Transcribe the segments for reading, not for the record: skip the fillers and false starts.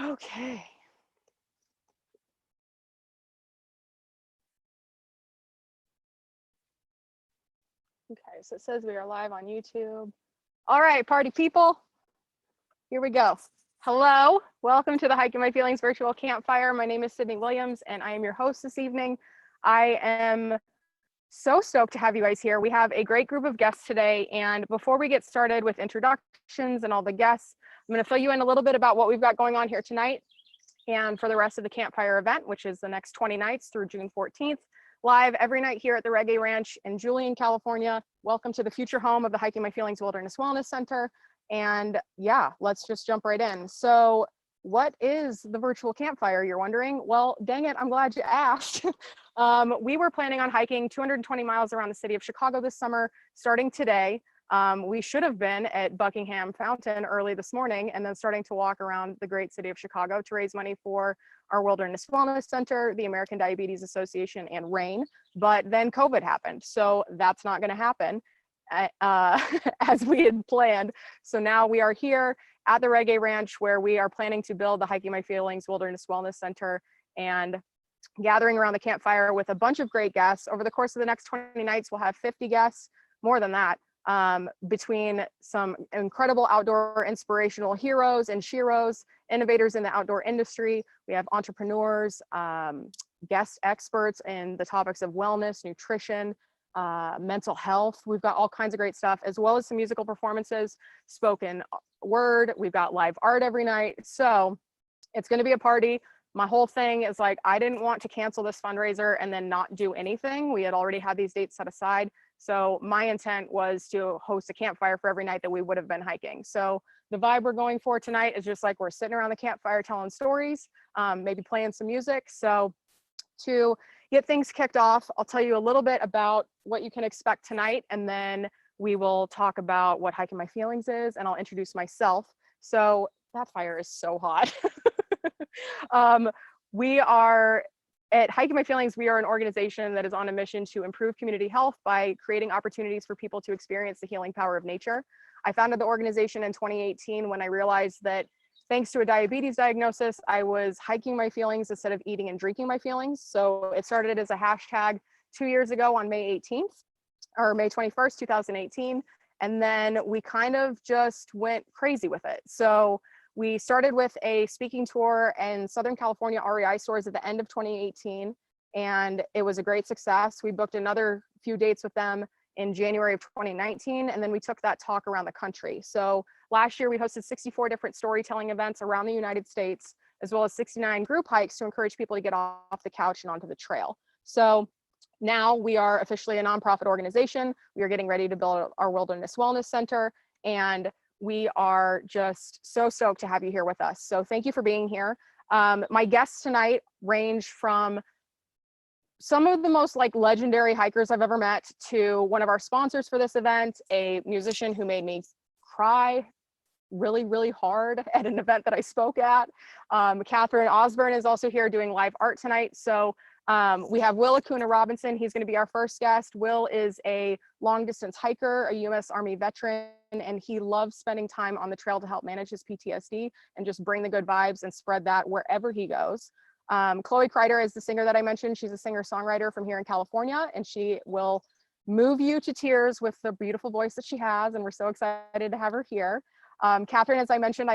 Okay. Okay, so it says we are live on YouTube. All right, party people, here we go. Hello, welcome to the Hiking My Feelings virtual campfire. My name is Sydney Williams and I am your host this evening. I am so stoked to have you guys here. We have a great group of guests today, and before we get started with introductions and all the guests, I'm going to fill you in a little bit about what we've got going on here tonight and for the rest of the campfire event, which is the next 20 nights through June 14th, live every night here at the Reggae Ranch in Julian, California. Welcome to the future home of the Hiking My Feelings Wilderness Wellness Center. And yeah, let's just jump right in. So what is the virtual campfire, you're wondering? Well, dang it, I'm glad you asked. We were planning on hiking 220 miles around the city of Chicago this summer, starting today. We should have been at Buckingham Fountain early this morning and then starting to walk around the great city of Chicago to raise money for our Wilderness Wellness Center, the American Diabetes Association, and RAINN. But then COVID happened, so that's not going to happen as we had planned. So now we are here at the Reggae Ranch where we are planning to build the Hiking My Feelings Wilderness Wellness Center and gathering around the campfire with a bunch of great guests. Over the course of the next 20 nights, we'll have 50 guests, more than that. Between some incredible outdoor inspirational heroes and sheroes, innovators in the outdoor industry. We have entrepreneurs, guest experts in the topics of wellness, nutrition, mental health. We've got all kinds of great stuff, as well as some musical performances, spoken word. We've got live art every night. So it's going to be a party. My whole thing is like, I didn't want to cancel this fundraiser and then not do anything. We had already had these dates set aside. So my intent was to host a campfire for every night that we would have been hiking. So the vibe we're going for tonight is just like we're sitting around the campfire telling stories, maybe playing some music. So to get things kicked off, I'll tell you a little bit about what you can expect tonight, and then we will talk about what Hiking My Feelings is, and I'll introduce myself. So that fire is so hot. We are at Hiking My Feelings, we are an organization that is on a mission to improve community health by creating opportunities for people to experience the healing power of nature. I founded the organization in 2018 when I realized that thanks to a diabetes diagnosis, I was hiking my feelings instead of eating and drinking my feelings. So it started as a hashtag 2 years ago on May 18th, or May 21st, 2018. And then we kind of just went crazy with it. So we started with a speaking tour in Southern California REI stores at the end of 2018, and it was a great success. We booked another few dates with them in January of 2019, and then we took that talk around the country. So last year we hosted 64 different storytelling events around the United States, as well as 69 group hikes to encourage people to get off the couch and onto the trail. So now we are officially a nonprofit organization. We are getting ready to build our Wilderness Wellness Center, and we are just so stoked to have you here with us. So thank you for being here. My guests tonight range from some of the most like legendary hikers I've ever met to one of our sponsors for this event, a musician who made me cry really, really hard at an event that I spoke at. Catherine Osborne is also here doing live art tonight. So we have Will Akuna Robinson. He's going to be our first guest. Will is a long distance hiker, a U.S. Army veteran, and he loves spending time on the trail to help manage his PTSD and just bring the good vibes and spread that wherever he goes. Cloi Crider is the singer that I mentioned. She's a singer-songwriter from here in California, and she will move you to tears with the beautiful voice that she has, and we're so excited to have her here. Catherine, as I mentioned,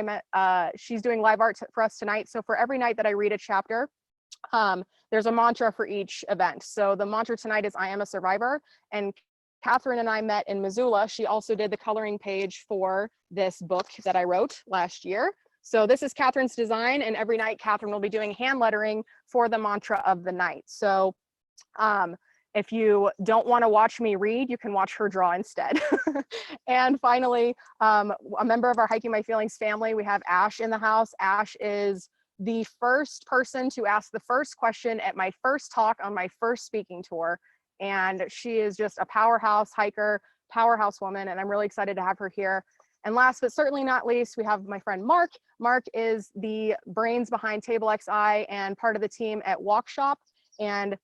she's doing live art for us tonight. So for every night that I read a chapter, there's a mantra for each event. So the mantra tonight is I am a survivor, and Catherine and I met in Missoula. She also did the coloring page for this book that I wrote last year. So this is Catherine's design, and every night Catherine will be doing hand lettering for the mantra of the night. So if you don't want to watch me read, you can watch her draw instead. And finally, a member of our Hiking My Feelings family, we have Ash in the house. Ash is the first person to ask the first question at my first talk on my first speaking tour. And she is just a powerhouse hiker, powerhouse woman, and I'm really excited to have her here. And last but certainly not least, we have my friend Mark. Mark is the brains behind Table XI and part of the team at Walk Shop. And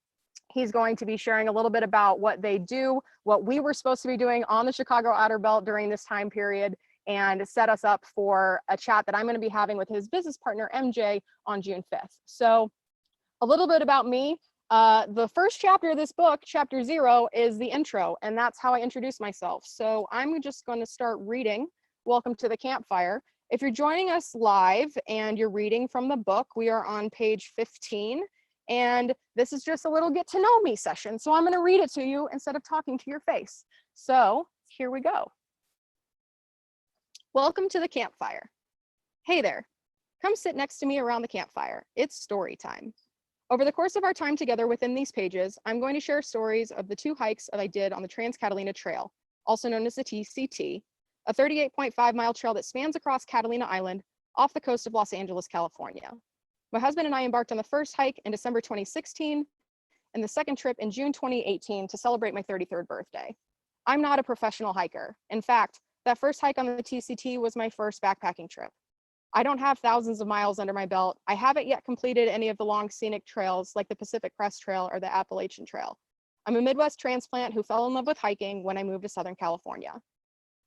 he's going to be sharing a little bit about what they do, what we were supposed to be doing on the Chicago Outer Belt during this time period, and set us up for a chat that I'm going to be having with his business partner, MJ, on June 5th. So a little bit about me. The first chapter of this book, chapter 0, is the intro, and that's how I introduce myself. So I'm just going to start reading. Welcome to the Campfire. If you're joining us live and you're reading from the book, we are on page 15, and this is just a little get to know me session. So I'm going to read it to you instead of talking to your face. So here we go. Welcome to the Campfire. Hey there, come sit next to me around the campfire. It's story time. Over the course of our time together within these pages, I'm going to share stories of the 2 hikes that I did on the Trans-Catalina Trail, also known as the TCT, a 38.5-mile trail that spans across Catalina Island off the coast of Los Angeles, California. My husband and I embarked on the first hike in December 2016 and the second trip in June 2018 to celebrate my 33rd birthday. I'm not a professional hiker. In fact, that first hike on the TCT was my first backpacking trip. I don't have thousands of miles under my belt. I haven't yet completed any of the long scenic trails like the Pacific Crest Trail or the Appalachian Trail. I'm a Midwest transplant who fell in love with hiking when I moved to Southern California.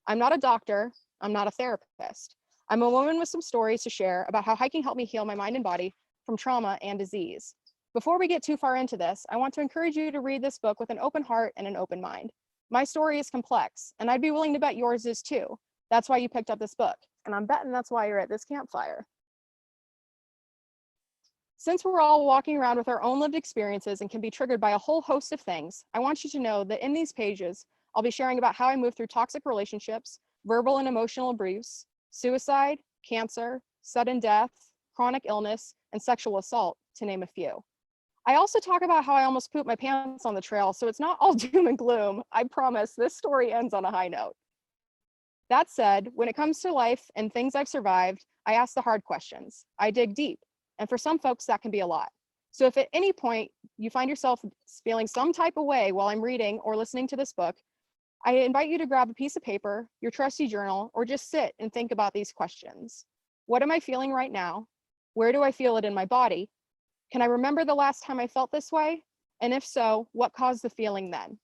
I'm not a doctor. I'm not a therapist. I'm a woman with some stories to share about how hiking helped me heal my mind and body from trauma and disease. Before we get too far into this, I want to encourage you to read this book with an open heart and an open mind. My story is complex, and I'd be willing to bet yours is too. That's why you picked up this book, and I'm betting that's why you're at this campfire. Since we're all walking around with our own lived experiences and can be triggered by a whole host of things, I want you to know that in these pages, I'll be sharing about how I moved through toxic relationships, verbal and emotional abuse, suicide, cancer, sudden death, chronic illness, and sexual assault, to name a few. I also talk about how I almost pooped my pants on the trail, so it's not all doom and gloom. I promise this story ends on a high note. That said, when it comes to life and things I've survived, I ask the hard questions. I dig deep, and for some folks that can be a lot. So if at any point you find yourself feeling some type of way while I'm reading or listening to this book, I invite you to grab a piece of paper, your trusty journal, or just sit and think about these questions. What am I feeling right now? Where do I feel it in my body? Can I remember the last time I felt this way? And if so, what caused the feeling then?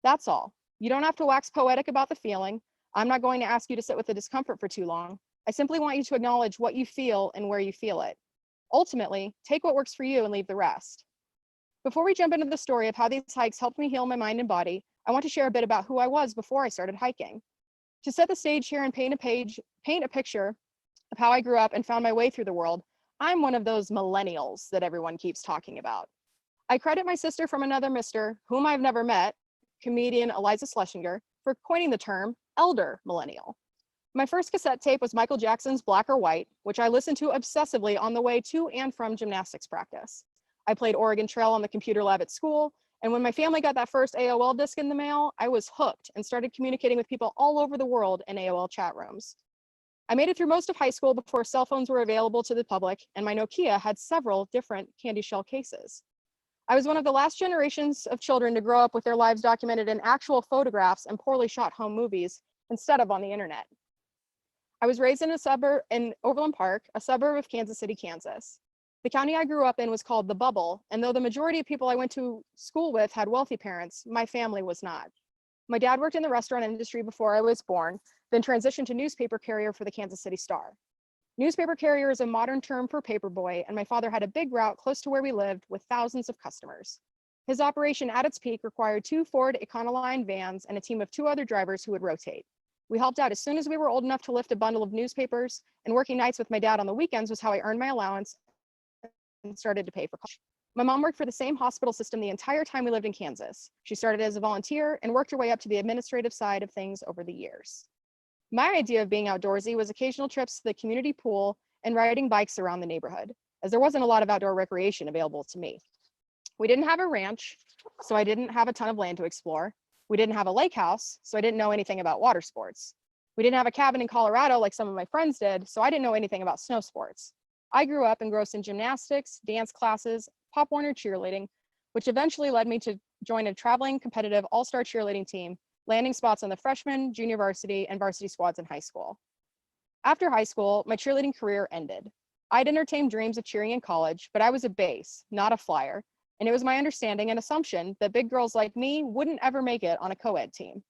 That's all. You don't have to wax poetic about the feeling. I'm not going to ask you to sit with the discomfort for too long. I simply want you to acknowledge what you feel and where you feel it. Ultimately, take what works for you and leave the rest. Before we jump into the story of how these hikes helped me heal my mind and body, I want to share a bit about who I was before I started hiking. To set the stage here and paint a picture of how I grew up and found my way through the world, I'm one of those millennials that everyone keeps talking about. I credit my sister from another mister, whom I've never met, comedian Eliza Schlesinger, for coining the term elder millennial. My first cassette tape was Michael Jackson's Black or White, which I listened to obsessively on the way to and from gymnastics practice. I played Oregon Trail on the computer lab at school, and when my family got that first AOL disc in the mail, I was hooked and started communicating with people all over the world in AOL chat rooms. I made it through most of high school before cell phones were available to the public, and my Nokia had several different candy shell cases. I was one of the last generations of children to grow up with their lives documented in actual photographs and poorly shot home movies instead of on the internet. I was raised in a suburb in Overland Park, a suburb of Kansas City, Kansas. The county I grew up in was called the Bubble, and though the majority of people I went to school with had wealthy parents, my family was not. My dad worked in the restaurant industry before I was born, then transitioned to newspaper carrier for the Kansas City Star. Newspaper carrier is a modern term for paperboy, and my father had a big route close to where we lived with thousands of customers. His operation at its peak required 2 Ford Econoline vans and a team of 2 other drivers who would rotate. We helped out as soon as we were old enough to lift a bundle of newspapers, and working nights with my dad on the weekends was how I earned my allowance and started to pay for college. My mom worked for the same hospital system the entire time we lived in Kansas. She started as a volunteer and worked her way up to the administrative side of things over the years. My idea of being outdoorsy was occasional trips to the community pool and riding bikes around the neighborhood, as there wasn't a lot of outdoor recreation available to me. We didn't have a ranch, so I didn't have a ton of land to explore. We didn't have a lake house, so I didn't know anything about water sports. We didn't have a cabin in Colorado like some of my friends did, so I didn't know anything about snow sports. I grew up engrossed in gymnastics, dance classes, Pop Warner cheerleading, which eventually led me to join a traveling competitive all-star cheerleading team, landing spots on the freshman, junior varsity, and varsity squads in high school. After high school, my cheerleading career ended. I'd entertained dreams of cheering in college, but I was a base, not a flyer, and it was my understanding and assumption that big girls like me wouldn't ever make it on a co-ed team.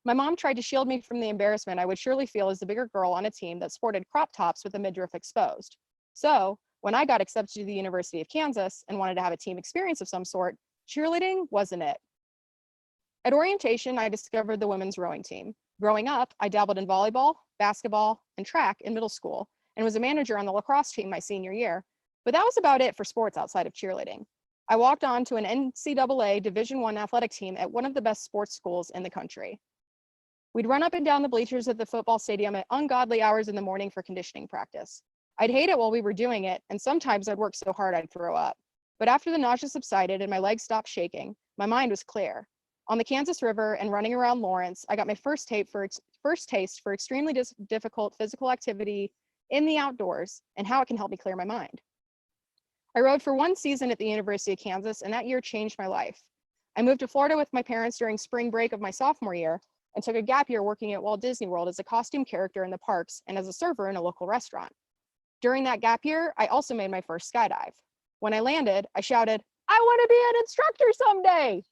My mom tried to shield me from the embarrassment I would surely feel as the bigger girl on a team that sported crop tops with the midriff exposed. So, when I got accepted to the University of Kansas and wanted to have a team experience of some sort, cheerleading wasn't it. At orientation, I discovered the women's rowing team. Growing up, I dabbled in volleyball, basketball, and track in middle school, and was a manager on the lacrosse team my senior year. But that was about it for sports outside of cheerleading. I walked on to an NCAA Division I athletic team at one of the best sports schools in the country. We'd run up and down the bleachers at the football stadium at ungodly hours in the morning for conditioning practice. I'd hate it while we were doing it, and sometimes I'd work so hard I'd throw up. But after the nausea subsided and my legs stopped shaking, my mind was clear. On the Kansas River and running around Lawrence, I got my first taste for extremely difficult physical activity in the outdoors and how it can help me clear my mind. I rowed for one season at the University of Kansas, and that year changed my life. I moved to Florida with my parents during spring break of my sophomore year and took a gap year working at Walt Disney World as a costume character in the parks and as a server in a local restaurant. During that gap year, I also made my first skydive. When I landed, I shouted, "I want to be an instructor someday!"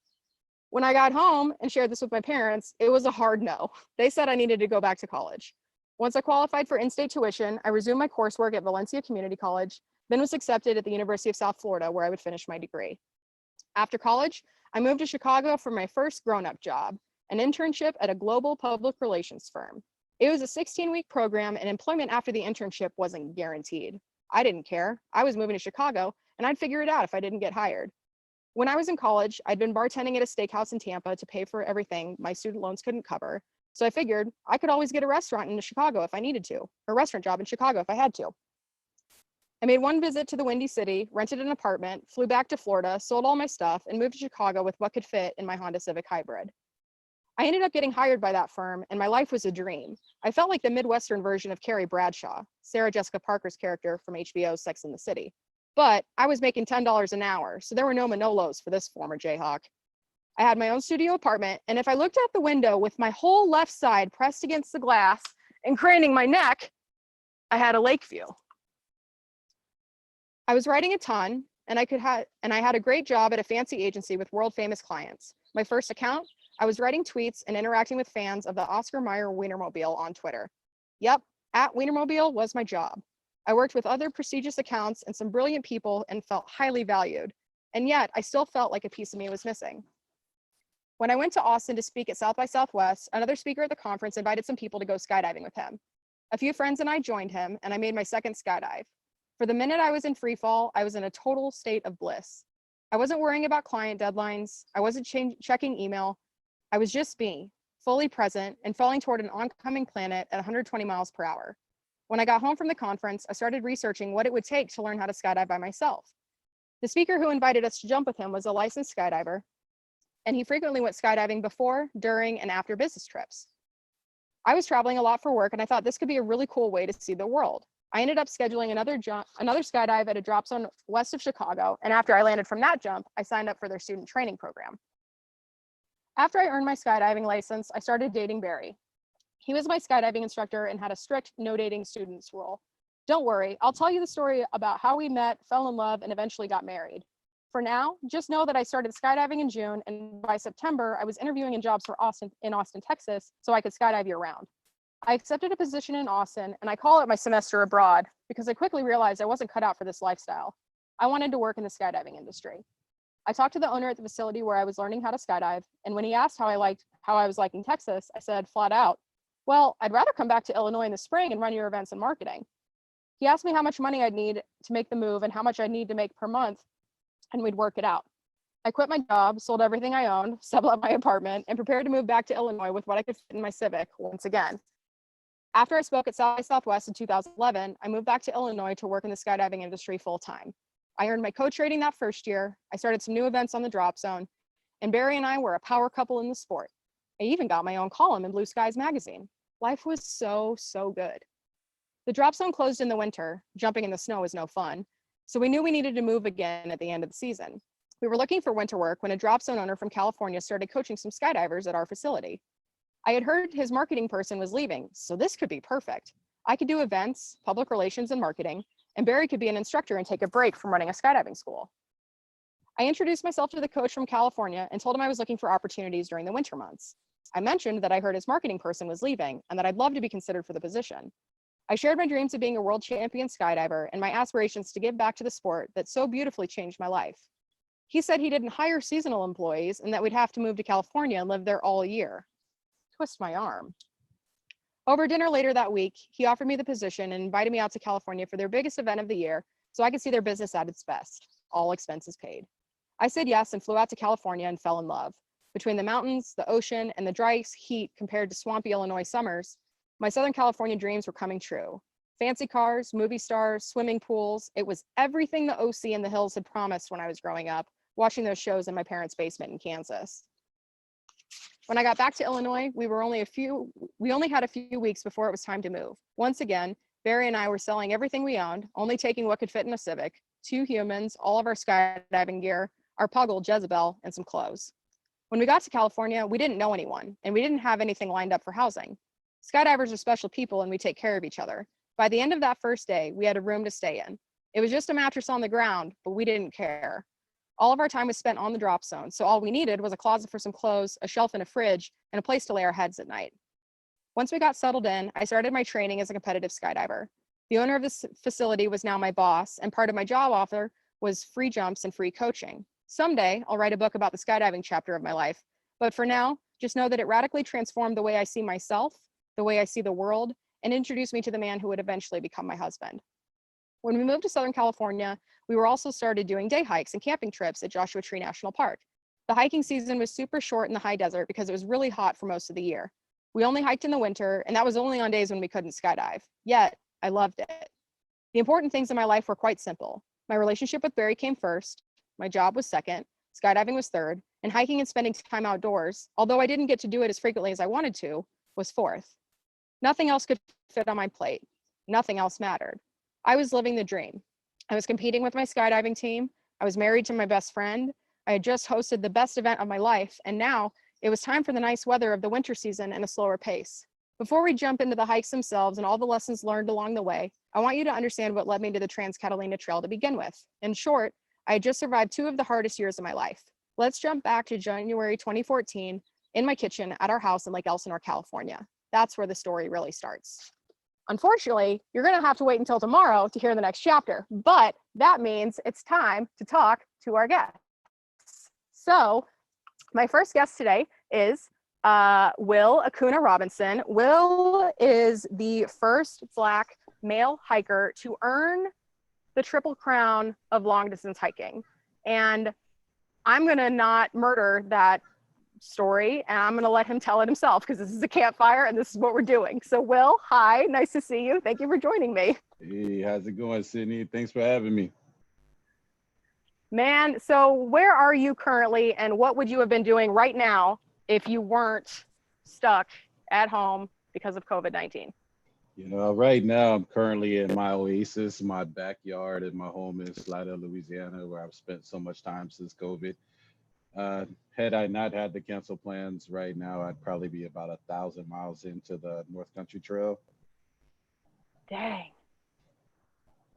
When I got home and shared this with my parents, it was a hard no. They said I needed to go back to college. Once I qualified for in-state tuition, I resumed my coursework at Valencia Community College, then was accepted at the University of South Florida, where I would finish my degree. After college, I moved to Chicago for my first grown-up job, an internship at a global public relations firm. It was a 16-week program, and employment after the internship wasn't guaranteed. I didn't care. I was moving to Chicago, and I'd figure it out if I didn't get hired. When I was in college, I'd been bartending at a steakhouse in Tampa to pay for everything my student loans couldn't cover. So I figured I could always get a restaurant in Chicago if I needed to, or a restaurant job in Chicago if I had to. I made one visit to the Windy City, rented an apartment, flew back to Florida, sold all my stuff, and moved to Chicago with what could fit in my Honda Civic Hybrid. I ended up getting hired by that firm, and my life was a dream. I felt like the Midwestern version of Carrie Bradshaw, Sarah Jessica Parker's character from HBO's Sex and the City. But I was making $10 an hour, so there were no Manolos for this former Jayhawk. I had my own studio apartment, and if I looked out the window with my whole left side pressed against the glass and craning my neck, I had a lake view. I was writing a ton, and I had a great job at a fancy agency with world-famous clients. My first account, I was writing tweets and interacting with fans of the Oscar Mayer Wienermobile on Twitter. Yep, at Wienermobile was my job. I worked with other prestigious accounts and some brilliant people and felt highly valued. And yet, I still felt like a piece of me was missing. When I went to Austin to speak at South by Southwest, another speaker at the conference invited some people to go skydiving with him. A few friends and I joined him, and I made my second skydive. For the minute I was in free fall, I was in a total state of bliss. I wasn't worrying about client deadlines. I wasn't checking email. I was just me, fully present and falling toward an oncoming planet at 120 miles per hour. When I got home from the conference, I started researching what it would take to learn how to skydive by myself. The speaker who invited us to jump with him was a licensed skydiver, and he frequently went skydiving before, during, and after business trips. I was traveling a lot for work, and I thought this could be a really cool way to see the world. I ended up scheduling another skydive at a drop zone west of Chicago, and after I landed from that jump, I signed up for their student training program. After I earned my skydiving license, I started dating Barry. He was my skydiving instructor and had a strict no dating students rule. Don't worry, I'll tell you the story about how we met, fell in love, and eventually got married. For now, just know that I started skydiving in June, and by September, I was interviewing in jobs in Austin, Texas, so I could skydive year-round. I accepted a position in Austin, and I call it my semester abroad because I quickly realized I wasn't cut out for this lifestyle. I wanted to work in the skydiving industry. I talked to the owner at the facility where I was learning how to skydive, and when he asked how I was liking Texas, I said flat out, "Well, I'd rather come back to Illinois in the spring and run your events and marketing." He asked me how much money I'd need to make the move and how much I'd need to make per month, and we'd work it out. I quit my job, sold everything I owned, sublet my apartment, and prepared to move back to Illinois with what I could fit in my Civic once again. After I spoke at South by Southwest in 2011, I moved back to Illinois to work in the skydiving industry full-time. I earned my coach rating that first year. I started some new events on the drop zone, and Barry and I were a power couple in the sport. I even got my own column in Blue Skies magazine. Life was so good. The drop zone closed in the winter. Jumping in the snow was no fun, so we knew we needed to move again at the end of the season. We were looking for winter work when a drop zone owner from California started coaching some skydivers at our facility. I had heard his marketing person was leaving, so this could be perfect. I could do events, public relations, and marketing, and Barry could be an instructor and take a break from running a skydiving school. I introduced myself to the coach from California and told him I was looking for opportunities during the winter months. I mentioned that I heard his marketing person was leaving and that I'd love to be considered for the position. I shared my dreams of being a world champion skydiver and my aspirations to give back to the sport that so beautifully changed my life. He said he didn't hire seasonal employees and that we'd have to move to California and live there all year. Twist my arm. Over dinner later that week, he offered me the position and invited me out to California for their biggest event of the year so I could see their business at its best, all expenses paid. I said yes and flew out to California and fell in love. Between the mountains, the ocean, and the dry heat compared to swampy Illinois summers, my Southern California dreams were coming true. Fancy cars, movie stars, swimming pools. It was everything the OC and the Hills had promised when I was growing up, watching those shows in my parents' basement in Kansas. When I got back to Illinois, we only had a few weeks before it was time to move. Once again, Barry and I were selling everything we owned, only taking what could fit in a Civic, 2 humans, all of our skydiving gear, our puggle, Jezebel, and some clothes. When we got to California, we didn't know anyone, and we didn't have anything lined up for housing. Skydivers are special people, and we take care of each other. By the end of that first day, we had a room to stay in. It was just a mattress on the ground, but we didn't care. All of our time was spent on the drop zone, so all we needed was a closet for some clothes, a shelf and a fridge, and a place to lay our heads at night. Once we got settled in, I started my training as a competitive skydiver. The owner of this facility was now my boss, and part of my job offer was free jumps and free coaching. Someday, I'll write a book about the skydiving chapter of my life, but for now, just know that it radically transformed the way I see myself, the way I see the world, and introduced me to the man who would eventually become my husband. When we moved to Southern California, we were also started doing day hikes and camping trips at Joshua Tree National Park. The hiking season was super short in the high desert because it was really hot for most of the year. We only hiked in the winter, and that was only on days when we couldn't skydive. Yet, I loved it. The important things in my life were quite simple. My relationship with Barry came first, my job was second, skydiving was third, and hiking and spending time outdoors, although I didn't get to do it as frequently as I wanted to, was fourth. Nothing else could fit on my plate. Nothing else mattered. I was living the dream. I was competing with my skydiving team. I was married to my best friend. I had just hosted the best event of my life, and now it was time for the nice weather of the winter season and a slower pace. Before we jump into the hikes themselves and all the lessons learned along the way, I want you to understand what led me to the Trans-Catalina Trail to begin with. In short, I had just survived 2 of the hardest years of my life. Let's jump back to January 2014 in my kitchen at our house in Lake Elsinore, California. That's where the story really starts. Unfortunately, you're going to have to wait until tomorrow to hear the next chapter, but that means it's time to talk to our guests. So my first guest today is Will Akuna Robinson. Will is the first Black male hiker to earn the Triple Crown of long distance hiking. And I'm going to not murder that story, and I'm going to let him tell it himself because this is a campfire and this is what we're doing. So Will, hi, nice to see you. Thank you for joining me. Hey, how's it going, Sydney? Thanks for having me. Man, so where are you currently and what would you have been doing right now if you weren't stuck at home because of COVID-19? You know, right now I'm currently in my oasis, my backyard at my home in Slidell, Louisiana, where I've spent so much time since COVID. Had I not had the cancel plans right now, I'd probably be about 1,000 miles into the North Country Trail. Dang.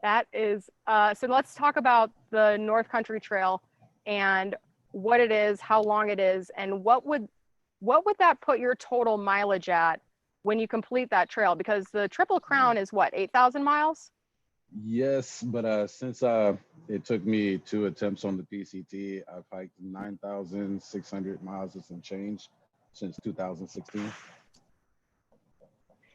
That is, so let's talk about the North Country Trail and what it is, how long it is, and what would that put your total mileage at when you complete that trail? Because the Triple Crown is what, 8,000 miles? Yes, but since it took me 2 attempts on the PCT, I've hiked 9,600 miles and some change since 2016.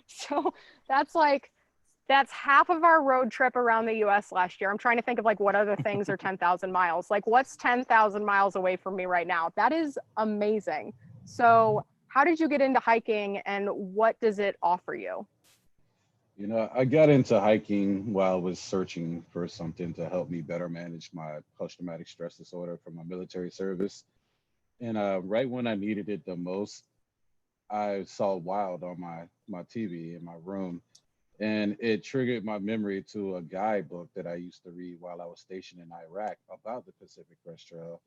So that's half of our road trip around the US last year. I'm trying to think of like what other things are 10,000 miles. Like what's 10,000 miles away from me right now? That is amazing. So how did you get into hiking and what does it offer you? You know, I got into hiking while I was searching for something to help me better manage my post-traumatic stress disorder from my military service. And right when I needed it the most, I saw Wild on my TV in my room. And it triggered my memory to a guidebook that I used to read while I was stationed in Iraq about the Pacific Crest Trail.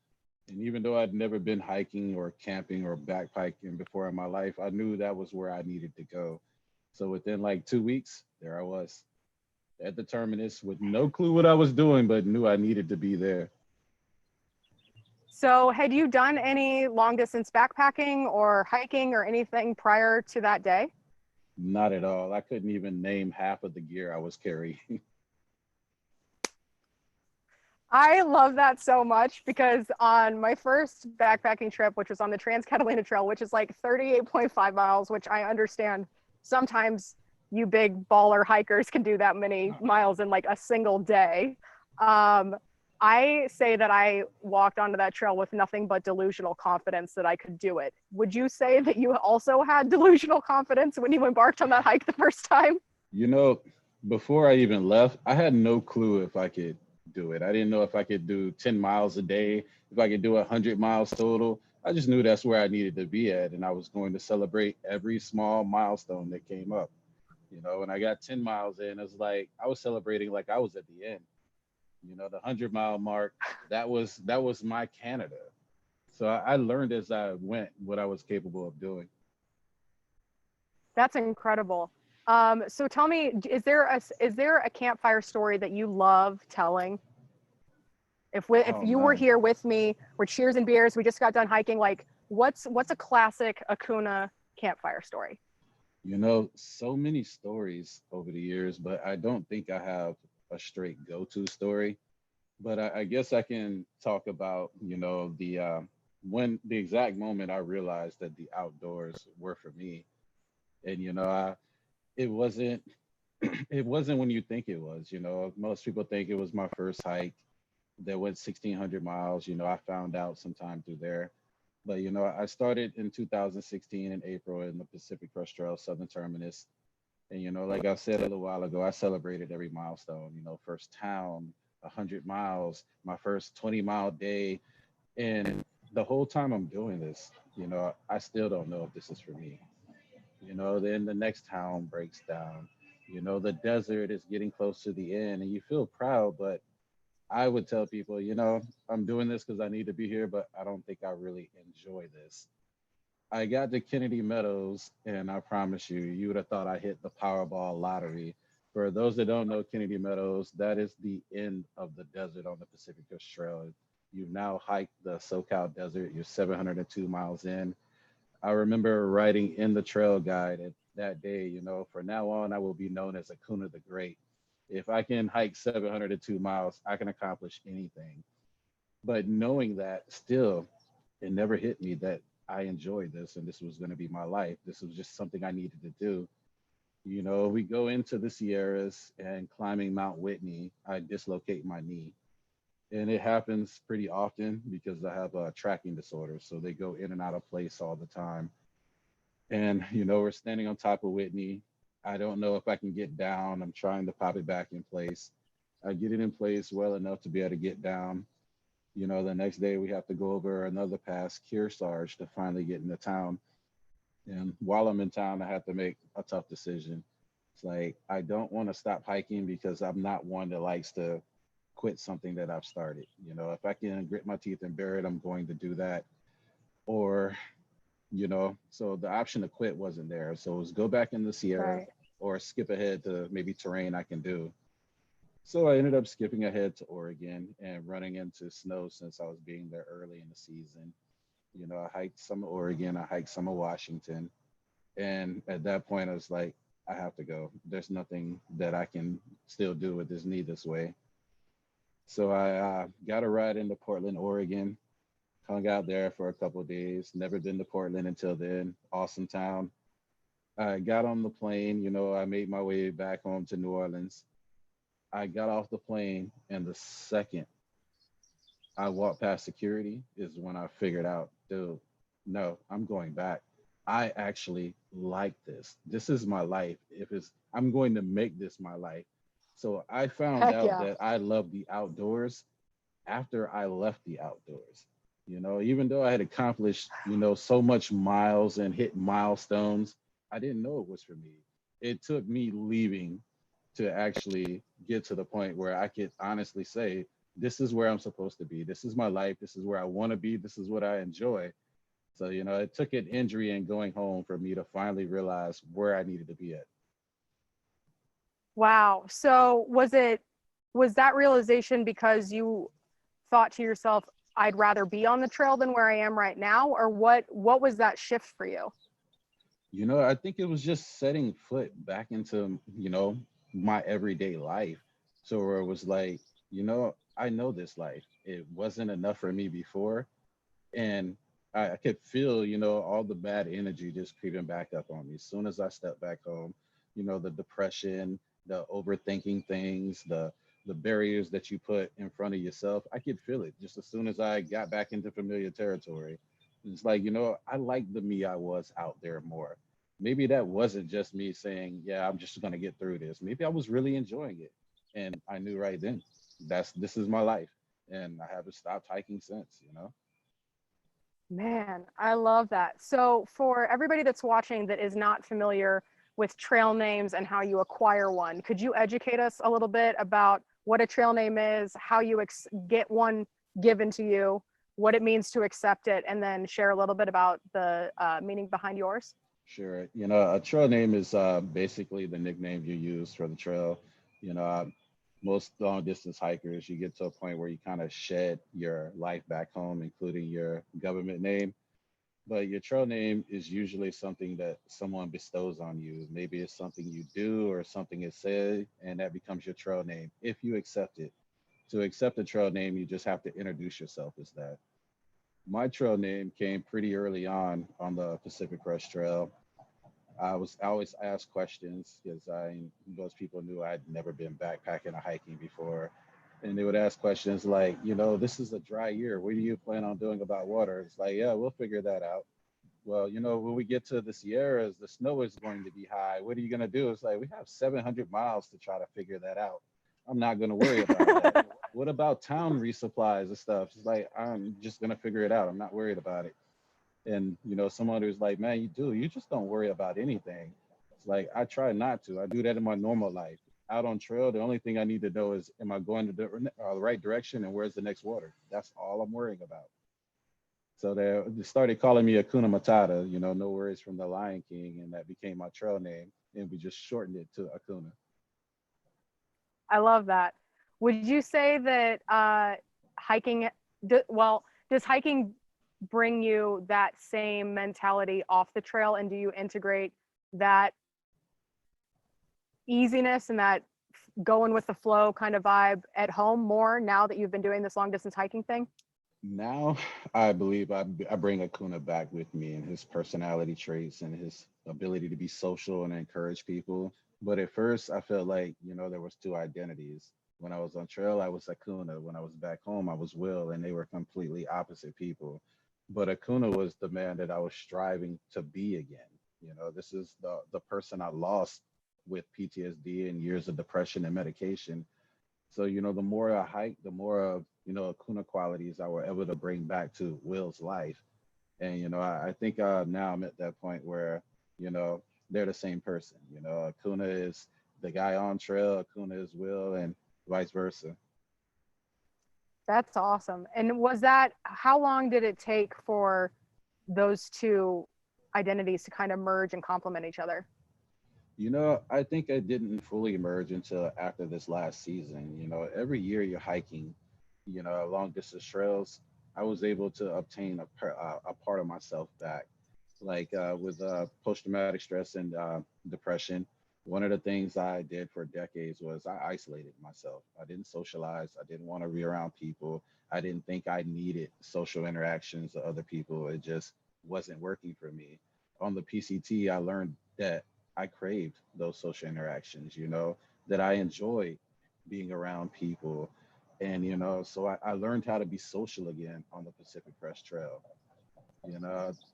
And even though I'd never been hiking or camping or backpacking before in my life, I knew that was where I needed to go. So within like 2 weeks, there I was at the terminus with no clue what I was doing, but knew I needed to be there. So had you done any long distance backpacking or hiking or anything prior to that day? Not at all. I couldn't even name half of the gear I was carrying. I love that so much because on my first backpacking trip, which was on the Trans-Catalina Trail, which is like 38.5 miles, which I understand sometimes you big baller hikers can do that many miles in like a single day. I say that I walked onto that trail with nothing but delusional confidence that I could do it. Would you say that you also had delusional confidence when you embarked on that hike the first time? You know, before I even left, I had no clue if I could do it. I didn't know if I could do 10 miles a day, if I could do 100 miles total. I just knew that's where I needed to be at. And I was going to celebrate every small milestone that came up. You know, when I got 10 miles in, it was like I was celebrating like I was at the end. You know, the 100-mile mark, that was my Canada. So I learned as I went what I was capable of doing. That's incredible. So tell me, is there a campfire story that you love telling? If Oh you were man, here with me, we're cheers and beers, we just got done hiking, like what's a classic Akuna campfire story? you know, so many stories over the years, but I don't think I have a straight go-to story. But I guess I can talk about, you know, the when the exact moment I realized that the outdoors were for me. And you know, it wasn't it wasn't when you think it was. You know, most people think it was my first hike that went 1,600 miles. You know, I found out sometime through there. But you know, I started in 2016 in April in the Pacific Crest Trail Southern Terminus. And you know, like I said a little while ago, I celebrated every milestone. You know, first town, 100 miles, my first 20-mile day, and the whole time I'm doing this, you know, I still don't know if this is for me. You know, then the next town breaks down. You know, the desert is getting close to the end, and you feel proud, but I would tell people, you know, I'm doing this because I need to be here, but I don't think I really enjoy this. I got to Kennedy Meadows, and I promise you, you would have thought I hit the Powerball lottery. For those that don't know Kennedy Meadows, that is the end of the desert on the Pacific Crest Trail. You've now hiked the SoCal desert. You're 702 miles in. I remember writing in the trail guide that day, you know, for now on, I will be known as Akuna the Great. If I can hike 702 miles, I can accomplish anything. But knowing that still, it never hit me that I enjoyed this and this was going to be my life. This was just something I needed to do. You know, we go into the Sierras and climbing Mount Whitney, I dislocate my knee. And it happens pretty often because I have a tracking disorder. So they go in and out of place all the time. And, you know, we're standing on top of Whitney. I don't know if I can get down. I'm trying to pop it back in place. I get it in place well enough to be able to get down. You know, the next day we have to go over another pass, Kearsarge, to finally get into town. And while I'm in town, I have to make a tough decision. It's like, I don't want to stop hiking because I'm not one that likes to quit something that I've started. You know, if I can grit my teeth and bear it, I'm going to do that. Or, you know, so the option to quit wasn't there. So it was go back in the Sierra Right. or skip ahead to maybe terrain I can do. So I ended up skipping ahead to Oregon and running into snow since I was being there early in the season. You know, I hiked some of Oregon, I hiked some of Washington. And at that point, I was like, I have to go. There's nothing that I can still do with this knee this way. So I got a ride into Portland, Oregon, hung out there for a couple of days. Never been to Portland until then. Awesome town. I got on the plane, you know, I made my way back home to New Orleans. I got off the plane, and the second I walked past security is when I figured out, dude, no, I'm going back. I actually like this. This is my life. If it's, I'm going to make this my life. So I found Heck out yeah. that I love the outdoors after I left the outdoors. You know, even though I had accomplished, you know, so much miles and hit milestones, I didn't know it was for me. It took me leaving to actually get to the point where I could honestly say, this is where I'm supposed to be. This is my life. This is where I want to be. This is what I enjoy. So, you know, it took an injury and going home for me to finally realize where I needed to be at. Wow. So was that realization because you thought to yourself, I'd rather be on the trail than where I am right now? Or what was that shift for you? You know, I think it was just setting foot back into, my everyday life. So where it was like, I know this life. It wasn't enough for me before. And I could feel, all the bad energy just creeping back up on me. As soon as I stepped back home, the depression, the overthinking things, the barriers that you put in front of yourself, I could feel it just as soon as I got back into familiar territory. It's like, I like the me I was out there more. Maybe that wasn't just me saying, yeah, I'm just gonna get through this. Maybe I was really enjoying it. And I knew right then, this is my life. And I haven't stopped hiking since. Man, I love that. So for everybody that's watching that is not familiar with trail names and how you acquire one, could you educate us a little bit about what a trail name is, how you get one given to you, what it means to accept it, and then share a little bit about the meaning behind yours? Sure. A trail name is basically the nickname you use for the trail. Most long distance hikers, you get to a point where you kind of shed your life back home, including your government name. But your trail name is usually something that someone bestows on you. Maybe it's something you do or something is said, and that becomes your trail name if you accept it. To accept a trail name, you just have to introduce yourself as that. My trail name came pretty early on the Pacific Crest Trail. I always asked questions because those people knew I'd never been backpacking or hiking before. And they would ask questions like, this is a dry year. What do you plan on doing about water? It's like, yeah, we'll figure that out. Well, when we get to the Sierras, the snow is going to be high. What are you going to do? It's like, we have 700 miles to try to figure that out. I'm not going to worry about that. What about town resupplies and stuff? It's like, I'm just going to figure it out. I'm not worried about it. And someone who's like, man, you just don't worry about anything. It's like, I try not to. I do that in my normal life. Out on trail, the only thing I need to know is, am I going to the right direction, and where's the next water? That's all I'm worrying about. So they started calling me Akuna Matata, no worries from the Lion King, and that became my trail name, and we just shortened it to Akuna. I love that. Would you say that hiking, does hiking bring you that same mentality off the trail? And do you integrate that easiness and that going with the flow kind of vibe at home more now that you've been doing this long distance hiking thing? Now I believe I bring Akuna back with me and his personality traits and his ability to be social and encourage people. But at first I felt like, there was two identities. When I was on trail, I was Akuna. When I was back home, I was Will, and they were completely opposite people. But Akuna was the man that I was striving to be again. This is the person I lost with PTSD and years of depression and medication. So, the more I hiked, the more of, Akuna qualities I were able to bring back to Will's life. And, I think now I'm at that point where, they're the same person. Akuna is the guy on trail, Akuna is Will, and vice versa. That's awesome. And how long did it take for those two identities to kind of merge and complement each other? I think I didn't fully emerge until after this last season. Every year you're hiking, long distance trails. I was able to obtain a part of myself back. Like with post traumatic stress and depression, one of the things I did for decades was I isolated myself. I didn't socialize. I didn't want to be around people. I didn't think I needed social interactions with other people. It just wasn't working for me. On the PCT, I learned that I craved those social interactions, that I enjoyed being around people. And, so I learned how to be social again on the Pacific Crest Trail.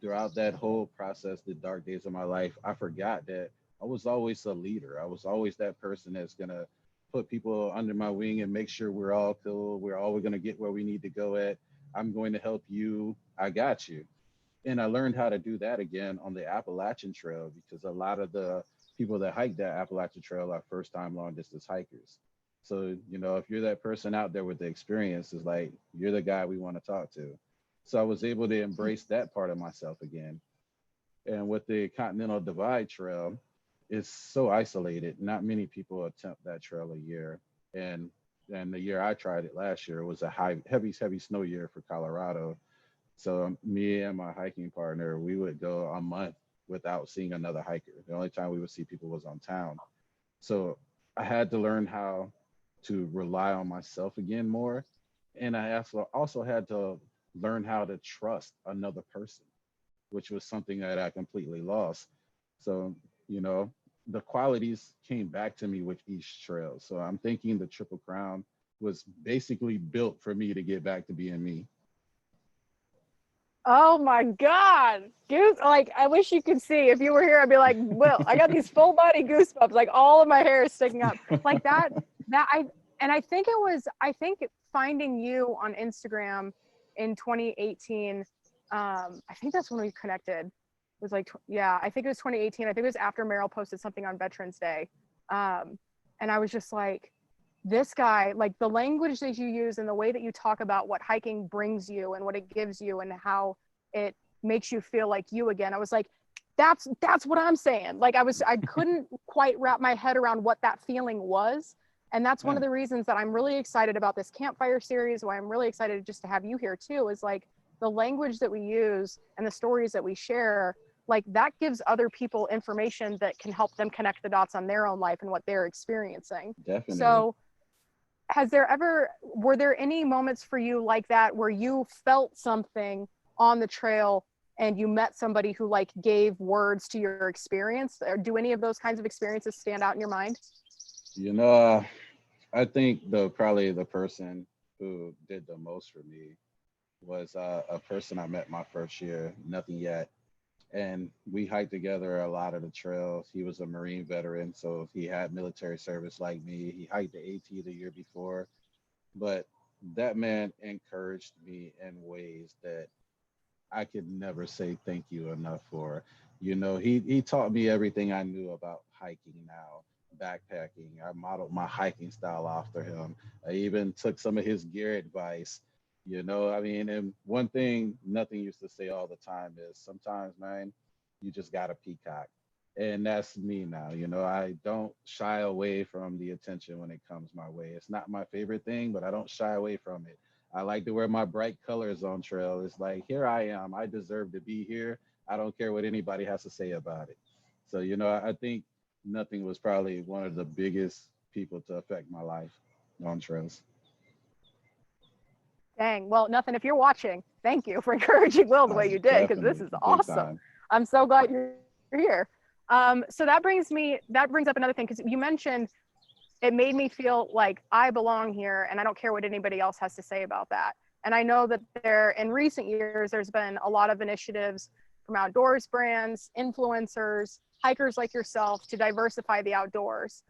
Throughout that whole process, the dark days of my life, I forgot that I was always a leader. I was always that person that's going to put people under my wing and make sure we're all cool. We're always going to get where we need to go at. I'm going to help you. I got you. And I learned how to do that again on the Appalachian Trail because a lot of the people that hike that Appalachian Trail are first time long distance hikers. So, if you're that person out there with the experience, it's like, you're the guy we want to talk to. So I was able to embrace that part of myself again. And with the Continental Divide Trail, it's so isolated. Not many people attempt that trail a year. And And the year I tried it last year was a heavy snow year for Colorado. So me and my hiking partner, we would go a month without seeing another hiker. The only time we would see people was on town. So I had to learn how to rely on myself again more. And I also had to learn how to trust another person, which was something that I completely lost. So, you know, the qualities came back to me with each trail. So I'm thinking the Triple Crown was basically built for me to get back to being me. Oh my God. Goose, like I wish you could see. If you were here, I'd be like, Will, I got these full body goosebumps, like all of my hair is sticking up. Like that I think I think finding you on Instagram in 2018, I think that's when we connected. It was like, yeah, I think it was 2018. I think it was after Meryl posted something on Veterans Day. And I was just like, this guy, like the language that you use and the way that you talk about what hiking brings you and what it gives you and how it makes you feel like you again. I was like, that's what I'm saying. Like I couldn't quite wrap my head around what that feeling was. And that's one Yeah, of the reasons that I'm really excited about this Campfire series, why I'm really excited just to have you here too, is like the language that we use and the stories that we share, like that gives other people information that can help them connect the dots on their own life and what they're experiencing. definitely. So were there any moments for you like that where you felt something on the trail and you met somebody who like gave words to your experience? Or do any of those kinds of experiences stand out in your mind? You know, I think probably the person who did the most for me was a person I met my first year, nothing yet. And we hiked together a lot of the trails. He was a Marine veteran, so he had military service like me. He hiked the AT the year before, but that man encouraged me in ways that I could never say thank you enough for. You know, he taught me everything I knew about hiking now, backpacking. I modeled my hiking style after him. I even took some of his gear advice. You know, I mean, and one thing nothing used to say all the time is sometimes, man, you just gotta peacock. And that's me now. You know, I don't shy away from the attention when it comes my way. It's not my favorite thing, but I don't shy away from it. I like to wear my bright colors on trail. It's like, here I am. I deserve to be here. I don't care what anybody has to say about it. So, you know, I think nothing was probably one of the biggest people to affect my life on trails. Dang. Well, nothing. If you're watching, thank you for encouraging Will the way you did, because this Definitely is big awesome. time. I'm so glad you're here. So that brings up another thing, because you mentioned it made me feel like I belong here and I don't care what anybody else has to say about that. And I know that in recent years, there's been a lot of initiatives from outdoors brands, influencers, hikers like yourself to diversify the outdoors.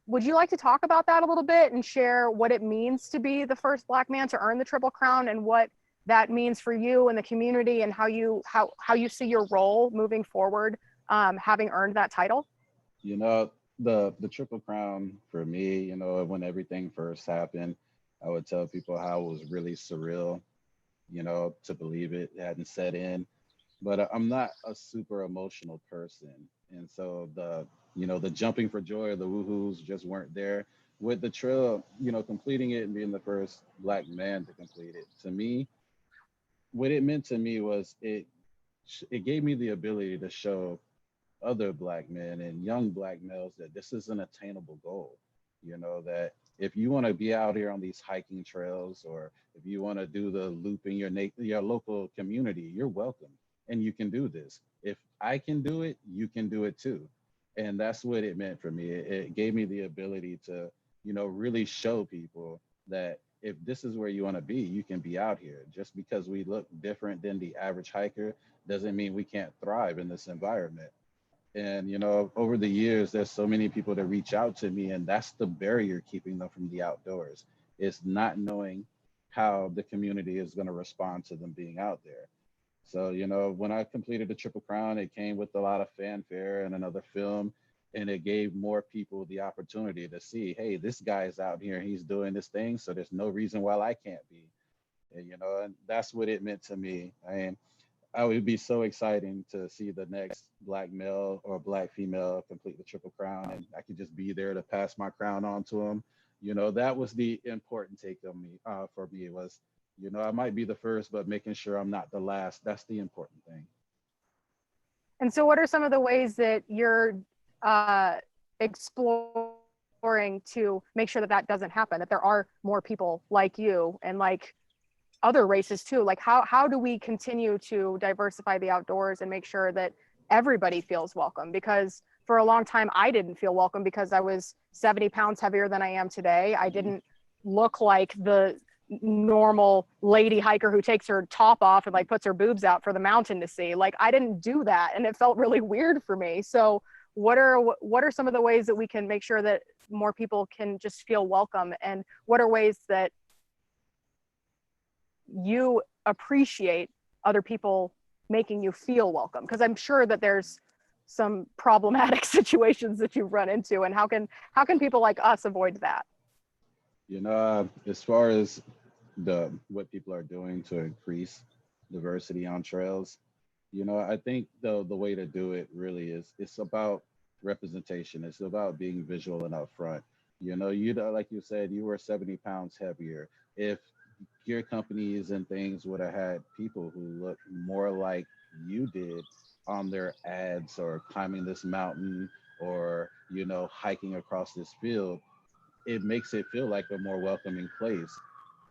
Would you like to talk about that a little bit and share what it means to be the first Black man to earn the Triple Crown and what that means for you and the community and how you see your role moving forward, having earned that title? You know, the Triple Crown for me, you know, when everything first happened, I would tell people how it was really surreal, you know, to believe it hadn't set in. But I'm not a super emotional person. And so the jumping for joy or the woohoos just weren't there. With the trail, you know, completing it and being the first Black man to complete it, to me, what it meant to me was it gave me the ability to show other Black men and young Black males that this is an attainable goal. You know, that if you want to be out here on these hiking trails or if you want to do the loop in your local community, you're welcome and you can do this. If I can do it, you can do it too. And that's what it meant for me. It gave me the ability to, you know, really show people that if this is where you want to be, you can be out here. Just because we look different than the average hiker doesn't mean we can't thrive in this environment. And, you know, over the years, there's so many people that reach out to me, and that's the barrier keeping them from the outdoors. It's not knowing how the community is going to respond to them being out there. So, you know, when I completed the Triple Crown, it came with a lot of fanfare and another film, and it gave more people the opportunity to see, hey, this guy is out here, he's doing this thing, so there's no reason why I can't be. And, you know, and that's what it meant to me. I mean, I would be so exciting to see the next Black male or Black female complete the Triple Crown, and I could just be there to pass my crown on to them. That was the important take of me for me was, I might be the first, but making sure I'm not the last. That's the important thing. And so what are some of the ways that you're exploring to make sure that that doesn't happen, that there are more people like you and like other races too? Like how do we continue to diversify the outdoors and make sure that everybody feels welcome? Because for a long time, I didn't feel welcome because I was 70 pounds heavier than I am today. I didn't look like the normal lady hiker who takes her top off and like puts her boobs out for the mountain to see. Like I didn't do that, and it felt really weird for me. So what are some of the ways that we can make sure that more people can just feel welcome, and what are ways that you appreciate other people making you feel welcome? Because I'm sure that there's some problematic situations that you've run into, and how can people like us avoid that? As far as what people are doing to increase diversity on trails, I think the way to do it really is, it's about representation. It's about being visual and upfront. Like you said, you were 70 pounds heavier. If gear companies and things would have had people who look more like you did on their ads, or climbing this mountain, or hiking across this field, it makes it feel like a more welcoming place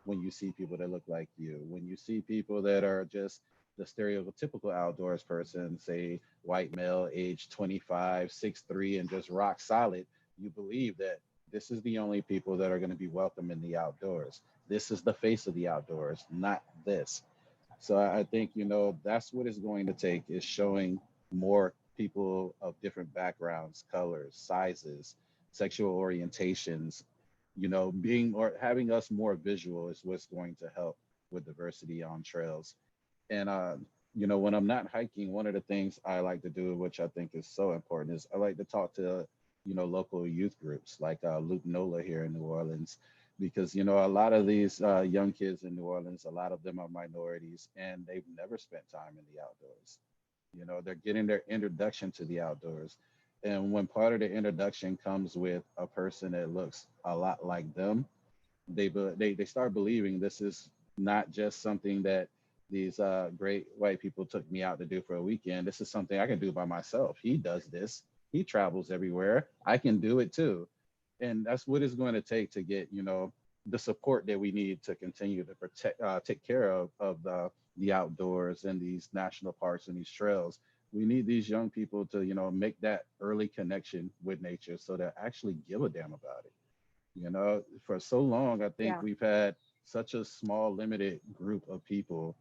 when you see people that look like you. When you see people that are just the stereotypical outdoors person, say white male, age 25, 6'3", and just rock solid, you believe that this is the only people that are going to be welcome in the outdoors. This is the face of the outdoors, not this. So I think, that's what it's going to take, is showing more people of different backgrounds, colors, sizes, sexual orientations, being or having us more visual is what's going to help with diversity on trails. And, when I'm not hiking, one of the things I like to do, which I think is so important, is I like to talk to, local youth groups like Luke Nola here in New Orleans, because, a lot of these young kids in New Orleans, a lot of them are minorities, and they've never spent time in the outdoors. They're getting their introduction to the outdoors. And when part of the introduction comes with a person that looks a lot like them, they start believing this is not just something that these great white people took me out to do for a weekend. This is something I can do by myself. He does this. He travels everywhere. I can do it too. And that's what it's going to take to get, the support that we need to continue to protect, take care of the outdoors and these national parks and these trails. We need these young people to, make that early connection with nature, so they actually give a damn about it. For so long, I think we've had such a small, limited group of people,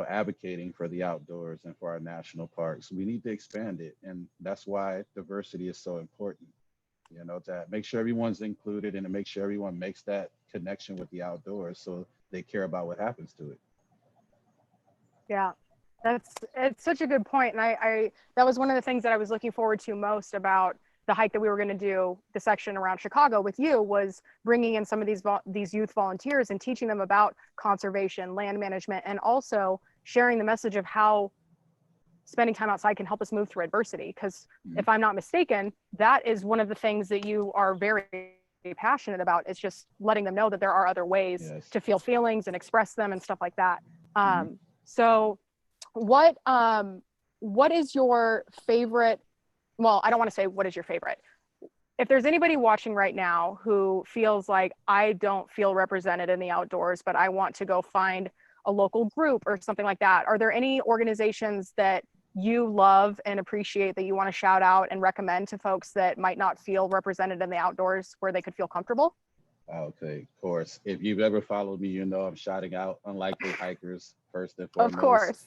advocating for the outdoors and for our national parks. We need to expand it. And that's why diversity is so important, to make sure everyone's included and to make sure everyone makes that connection with the outdoors, so they care about what happens to it. Yeah, it's such a good point. And I that was one of the things that I was looking forward to most about the hike that we were going to do, the section around Chicago with you, was bringing in some of these youth volunteers and teaching them about conservation, land management, and also sharing the message of how spending time outside can help us move through adversity. Because if I'm not mistaken, that is one of the things that you are very passionate about, is just letting them know that there are other ways to feel feelings and express them and stuff like that. So what is your favorite? Well, I don't want to say what is your favorite. If there's anybody watching right now who feels like, I don't feel represented in the outdoors, but I want to go find a local group or something like that, are there any organizations that you love and appreciate that you want to shout out and recommend to folks that might not feel represented in the outdoors, where they could feel comfortable? Okay, of course. If you've ever followed me, I'm shouting out Unlikely Hikers first and foremost. Of course.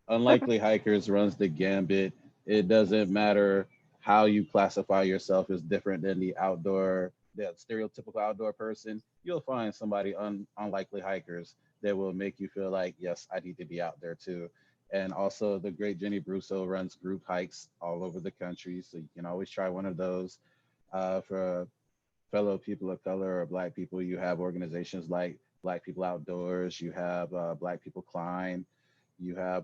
Unlikely Hikers runs the gambit. It doesn't matter how you classify yourself as different than the stereotypical outdoor person. You'll find somebody unlikely hikers that will make you feel like, yes, I need to be out there too. And also the great Jenny Brusso runs group hikes all over the country. So you can always try one of those. For fellow people of color or Black people, you have organizations like Black People Outdoors, you have Black People Climb, you have,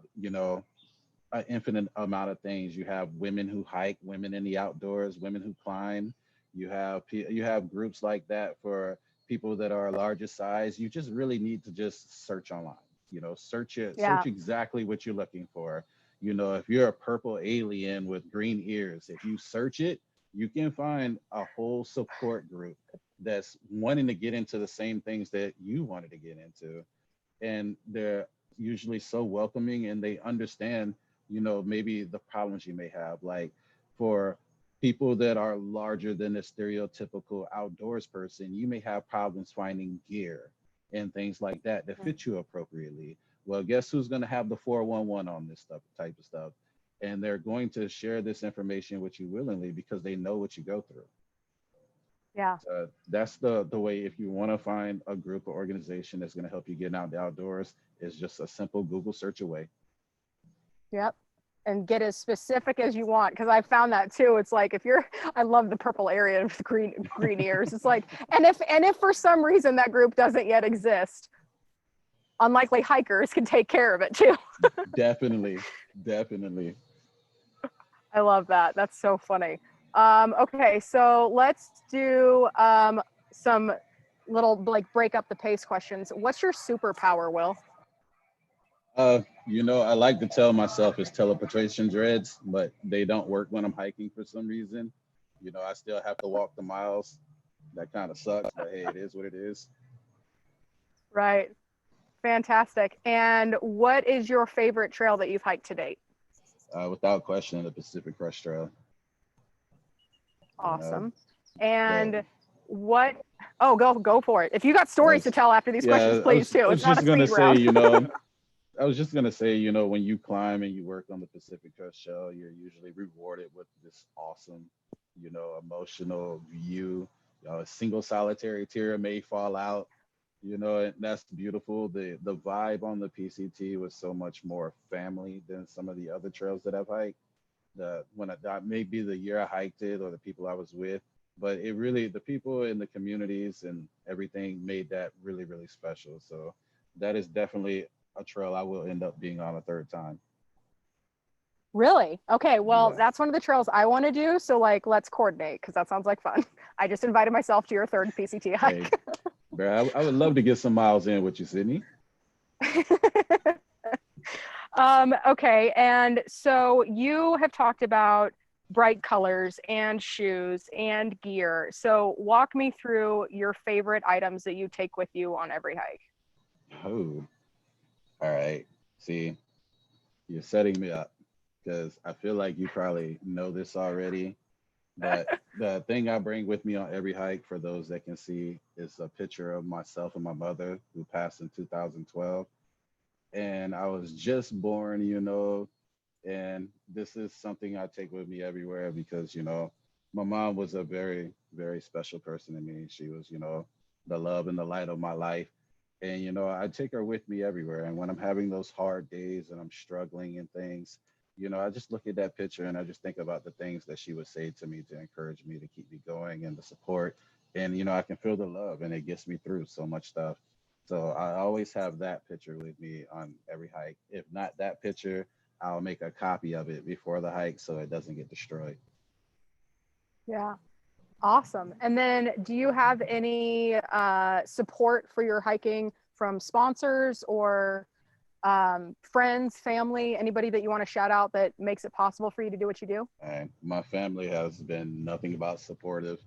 an infinite amount of things. You have women who hike, women in the outdoors, women who climb. You have groups like that for people that are a larger size. You just really need to just search online. Search it, Yeah. search exactly what you're looking for. If you're a purple alien with green ears, if you search it, you can find a whole support group that's wanting to get into the same things that you wanted to get into. And they're usually so welcoming, and they understand, maybe the problems you may have. Like, for people that are larger than the stereotypical outdoors person, you may have problems finding gear and things like that that fit you appropriately. Well, guess who's going to have the 411 on this stuff, type of stuff? And they're going to share this information with you willingly because they know what you go through. Yeah. That's the way. If you want to find a group or organization that's going to help you get out the outdoors, is just a simple Google search away. Yep. And get as specific as you want, because I found that too. It's like, I love the purple area with green ears. It's like, and if for some reason that group doesn't yet exist, unlikely hikers can take care of it too. Definitely. I love that. That's so funny. Okay, so let's do some little break up the pace questions. What's your superpower, Will? I like to tell myself it's teleportation dreads, but they don't work when I'm hiking for some reason. I still have to walk the miles. That kind of sucks, but hey, it is what it is. Right. Fantastic. And what is your favorite trail that you've hiked to date? Without question, the Pacific Crest Trail. Awesome. And go for it. If you got stories to tell after these questions, I please too. was just gonna say, I was just gonna say, when you climb and you work on the Pacific Crest Trail, you're usually rewarded with this awesome, emotional view. A single solitary tear may fall out, and that's beautiful. The vibe on the PCT was so much more family than some of the other trails that I've hiked. Maybe the year I hiked it or the people I was with, but it really, the people in the communities and everything made that really, really special. So that is definitely a trail I will end up being on a third time. Really? Okay, well, Yeah. that's one of the trails I want to do. So let's coordinate, because that sounds like fun. I just invited myself to your third PCT hike. Hey, bro, I would love to get some miles in with you, Sydney. Okay, and so you have talked about bright colors and shoes and gear. So walk me through your favorite items that you take with you on every hike. Oh, all right. See, you're setting me up because I feel like you probably know this already. But the thing I bring with me on every hike, for those that can see, is a picture of myself and my mother, who passed in 2012. And I was just born, and this is something I take with me everywhere because, my mom was a very, very special person to me. She was, the love and the light of my life. And, I take her with me everywhere. And when I'm having those hard days and I'm struggling and things, I just look at that picture and I just think about the things that she would say to me to encourage me to keep me going, and the support. And, I can feel the love, and it gets me through so much stuff. So I always have that picture with me on every hike. If not that picture, I'll make a copy of it before the hike so it doesn't get destroyed. Yeah. Awesome. And then do you have any support for your hiking from sponsors or friends, family, anybody that you want to shout out that makes it possible for you to do what you do? And my family has been nothing but supportive.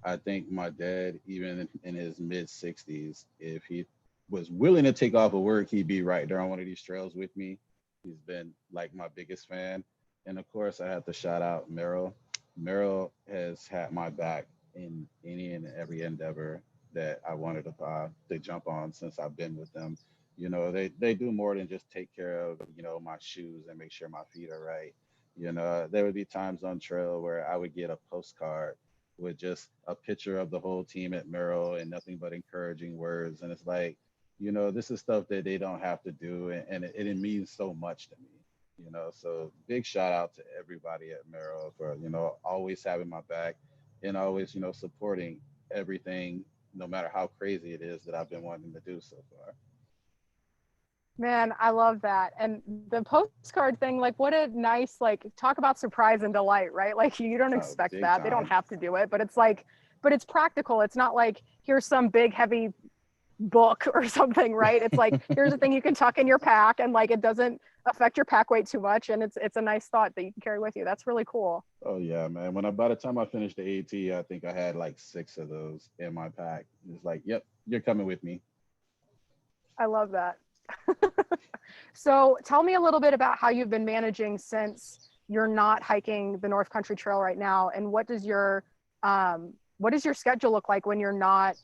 I think my dad, even in his mid 60s, if he was willing to take off of work, he'd be right there on one of these trails with me. He's been like my biggest fan. And of course, I have to shout out Merrill. Merrill has had my back in any and every endeavor that I wanted to jump on since I've been with them. They do more than just take care of, my shoes and make sure my feet are right. There would be times on trail where I would get a postcard with just a picture of the whole team at Merrill and nothing but encouraging words. And it's like, this is stuff that they don't have to do. And it means so much to me, so big shout out to everybody at Merrill for, always having my back and always, supporting everything, no matter how crazy it is that I've been wanting to do so far. Man, I love that. And the postcard thing, like what a nice, like talk about surprise and delight, right? Like you don't Oh, expect big that. They don't time. have to do it, but it's like, but it's practical. It's not like here's some big heavy book or something, right? It's like here's a thing you can tuck in your pack and like it doesn't affect your pack weight too much. And it's a nice thought that you can carry with you. That's really cool. Oh yeah, man. By the time I finished the AT, I think I had like 6 of those in my pack. It's like, yep, you're coming with me. I love that. So tell me a little bit about how you've been managing since you're not hiking the North Country Trail right now, and what does your schedule look like when you're not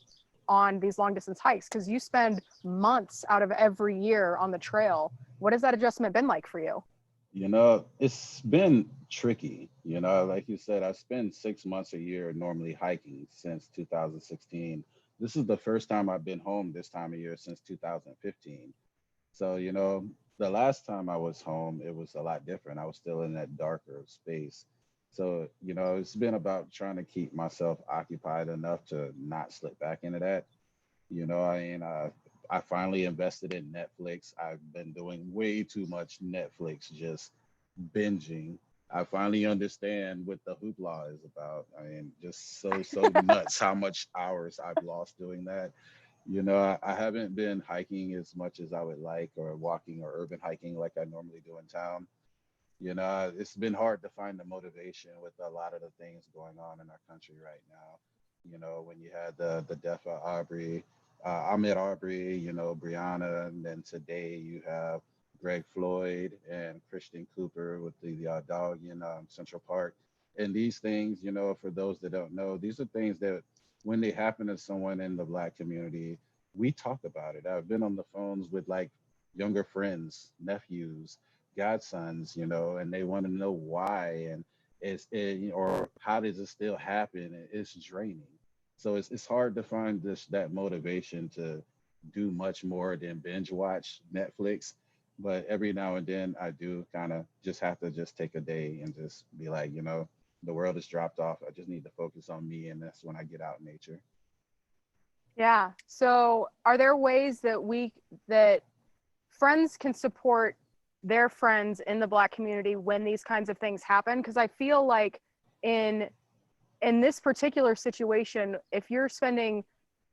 on these long distance hikes? Because you spend months out of every year on the trail. What has that adjustment been like for you? It's been tricky. Like you said, I spend 6 months a year normally hiking since 2016. This is the first time I've been home this time of year since 2015. So, the last time I was home, it was a lot different. I was still in that darker space. So, it's been about trying to keep myself occupied enough to not slip back into that. I finally invested in Netflix. I've been doing way too much Netflix, just binging. I finally understand what the hoopla is about. I mean, just so nuts how much hours I've lost doing that. I haven't been hiking as much as I would like, or walking or urban hiking like I normally do in town. It's been hard to find the motivation with a lot of the things going on in our country right now. When you had the death of Ahmed Aubrey, Brianna, and then today you have Greg Floyd and Christian Cooper with the dog in Central Park. And these things, for those that don't know, these are things that when they happen to someone in the Black community, we talk about it. I've been on the phones with like younger friends, nephews, godsons, and they want to know why, and or how does it still happen? It's draining. So it's hard to find that motivation to do much more than binge watch Netflix. But every now and then I do kind of just have to just take a day and just be like, the world has dropped off. I just need to focus on me, and that's when I get out in nature. Yeah. So are there ways that friends can support their friends in the Black community when these kinds of things happen? Because I feel like in this particular situation, if you're spending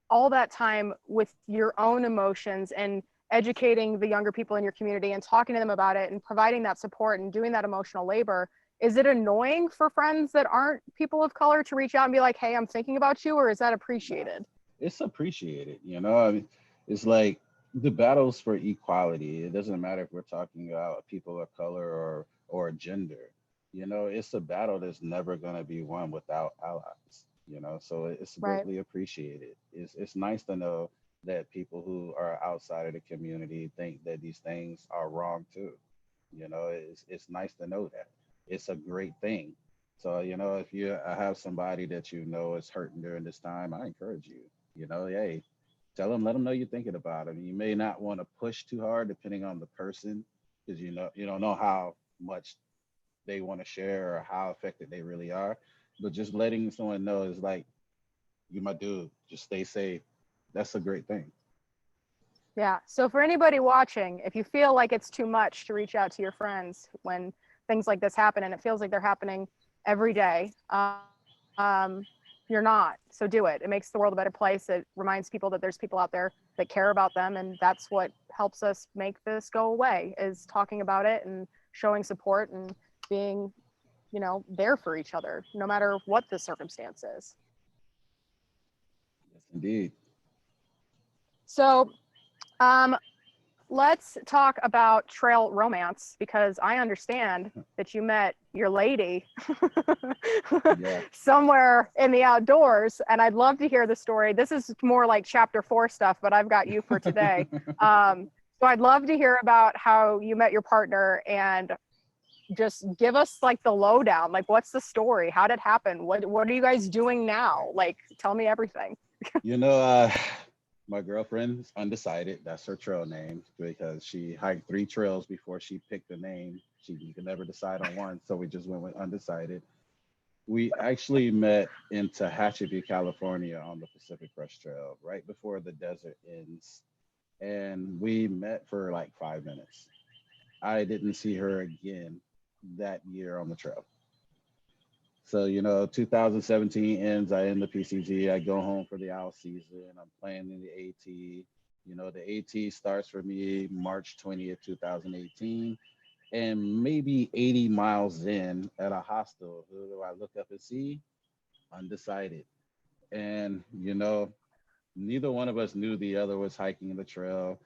all that time with your own emotions and educating the younger people in your community and talking to them about it and providing that support and doing that emotional labor, is it annoying for friends that aren't people of color to reach out and be like, hey, I'm thinking about you, or is that appreciated? It's appreciated. I mean, it's like the battles for equality. It doesn't matter if we're talking about people of color or gender. It's a battle that's never going to be won without allies. So it's Right. greatly appreciated. It's nice to know that people who are outside of the community think that these things are wrong too. It's nice to know that. It's a great thing. So, if you have somebody that is hurting during this time, I encourage you, hey, tell them, let them know you're thinking about them. You may not want to push too hard depending on the person, because you don't know how much they want to share or how affected they really are. But just letting someone know is like, you my dude, just stay safe. That's a great thing. Yeah. So for anybody watching, if you feel like it's too much to reach out to your friends when things like this happen, and it feels like they're happening every day, um, you're not. So do it. It makes the world a better place. It reminds people that there's people out there that care about them, and that's what helps us make this go away, is talking about it and showing support and being, there for each other, no matter what the circumstance is. Yes, indeed. So um, let's talk about trail romance, because I understand that you met your lady Yeah. somewhere in the outdoors, and I'd love to hear the story. This is more like chapter 4 stuff, but I've got you for today. So I'd love to hear about how you met your partner, and just give us like the lowdown. Like, what's the story? How did it happen? What are you guys doing now? Like, tell me everything. You know, uh, my girlfriend is undecided. That's her trail name because she hiked 3 trails before she picked a name. She could never decide on one, so we just went with undecided. We actually met in Tehachapi, California on the Pacific Crest Trail, right before the desert ends. and we met for like 5 minutes. I didn't see her again that year on the trail. So, 2017 ends, I end the PCT, I go home for the owl season, I'm playing in the AT. The AT starts for me March 20th, 2018. And maybe 80 miles in at a hostel, who do I look up and see? Undecided. And, neither one of us knew the other was hiking the trail.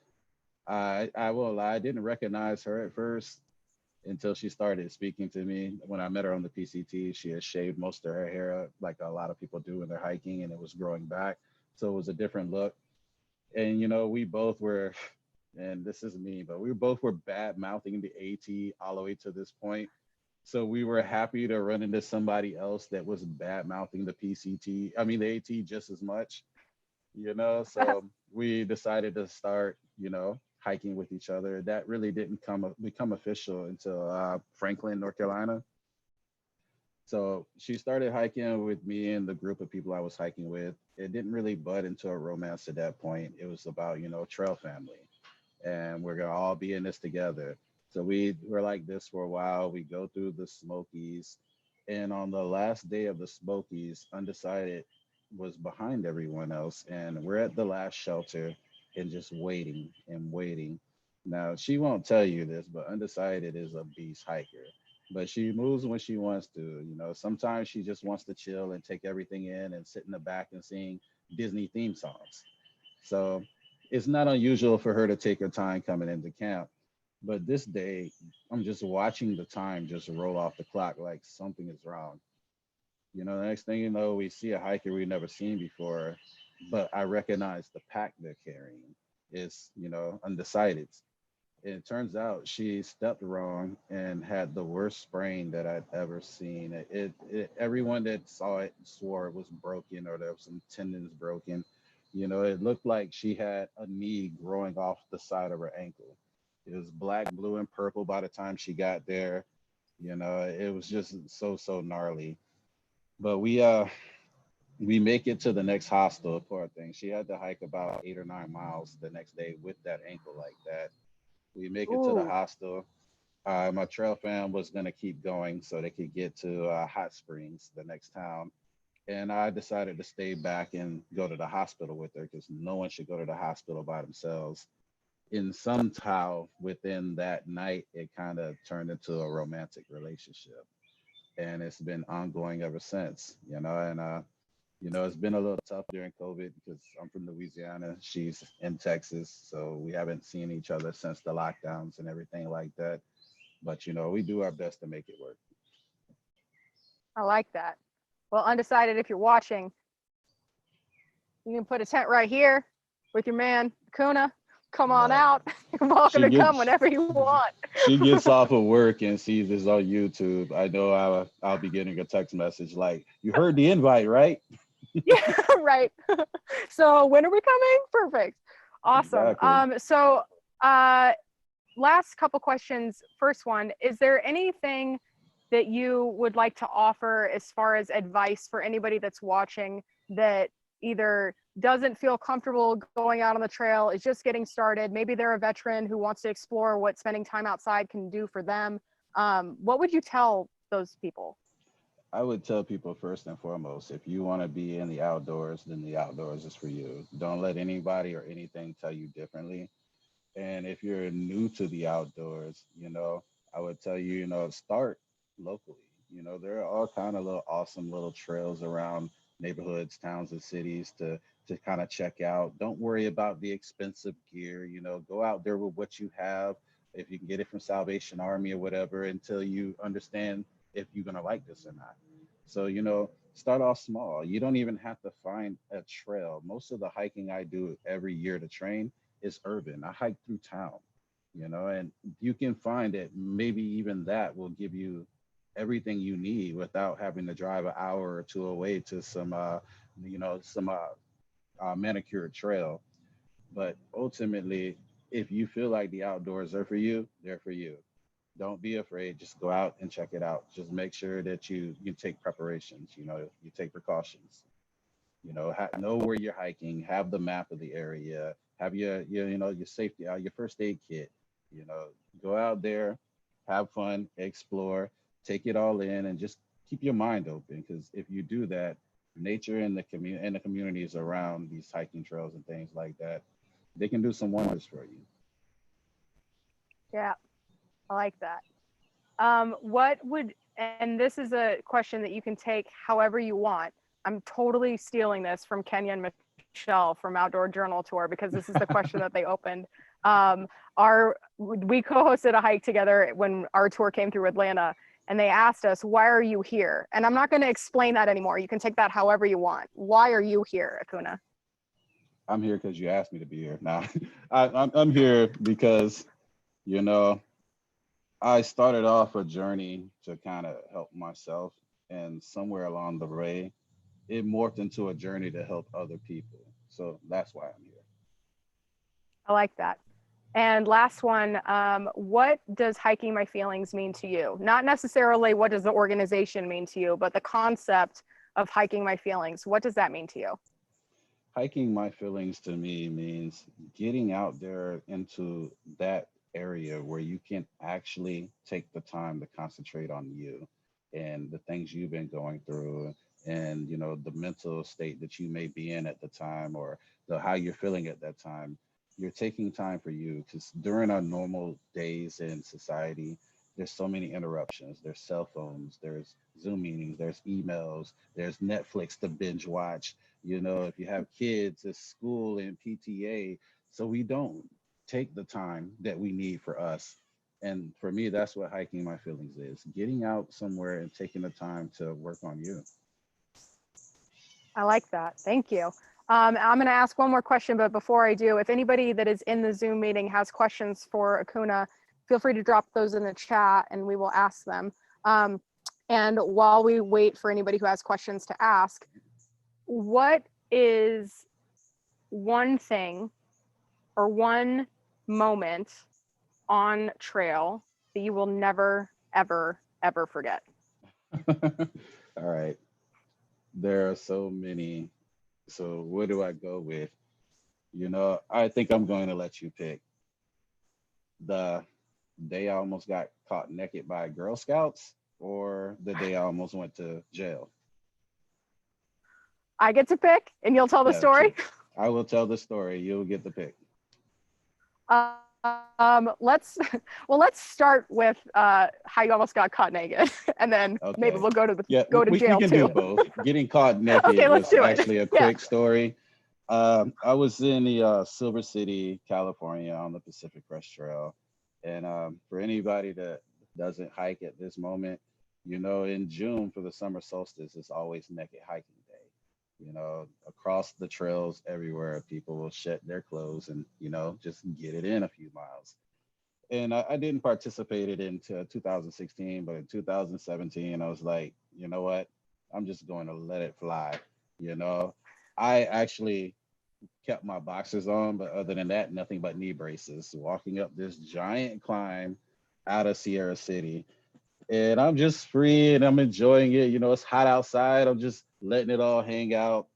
I will lie, I didn't recognize her at first until she started speaking to me. When I met her on the PCT, she had shaved most of her hair, like a lot of people do when they're hiking, and it was growing back. So it was a different look. And, we both were, and this is me, but we both were bad mouthing the AT all the way to this point. So we were happy to run into somebody else that was bad mouthing the PCT, I mean, the AT just as much, So we decided to start, hiking with each other. That really didn't become official until Franklin, North Carolina. So she started hiking with me and the group of people I was hiking with. It didn't really bud into a romance at that point. It was about, trail family, and we're gonna all be in this together. So we were like this for a while. We go through the Smokies, and on the last day of the Smokies, Undecided was behind everyone else, and we're at the last shelter and just waiting and waiting. Now she won't tell you this, but Undecided is a beast hiker. But she moves when she wants to. Sometimes she just wants to chill and take everything in and sit in the back and sing Disney theme songs. So it's not unusual for her to take her time coming into camp. But this day, I'm just watching the time just roll off the clock like something is wrong. The next thing you know, we see a hiker we've never seen before, but I recognize the pack they're carrying. It's, undecided. And it turns out she stepped wrong and had the worst sprain that I'd ever seen. Everyone that saw it swore it was broken or there was some tendons broken. It looked like she had a knee growing off the side of her ankle. It was black, blue, and purple by the time she got there. It was just so gnarly. But we make it to the next hostel, poor thing. She had to hike about 8 or 9 miles the next day with that ankle like that. We make it to the Ooh, hostel. My trail fam was gonna keep going so they could get to Hot Springs, the next town. And I decided to stay back and go to the hospital with her because no one should go to the hospital by themselves. In somehow within that night, it kind of turned into a romantic relationship, and it's been ongoing ever since. And it's been a little tough during COVID because I'm from Louisiana. She's in Texas. So we haven't seen each other since the lockdowns and everything like that. But, we do our best to make it work. I like that. Well, Undecided, if you're watching, you can put a tent right here with your man, Akuna. Come on Right. out. You're welcome She to come gets whenever you want. she gets off of work and sees this on YouTube. I know I'll be getting a text message like, "You heard the invite, right?" Yeah, right. So when are we coming? Perfect. Awesome. Exactly. Last couple questions. First one, is there anything that you would like to offer as far as advice for anybody that's watching that either doesn't feel comfortable going out on the trail, is just getting started? Maybe they're a veteran who wants to explore what spending time outside can do for them. What would you tell those people? I would tell people first and foremost, if you want to be in the outdoors, then the outdoors is for you. Don't let anybody or anything tell you differently. And if you're new to the outdoors, I would tell you, start locally. There are all kind of little awesome little trails around neighborhoods, towns, and cities to kind of check out. Don't worry about the expensive gear. Go out there with what you have. If you can get it from Salvation Army or whatever, until you understand if you're gonna like this or not. So, start off small. You don't even have to find a trail. Most of the hiking I do every year to train is urban. I hike through town, and you can find it. Maybe even that will give you everything you need without having to drive an hour or two away to some manicured trail. But ultimately, if you feel like the outdoors are for you, they're for you. Don't be afraid. Just go out and check it out. Just make sure that you take preparations. You take precautions. Know where you're hiking, have the map of the area, have your safety, your first aid kit, go out there, have fun, explore, take it all in, and just keep your mind open. Because if you do that, nature and the communities around these hiking trails and things like that, they can do some wonders for you. Yeah, I like that. And this is a question that you can take however you want. I'm totally stealing this from Kenya and Michelle from Outdoor Journal Tour, because this is the question that they opened. We co-hosted a hike together when our tour came through Atlanta, and they asked us, why are you here? And I'm not going to explain that anymore. You can take that however you want. Why are you here, Akuna? I'm here because you asked me to be here. Now, I'm here because, I started off a journey to kind of help myself, and somewhere along the way, it morphed into a journey to help other people. So that's why I'm here. I like that. And last one, what does hiking my feelings mean to you? Not necessarily what does the organization mean to you, but the concept of hiking my feelings. What does that mean to you? Hiking my feelings to me means getting out there into that area where you can actually take the time to concentrate on you and the things you've been going through, and the mental state that you may be in at the time, or how you're feeling at that time. You're taking time for you, because during our normal days in society, there's so many interruptions. There's cell phones, there's Zoom meetings, there's emails, there's Netflix to binge watch. If you have kids, it's school and PTA. So we don't take the time that we need for us. And for me, that's what hiking my feelings is: getting out somewhere and taking the time to work on you. I like that. Thank you. I'm going to ask one more question, but before I do, if anybody that is in the Zoom meeting has questions for Akuna, feel free to drop those in the chat and we will ask them. And while we wait for anybody who has questions to ask, what is one thing or one moment on trail that you will never, ever, ever forget? All right. There are so many. So where do I go with? I think I'm going to let you pick. The day I almost got caught naked by Girl Scouts, or the day I almost went to jail. I get to pick and you'll tell the story? I will tell the story. You'll get the pick. Let's start with how you almost got caught naked, and then maybe we'll go to jail we can too. Do both. Getting caught naked was actually a quick story. I was in the Silver City, California, on the Pacific Crest Trail, and for anybody that doesn't hike at this moment, in June for the summer solstice, it's always naked hiking day. Across the trails everywhere, people will shed their clothes and, just get it in a few miles. And I didn't participate in it until 2016, but in 2017, I was like, you know what? I'm just going to let it fly. I actually kept my boxers on, but other than that, nothing but knee braces, walking up this giant climb out of Sierra City. And I'm just free and I'm enjoying it. It's hot outside. I'm just letting it all hang out.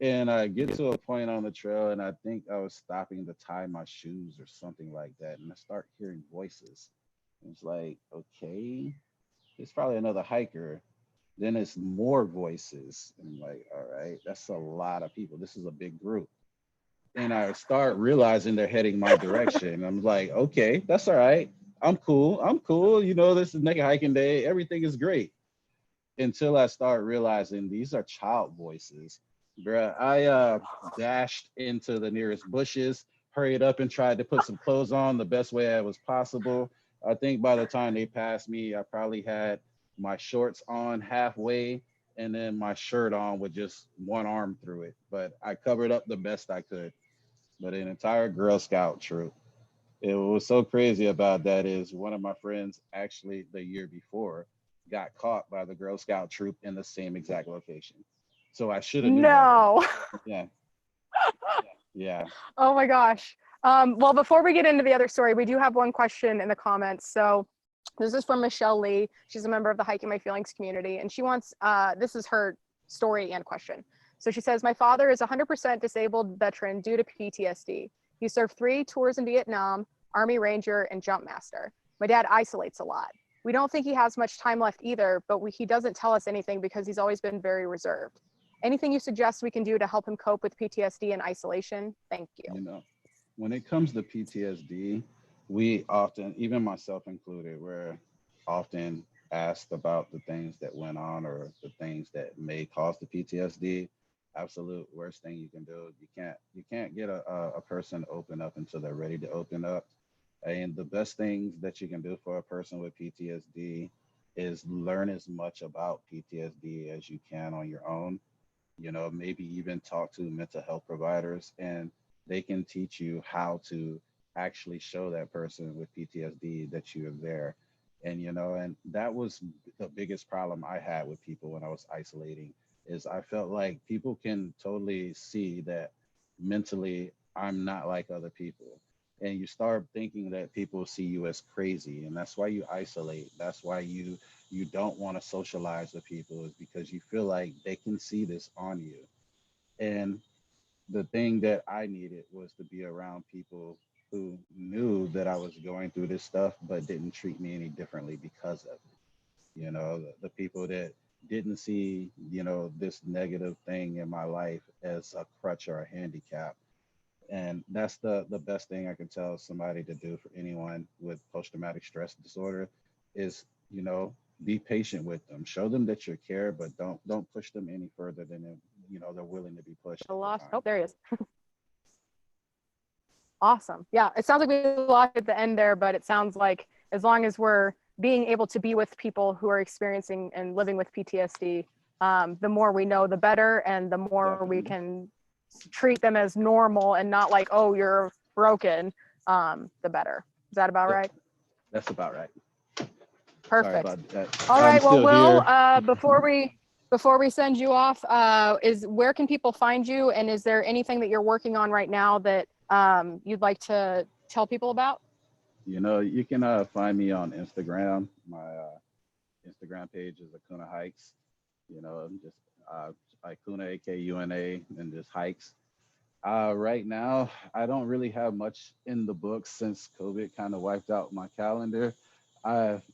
And I get to a point on the trail, and I think I was stopping to tie my shoes or something like that. And I start hearing voices. And it's like, okay, it's probably another hiker. Then it's more voices. And I'm like, all right, that's a lot of people. This is a big group. And I start realizing they're heading my direction. I'm like, okay, that's all right. I'm cool. This is naked hiking day. Everything is great. Until I start realizing these are child voices. Bruh, I dashed into the nearest bushes, hurried up and tried to put some clothes on the best way I was possible. I think by the time they passed me, I probably had my shorts on halfway and then my shirt on with just one arm through it. But I covered up the best I could. But an entire Girl Scout troop. It was so crazy about that is one of my friends actually the year before got caught by the Girl Scout troop in the same exact location. So I should have known. No. Yeah. Yeah. Oh my gosh. Well, before we get into the other story, we do have one question in the comments. So this is from Michelle Lee. She's a member of the Hiking My Feelings community, and she wants, this is her story and question. So she says, my father is 100% disabled veteran due to PTSD. He served 3 tours in Vietnam, Army Ranger, and Jump Master. My dad isolates a lot. We don't think he has much time left either, but he doesn't tell us anything because he's always been very reserved. Anything you suggest we can do to help him cope with PTSD and isolation? Thank you. You know, when it comes to PTSD, we often, even myself included, we're often asked about the things that went on or the things that may cause the PTSD. Absolute worst thing you can do. You can't get a person to open up until they're ready to open up. And the best things that you can do for a person with PTSD is learn as much about PTSD as you can on your own. You know, maybe even talk to mental health providers, and they can teach you how to actually show that person with PTSD that you are there. And, you know, and that was the biggest problem I had with people when I was isolating, is I felt like people can totally see that mentally I'm not like other people. And you start thinking that people see you as crazy, and that's why you isolate. That's why you don't want to socialize with people, is because you feel like they can see this on you. And the thing that I needed was to be around people who knew that I was going through this stuff, but didn't treat me any differently because of it. You know, the people that didn't see, you know, this negative thing in my life as a crutch or a handicap. And that's the best thing I can tell somebody to do for anyone with post-traumatic stress disorder is, you know, be patient with them. Show them that you care, but don't push them any further than, you know, they're willing to be pushed. Lost. Oh, there he is. Awesome. Yeah, it sounds like we lost at the end there, but it sounds like as long as we're being able to be with people who are experiencing and living with PTSD, the more we know, the better, and the more Definitely. we can treat them as normal and not like, oh, you're broken, the better. Is that about right? That's about right. Perfect. Sorry about that. All right. Well, Will, before we send you off, is where can people find you, and is there anything that you're working on right now that you'd like to tell people about? you know, you can find me on Instagram. My Instagram page is Akuna Hikes. You know, just Akuna, Akuna, and just hikes. Right now, I don't really have much in the books since COVID kind of wiped out my calendar.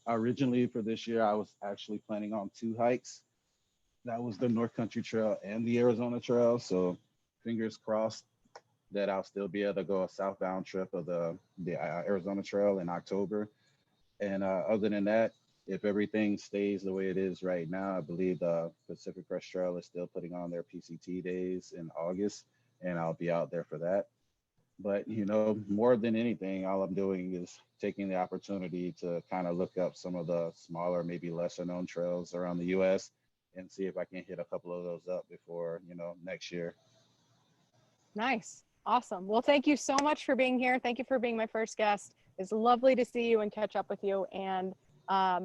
Originally for this year, I was actually planning on 2 hikes. That was the North Country Trail and the Arizona Trail. So fingers crossed that I'll still be able to go a southbound trip of the Arizona Trail in October. And other than that, if everything stays the way it is right now, I believe the Pacific Crest Trail is still putting on their PCT days in August, and I'll be out there for that. But, you know, more than anything, all I'm doing is taking the opportunity to kind of look up some of the smaller, maybe lesser known trails around the US and see if I can hit a couple of those up before, you know, next year. Nice. Awesome. Well, thank you so much for being here. Thank you for being my first guest. It's lovely to see you and catch up with you. And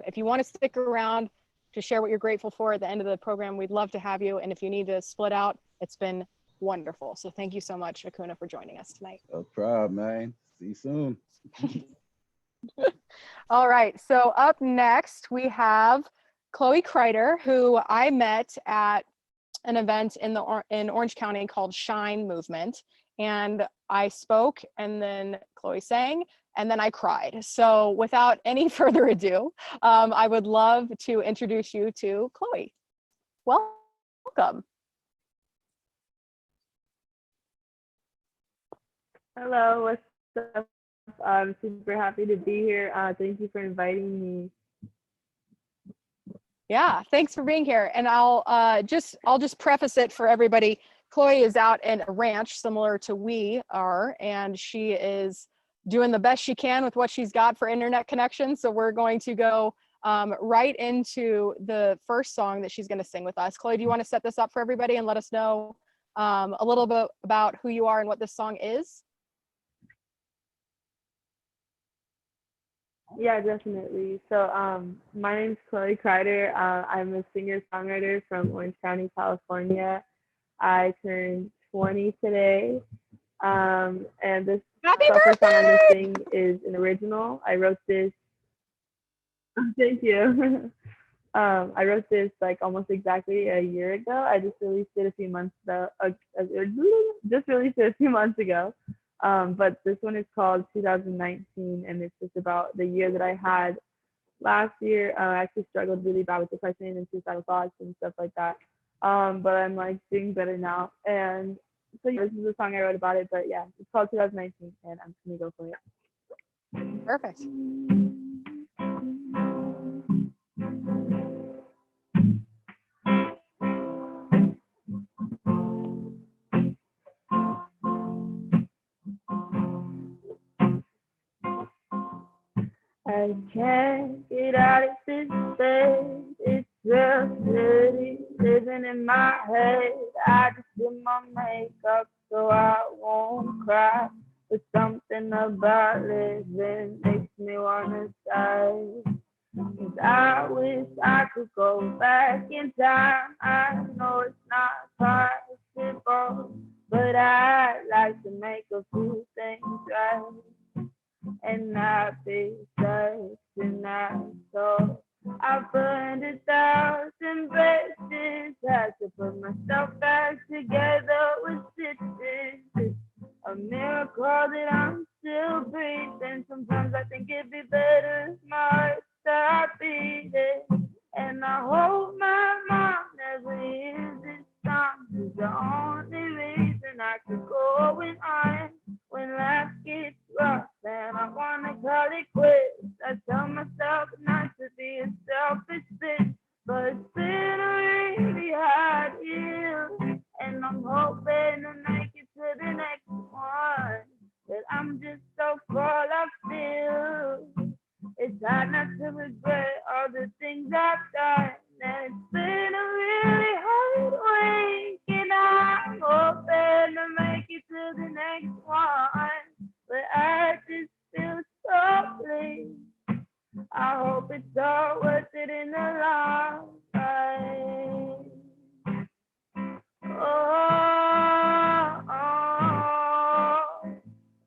if you want to stick around to share what you're grateful for at the end of the program, we'd love to have you. And if you need to split out, it's been wonderful. So thank you so much, Akuna, for joining us tonight. No problem, man. See you soon. All right. So up next, we have Cloi Crider, who I met at an event in Orange County called Shine Movement. And I spoke, and then Cloi sang, and then I cried. So without any further ado, I would love to introduce you to Cloi. Welcome. Hello, what's up? I'm super happy to be here. Thank you for inviting me. Yeah, thanks for being here. And I'll just preface it for everybody. Cloi is out in a ranch similar to we are, and she is doing the best she can with what she's got for internet connection. So we're going to go right into the first song that she's going to sing with us. Cloi, do you want to set this up for everybody and let us know a little bit about who you are and what this song is? Yeah, definitely. So my name's Cloi Crider. I'm a singer-songwriter from Orange County, California. I turned 20 today. And this first song I'm going to sing is an original. I wrote this, thank you. I wrote this like almost exactly a year ago. I just released it a few months ago. But this one is called 2019, and it's just about the year that I had last year. I actually struggled really bad with depression and suicidal thoughts and stuff like that. But I'm like doing better now. And so yeah, this is the song I wrote about it. But yeah, it's called 2019, and I'm just gonna go for it. Perfect. I can't get out of this bed. It's just steady living in my head. I just do my makeup so I won't cry. But something about living makes me wanna die. 'Cause I wish I could go back in time. I know it's not possible, but I'd like to make a few things right and not be such an asshole. I burned 1,000 bridges, had to put myself back together with stitches. It's a miracle that I'm still breathing. Sometimes I think it'd be better if my heart stopped beating. And I hope my mom never hears this song. It's the only reason I could go on when life gets rough and I wanna call it quits. I tell myself not to be a selfish bitch, but it's been a really hard year, and I'm hoping to make it to the next one. But I'm just so full of fear. It's hard not to regret all the things I've done, and it's been a really hard week, and I'm hoping to make it to the next one. But I just feel so bleak. I hope it's all worth it in the long run. Oh,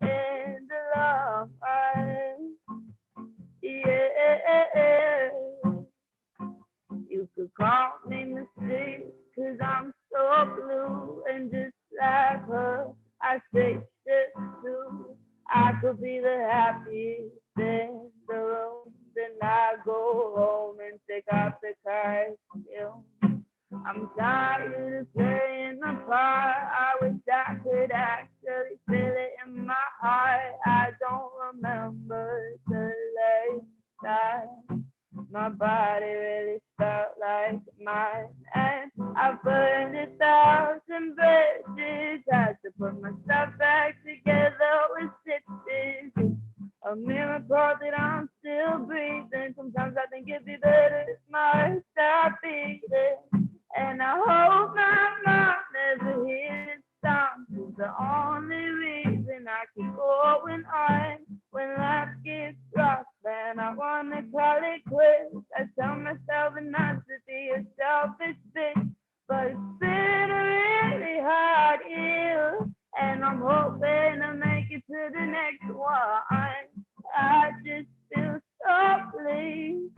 in the long run. Yeah. You could call me Mystique, 'cause I'm so blue, and just like her, I say shit too. I could be the happiest in the room, then I go home and take off the costume. I'm tired of playing the part. I wish I could actually feel it in my heart. I don't remember the last time my body really felt like mine, and I burned 1,000 bridges. Had to put myself back together with stitches. It's a miracle that I'm still breathing. Sometimes I think it'd be better if my heart stopped beating. And I hope my mom never hears this song. It's the only reason I keep going on when life gets rough and I wanna call it quits. I tell myself not to be a selfish bitch, but it's been a really hard year, and I'm hoping to make it to the next one. I just feel so bleak.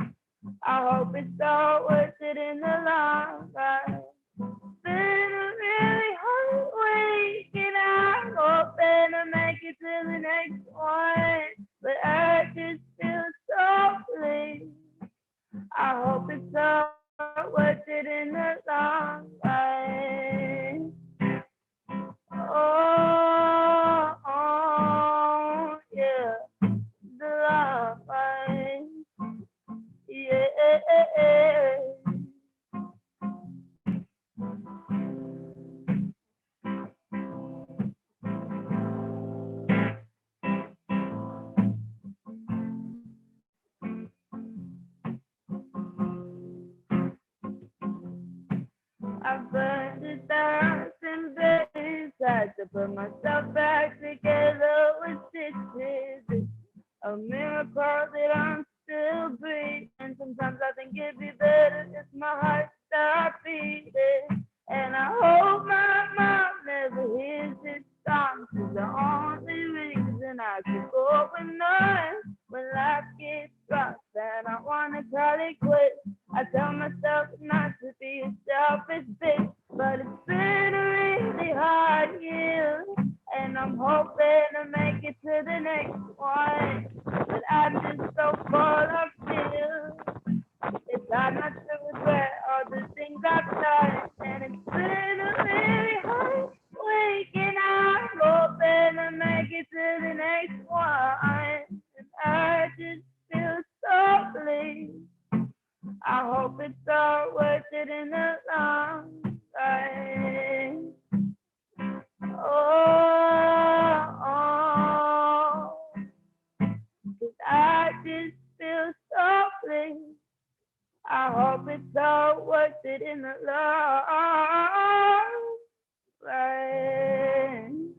I hope it's all worth it in the long run. It's been a really hard week, and I'm hoping to make it to the next one. But I just feel so bleak. I hope it's all worth it in the long run. Oh, yeah, the long run. Yeah. I burned 1,000 days, had to put myself back together with stitches. It's a miracle that I'm still breathing. Sometimes I think it'd be better if my heart stopped beating. And I hope my mom never hears this song. She's the only reason I keep going on when life gets rough and I wanna call it quits. I tell myself not to be a selfish bitch, but it's been a really hard year, and I'm hoping to next one. But I'm just so full of fear. It's hard not to regret all the things I've done. And it's been a really hard week. And I'm hoping to make it to the next one. And I just feel so bleak. I hope it's all worth it in the long run. Oh, 'cause I just feel so bleak. I hope it's all worth it in the long run.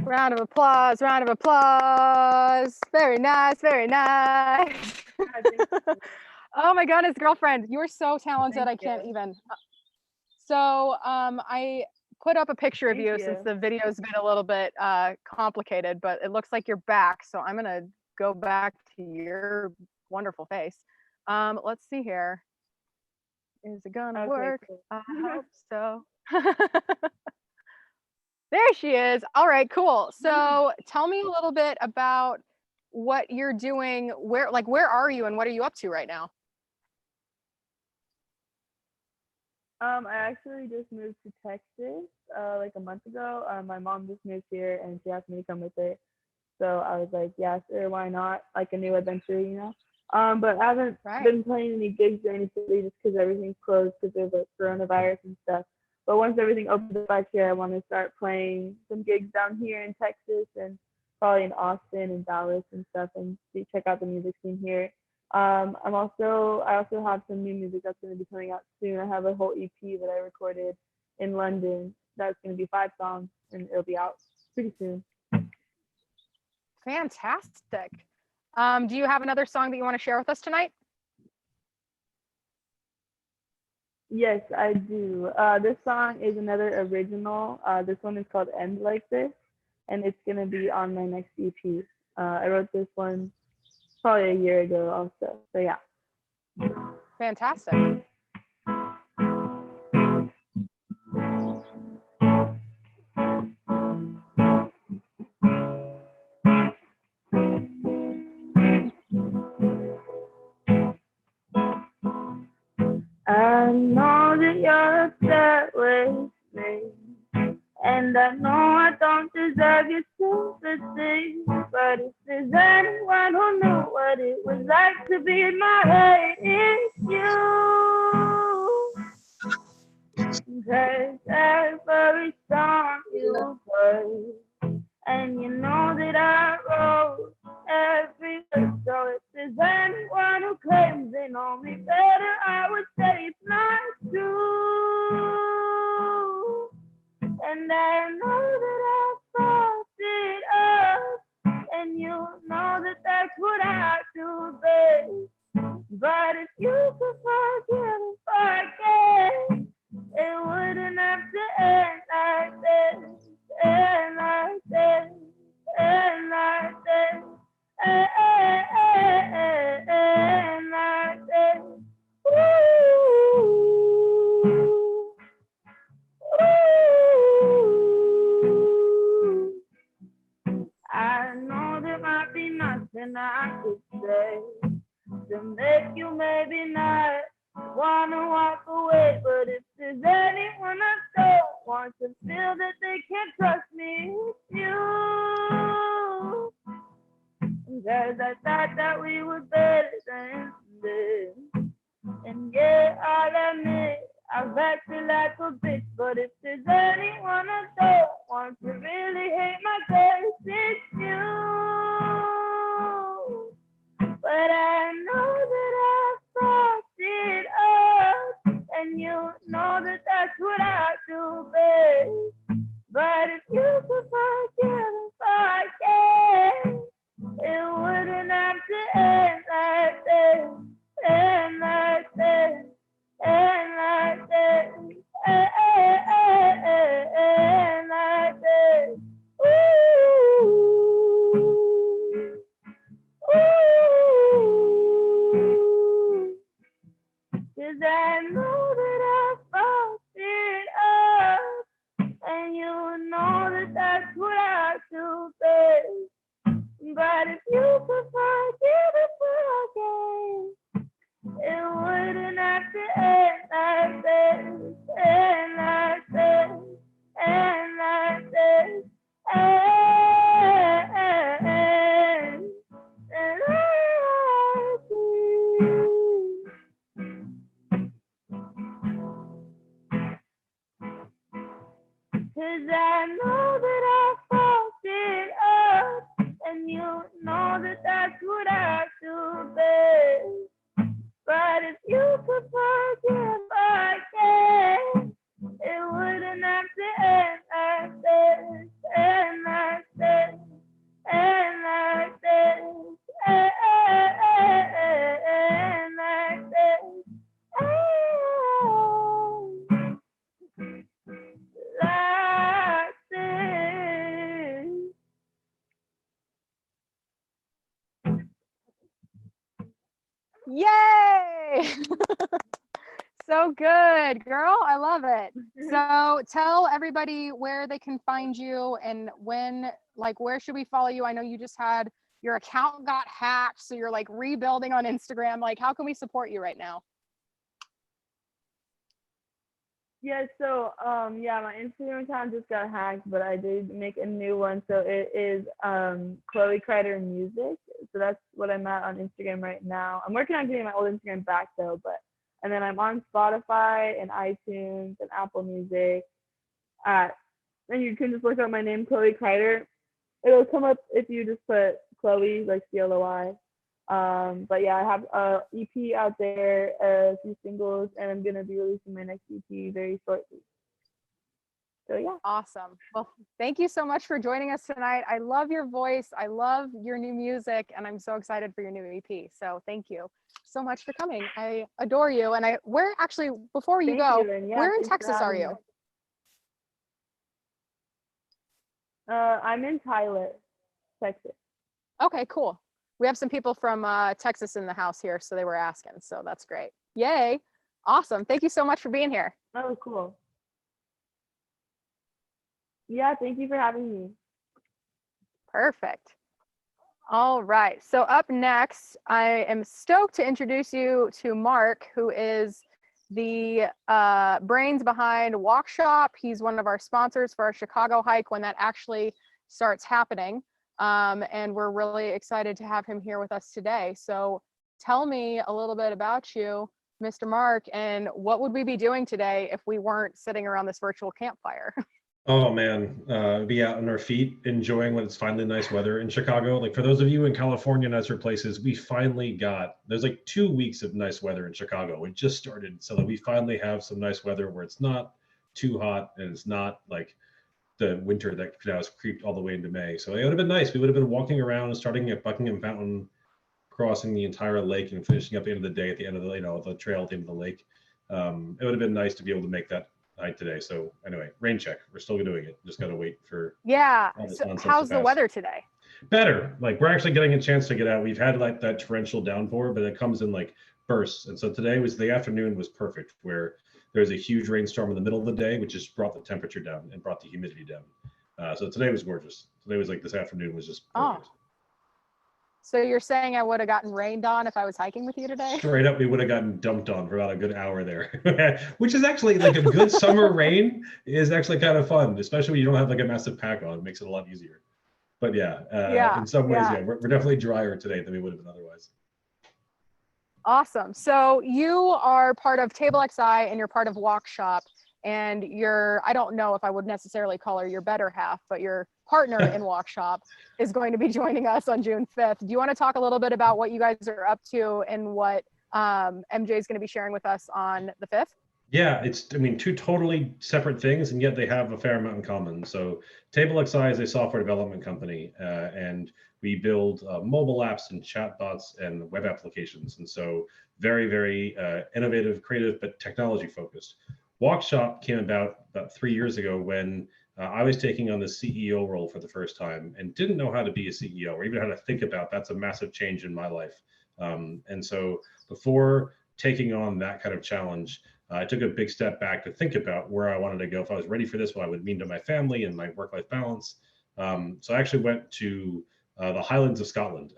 Round of applause, round of applause. Very nice, very nice. Oh my goodness, girlfriend, you're so talented. I can't even. So I put up a picture of you since the video's been a little bit complicated, but it looks like you're back. So I'm gonna go back to your wonderful face. Let's see here. Is it gonna work? Cool. I hope so. There she is. All right, cool. So tell me a little bit about what you're doing. Where are you and what are you up to right now? I actually just moved to Texas like a month ago. My mom just moved here and she asked me to come with her. So I was like, yeah, sure, why not? Like a new adventure, you know? But I haven't been playing any gigs or anything just because everything's closed because there's like coronavirus and stuff. But once everything opens up back here, I want to start playing some gigs down here in Texas and probably in Austin and Dallas and stuff and check out the music scene here. I also have some new music that's going to be coming out soon. I have a whole EP that I recorded in London. That's going to be 5 songs and it'll be out pretty soon. Fantastic. Do you have another song that you want to share with us tonight? Yes, I do. This song is another original. This one is called End Like This, and it's going to be on my next EP. I wrote this one probably a year ago also, so yeah. Fantastic. I know that you're upset with me, and I know I don't deserve your sympathy, but if there's anyone who knew what it was like to be in my head, it's you. 'Cause every song you play, and you know that I wrote every word. So if there's anyone who claims they know me better, I would say it's not true. And I know that I fucked it up, and you know that that's what I do best. But if you could forgive and forget, it wouldn't have to end like this, end like this, end like this, end like this. Ooh, ooh. I know there might be nothing I could say to make you maybe not wanna walk away, but if there's anyone I don't want to feel that they can't trust me, it's you. 'Cause I thought that we were better than this, and yeah, I'll admit I've acted like a bitch, but if there's anyone I don't want to really hate my guts, it's you. But I know that I fucked it up, and you know that that's what I do best. But if you could forgive and forget, it wouldn't have to end like this, end like this, end like this, end like this. Ooh. Yay! So good, girl. I love it. So tell everybody where they can find you and when, like, where should we follow you? I know you just had your account got hacked, so you're like rebuilding on Instagram. Like, how can we support you right now? Yeah, so yeah, my Instagram account just got hacked, but I did make a new one. So it is Chloe Crider Music. So that's what I'm at on Instagram right now. I'm working on getting my old Instagram back though, and then I'm on Spotify and iTunes and Apple Music. And you can just look up my name, Chloe Crider. It'll come up if you just put Chloe, like CLOI. But yeah, I have a EP out there, a few singles, and I'm gonna be releasing my next EP very shortly. So yeah. Awesome. Well, thank you so much for joining us tonight. I love your voice. I love your new music, and I'm so excited for your new EP. So thank you so much for coming. I adore you. And where actually, before you go, where in Texas are you? I'm in Tyler, Texas. Okay, cool. We have some people from Texas in the house here, so they were asking. So that's great. Yay. Awesome. Thank you so much for being here. Oh, cool. Yeah, thank you for having me. Perfect. All right. So up next, I am stoked to introduce you to Mark, who is the brains behind Walk Shop. He's one of our sponsors for our Chicago hike when that actually starts happening. And we're really excited to have him here with us today. So tell me a little bit about you, Mr. Mark, and what would we be doing today if we weren't sitting around this virtual campfire? Oh man, be out on our feet, enjoying when it's finally nice weather in Chicago. Like for those of you in California and other places, we finally there's like 2 weeks of nice weather in Chicago. It just started, so that we finally have some nice weather where it's not too hot and it's not like the winter that now has creeped all the way into May. So it would have been nice. We would have been walking around, starting at Buckingham Fountain, crossing the entire lake and finishing up the end of the day at the end of the trail at the end of the lake. It would have been nice to be able to make that hike today. So anyway, rain check. We're still doing it. Just got to wait for So how's the weather today? Better. Like we're actually getting a chance to get out. We've had like that torrential downpour, but it comes in like bursts. And so today the afternoon was perfect, where there's a huge rainstorm in the middle of the day, which just brought the temperature down and brought the humidity down. So today was gorgeous. Today was like, this afternoon was just perfect. Oh. So you're saying I would have gotten rained on if I was hiking with you today? Straight up, we would have gotten dumped on for about a good hour there, which is actually like a good summer rain is actually kind of fun, especially when you don't have like a massive pack on. It makes it a lot easier. But in some ways, we're definitely drier today than we would have been otherwise. Awesome. So you are part of Table XI and you're part of Walk Shop, and I don't know if I would necessarily call her your better half, but your partner in Walk Shop is going to be joining us on June 5th. Do you want to talk a little bit about what you guys are up to and what MJ is going to be sharing with us on the 5th? Yeah, it's, two totally separate things, and yet they have a fair amount in common. So Table XI is a software development company, and we build mobile apps and chatbots and web applications. And so very, very innovative, creative, but technology focused. Walk Shop came about 3 years ago when I was taking on the CEO role for the first time and didn't know how to be a CEO or even how to think about that's a massive change in my life. And so before taking on that kind of challenge, I took a big step back to think about where I wanted to go. If I was ready for this, what I would mean to my family and my work-life balance. So I actually went to the Highlands of Scotland,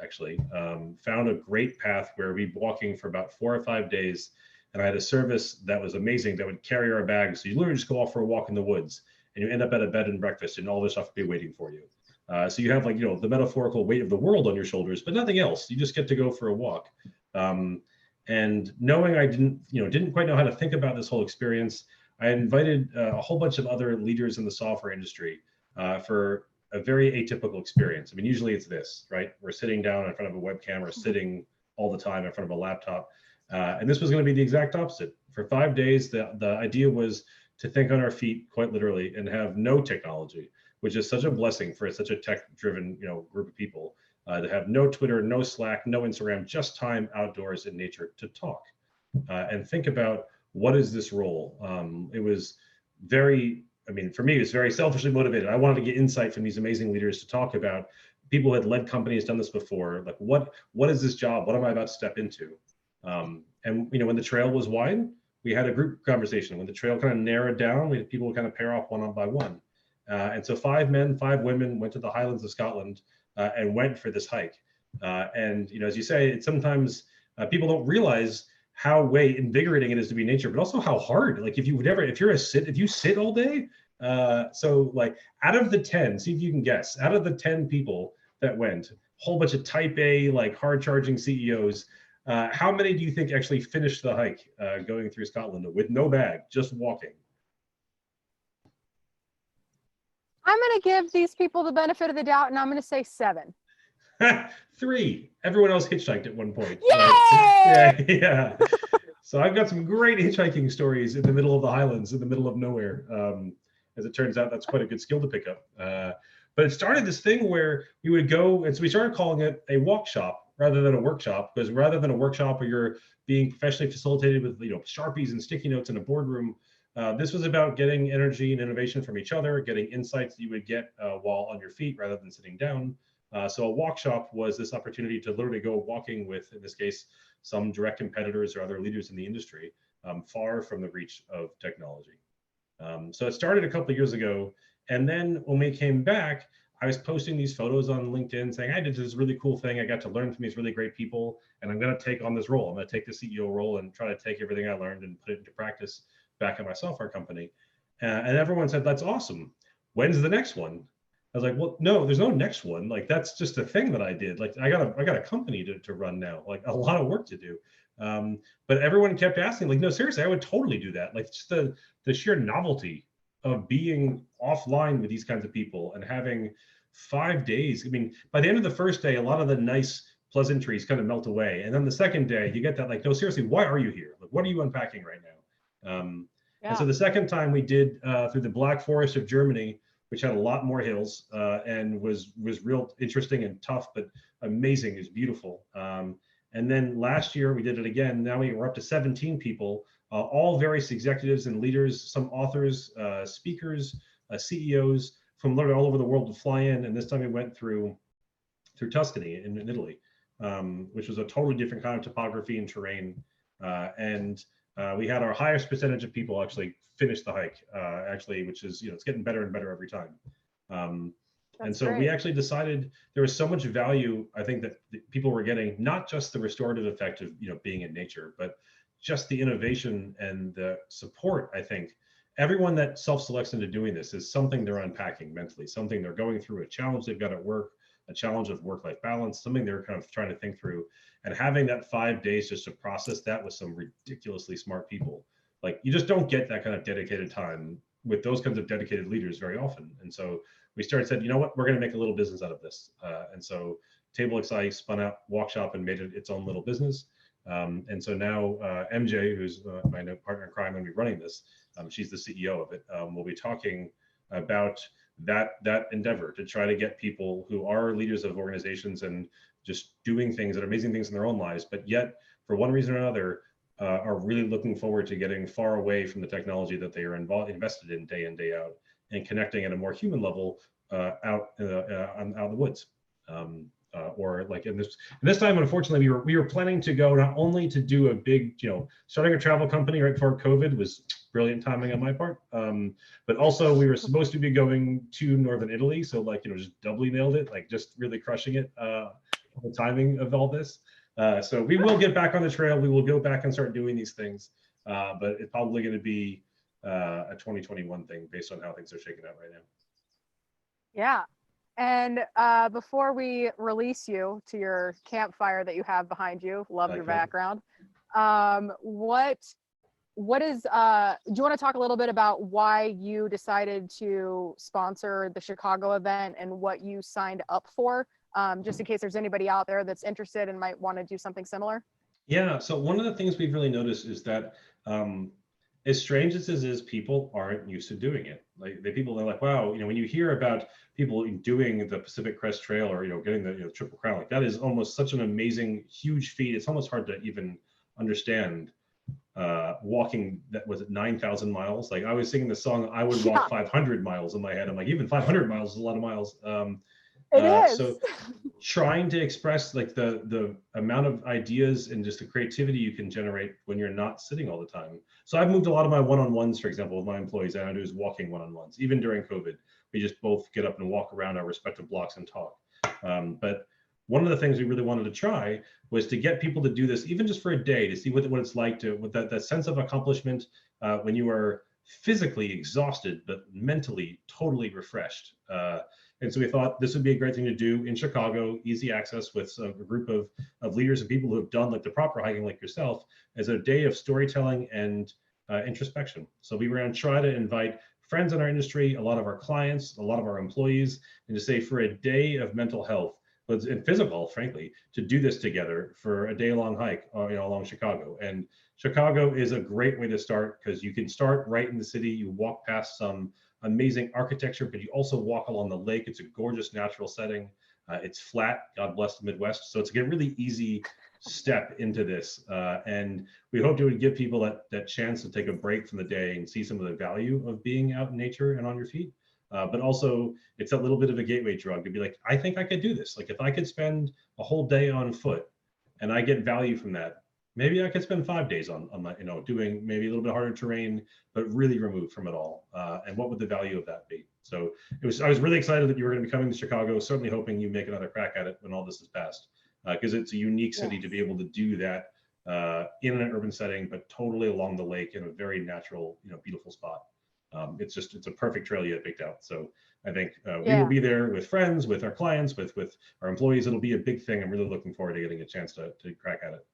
found a great path where we'd be walking for about 4 or 5 days. And I had a service that was amazing that would carry our bags. So you literally just go off for a walk in the woods and you end up at a bed and breakfast and all this stuff will be waiting for you. So you have the metaphorical weight of the world on your shoulders, but nothing else. You just get to go for a walk. And knowing I didn't quite know how to think about this whole experience, I invited a whole bunch of other leaders in the software industry for a very atypical experience. Usually it's this, right? We're sitting down in front of a webcam or sitting all the time in front of a laptop. And this was going to be the exact opposite. For 5 days, the idea was to think on our feet, quite literally, and have no technology, which is such a blessing for such a tech-driven group of people. To have no Twitter, no Slack, no Instagram, just time outdoors in nature to talk and think about what is this role. It was very, for me, it was very selfishly motivated. I wanted to get insight from these amazing leaders to talk about people who had led companies, done this before. Like, what is this job? What am I about to step into? And when the trail was wide, we had a group conversation. When the trail kind of narrowed down, people would kind of pair off one by one. And so 5 men, 5 women went to the Highlands of Scotland and went for this hike. And as you say, it's sometimes people don't realize how invigorating it is to be in nature, but also how hard. Like if you sit all day. So like out of the 10, see if you can guess, out of the 10 people that went, a whole bunch of type A, like hard charging CEOs, how many do you think actually finished the hike going through Scotland with no bag, just walking? I'm going to give these people the benefit of the doubt, and I'm going to say 7. 3. Everyone else hitchhiked at one point. Yay! Yeah. So I've got some great hitchhiking stories in the middle of the Highlands, in the middle of nowhere. As it turns out, that's quite a good skill to pick up. But it started this thing where we would go, and so we started calling it a walk shop rather than a workshop, because rather than a workshop where you're being professionally facilitated with Sharpies and sticky notes in a boardroom, this was about getting energy and innovation from each other, getting insights that you would get while on your feet rather than sitting down. So a walk shop was this opportunity to literally go walking with, in this case, some direct competitors or other leaders in the industry, far from the reach of technology. So it started a couple of years ago. And then when we came back, I was posting these photos on LinkedIn saying, I did this really cool thing. I got to learn from these really great people, and I'm going to take on this role. I'm going to take the CEO role and try to take everything I learned and put it into practice back at my software company. And everyone said, that's awesome. When's the next one? I was like, well, no, there's no next one. Like, that's just a thing that I did. Like, I got a company to run now, like a lot of work to do. But everyone kept asking, like, no, seriously, I would totally do that. Like, just the sheer novelty of being offline with these kinds of people and having 5 days. I mean, by the end of the first day, a lot of the nice pleasantries kind of melt away. And then the second day, you get that, like, no, seriously, why are you here? Like, what are you unpacking right now? And so the second time we did through the Black Forest of Germany, which had a lot more hills and was real interesting and tough, but amazing. It was beautiful. And then last year we did it again. Now we're up to 17 people, all various executives and leaders, some authors, speakers, CEOs from literally all over the world to fly in. And this time we went through Tuscany in Italy, which was a totally different kind of topography and terrain. We had our highest percentage of people actually finish the hike, which is, it's getting better and better every time. And so we actually decided there was so much value, I think, that people were getting, not just the restorative effect of, being in nature, but just the innovation and the support. I think everyone that self-selects into doing this is something they're unpacking mentally, something they're going through, a challenge they've got at work, a challenge of work-life balance, something they're kind of trying to think through. And having that 5 days just to process that with some ridiculously smart people, like, you just don't get that kind of dedicated time with those kinds of dedicated leaders very often. And so we said, you know what, we're going to make a little business out of this. And so TableXI spun out Walkshop and made it its own little business. And so now MJ, who's my partner in crime, going to be running this. She's the CEO of it. We'll be talking about that endeavor to try to get people who are leaders of organizations and just doing things that are amazing things in their own lives, but yet for one reason or another are really looking forward to getting far away from the technology that they are invested in day out, and connecting at a more human level out in the woods. Or like in this time, unfortunately, we were planning to go not only to do a big, starting a travel company right before COVID was brilliant timing on my part, but also we were supposed to be going to Northern Italy, so just doubly nailed it, like just really crushing it, the timing of all this. So we will get back on the trail. We will go back and start doing these things, but it's probably going to be a 2021 thing based on how things are shaking out right now. Yeah. And before we release you to your campfire that you have behind you, love your background. What is, do you want to talk a little bit about why you decided to sponsor the Chicago event and what you signed up for, just in case there's anybody out there that's interested and might want to do something similar? Yeah, so one of the things we've really noticed is that as strange as this is, people aren't used to doing it. Like people are like, wow, when you hear about people doing the Pacific Crest Trail or getting the Triple Crown, like that is almost such an amazing, huge feat. It's almost hard to even understand walking that was 9,000 miles. Like I was singing the song, I would walk 500 miles in my head. I'm like, even 500 miles is a lot of miles. It is. So trying to express like the amount of ideas and just the creativity you can generate when you're not sitting all the time. So I've moved a lot of my one-on-ones, for example, with my employees. I do is walking one-on-ones. Even during COVID, we just both get up and walk around our respective blocks and talk. But one of the things we really wanted to try was to get people to do this, even just for a day, to see what it's like to, with that sense of accomplishment when you are physically exhausted, but mentally totally refreshed. And so we thought this would be a great thing to do in Chicago, easy access with a group of leaders and people who have done like the proper hiking like yourself, as a day of storytelling and introspection. So we were going to try to invite friends in our industry, a lot of our clients, a lot of our employees, and to say for a day of mental health, but and physical, frankly, to do this together for a day-long hike, along Chicago. And Chicago is a great way to start because you can start right in the city. You walk past some amazing architecture, but you also walk along the lake. It's a gorgeous natural setting. It's flat, God bless the Midwest. So it's a really easy step into this. And we hoped it would give people that chance to take a break from the day and see some of the value of being out in nature and on your feet. But also it's a little bit of a gateway drug to be like, I think I could do this. Like if I could spend a whole day on foot and I get value from that, maybe I could spend 5 days on my, doing maybe a little bit harder terrain, but really removed from it all. And what would the value of that be? So I was really excited that you were going to be coming to Chicago, certainly hoping you make another crack at it when all this is passed, because it's a unique city to be able to do that in an urban setting, but totally along the lake in a very natural, beautiful spot. It's a perfect trail you had picked out. So I think we will be there with friends, with our clients, with our employees. It'll be a big thing. I'm really looking forward to getting a chance to crack at it.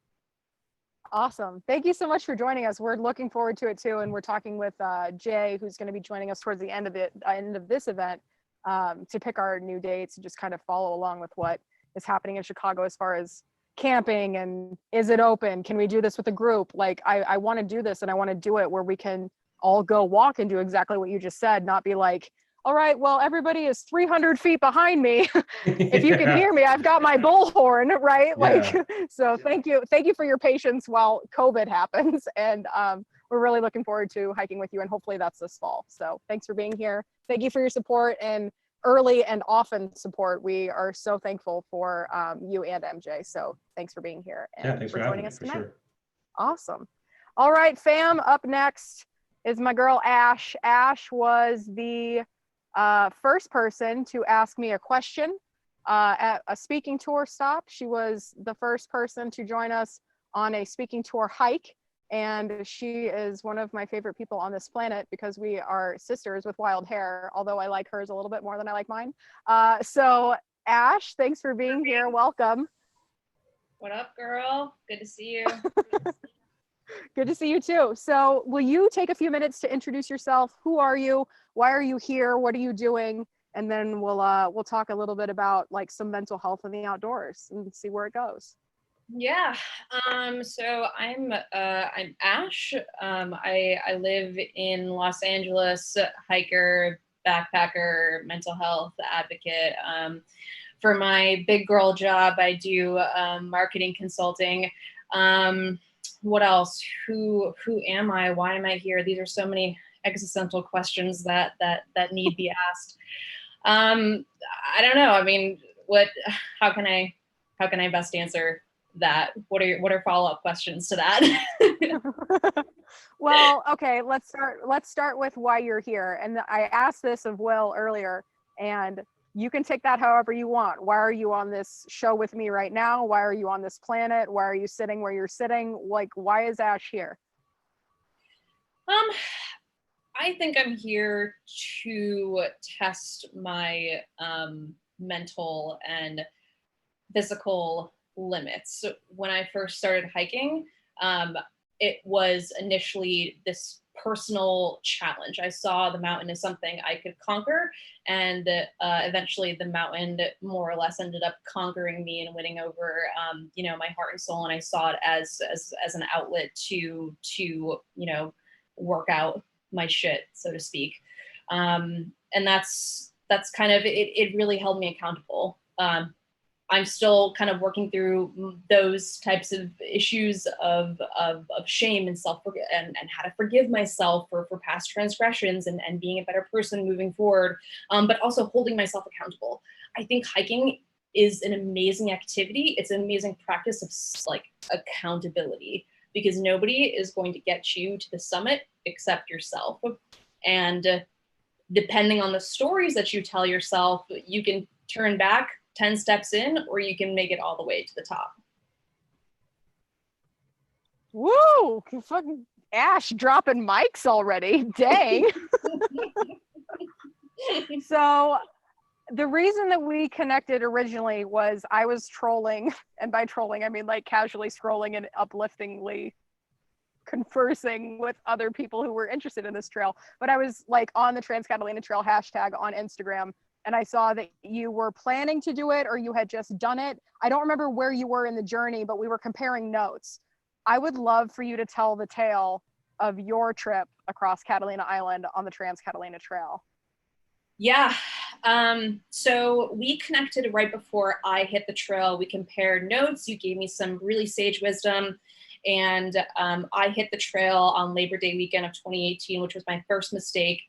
Awesome. Thank you so much for joining us. We're looking forward to it too. And we're talking with Jay, who's going to be joining us towards the end of this event to pick our new dates and just kind of follow along with what is happening in Chicago as far as camping and is it open? Can we do this with a group? Like I want to do this and I want to do it where we can all go walk and do exactly what you just said, not be like, all right, well, everybody is 300 feet behind me. If you can hear me, I've got my bullhorn, right? Like, so thank you for your patience while COVID happens. And we're really looking forward to hiking with you, and hopefully that's this fall. So thanks for being here. Thank you for your support and early and often support. We are so thankful for you and MJ. So thanks for being here and thanks for joining us tonight. Sure. Awesome. All right, fam, up next is my girl, Ash. Ash was the first person to ask me a question at a speaking tour stop. She was the first person to join us on a speaking tour hike, and she is one of my favorite people on this planet because we are sisters with wild hair, although I like hers a little bit more than I like mine. So Ash, thanks for being here. Welcome. What up, girl? Good to see you. Good to see you too. So will you take a few minutes to introduce yourself? Who are you? Why are you here? What are you doing? And then we'll talk a little bit about like some mental health in the outdoors and see where it goes. Yeah. So I'm Ash. I live in Los Angeles, hiker, backpacker, mental health advocate. For my big girl job, I do marketing consulting. What else? Who am I? Why am I here? These are so many existential questions that need be asked. I don't know. I mean, how can I best answer that? What are follow-up questions to that? Well, okay, let's start with why you're here. And I asked this of Will earlier, and you can take that however you want. Why are you on this show with me right now? Why are you on this planet? Why are you sitting where you're sitting? Like, why is Ash here? I think I'm here to test my mental and physical limits. So when I first started hiking, it was initially this personal challenge. I saw the mountain as something I could conquer, and eventually the mountain more or less ended up conquering me and winning over my heart and soul, and I saw it as an outlet to work out my shit, so to speak. And that's kind of it really held me accountable. I'm still kind of working through those types of issues of shame and and how to forgive myself for past transgressions and being a better person moving forward, but also holding myself accountable. I think hiking is an amazing activity. It's an amazing practice of like accountability, because nobody is going to get you to the summit except yourself. And depending on the stories that you tell yourself, you can turn back 10 steps in, or you can make it all the way to the top. Woo! Fucking Ash dropping mics already. Dang. So the reason that we connected originally was I was trolling, and by trolling I mean like casually scrolling and upliftingly conversing with other people who were interested in this trail. But I was like on the Trans-Catalina Trail hashtag on Instagram, and I saw that you were planning to do it or you had just done it. I don't remember where you were in the journey, but we were comparing notes. I would love for you to tell the tale of your trip across Catalina Island on the Trans-Catalina Trail. Yeah, so we connected right before I hit the trail. We compared notes. You gave me some really sage wisdom, and I hit the trail on Labor Day weekend of 2018, which was my first mistake.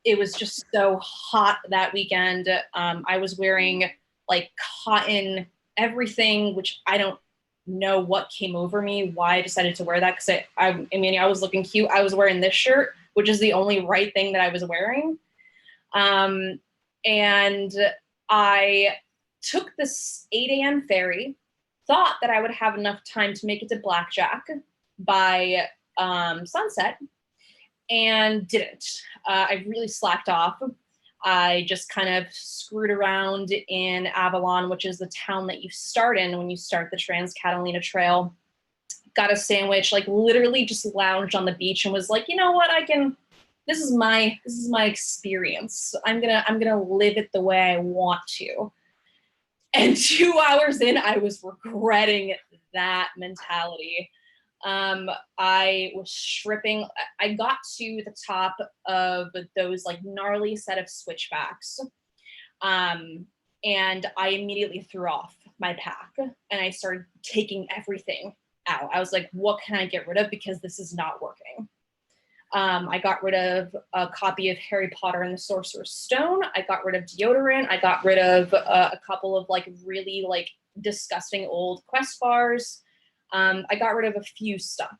It was just so hot that weekend. I was wearing like cotton everything, which I don't know what came over me, why I decided to wear that, because I mean, I was looking cute. I was wearing this shirt, which is the only right thing that I was wearing. And I took this 8 a.m. ferry, thought that I would have enough time to make it to Blackjack by sunset, and didn't. I really slacked off. I just kind of screwed around in Avalon, which is the town that you start in when you start the Trans-Catalina Trail. Got a sandwich, like literally just lounged on the beach and was like, you know what, this is my experience. I'm gonna live it the way I want to. And 2 hours in, I was regretting that mentality. I was stripping. I got to the top of those like gnarly set of switchbacks. And I immediately threw off my pack and I started taking everything out. I was like, what can I get rid of? Because this is not working. I got rid of a copy of Harry Potter and the Sorcerer's Stone. I got rid of deodorant. I got rid of a couple of like really like disgusting old Quest bars. I got rid of a few stuff.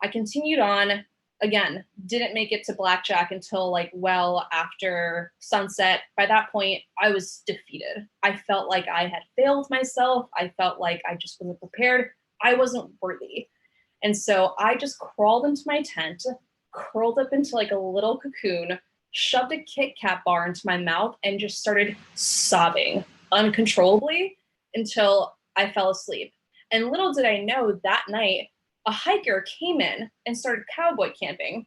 I continued on, again, didn't make it to Blackjack until like well after sunset. By that point, I was defeated. I felt like I had failed myself. I felt like I just wasn't prepared. I wasn't worthy. And so I just crawled into my tent, curled up into like a little cocoon, shoved a Kit Kat bar into my mouth, and just started sobbing uncontrollably until I fell asleep. And little did I know that night, a hiker came in and started cowboy camping.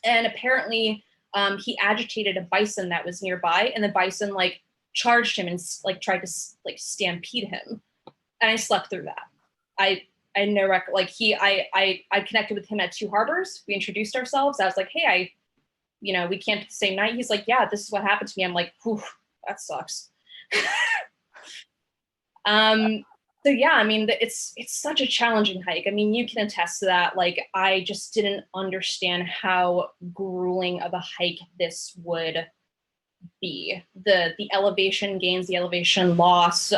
And apparently he agitated a bison that was nearby, and the bison like charged him and like tried to like stampede him. And I slept through that. I know, like I connected with him at Two Harbors. We introduced ourselves. I was like, hey, we camped the same night. He's like, yeah, this is what happened to me. I'm like, whew, that sucks. So yeah, I mean, it's such a challenging hike. I mean, you can attest to that. Like, I just didn't understand how grueling of a hike this would be. The elevation gains, the elevation loss,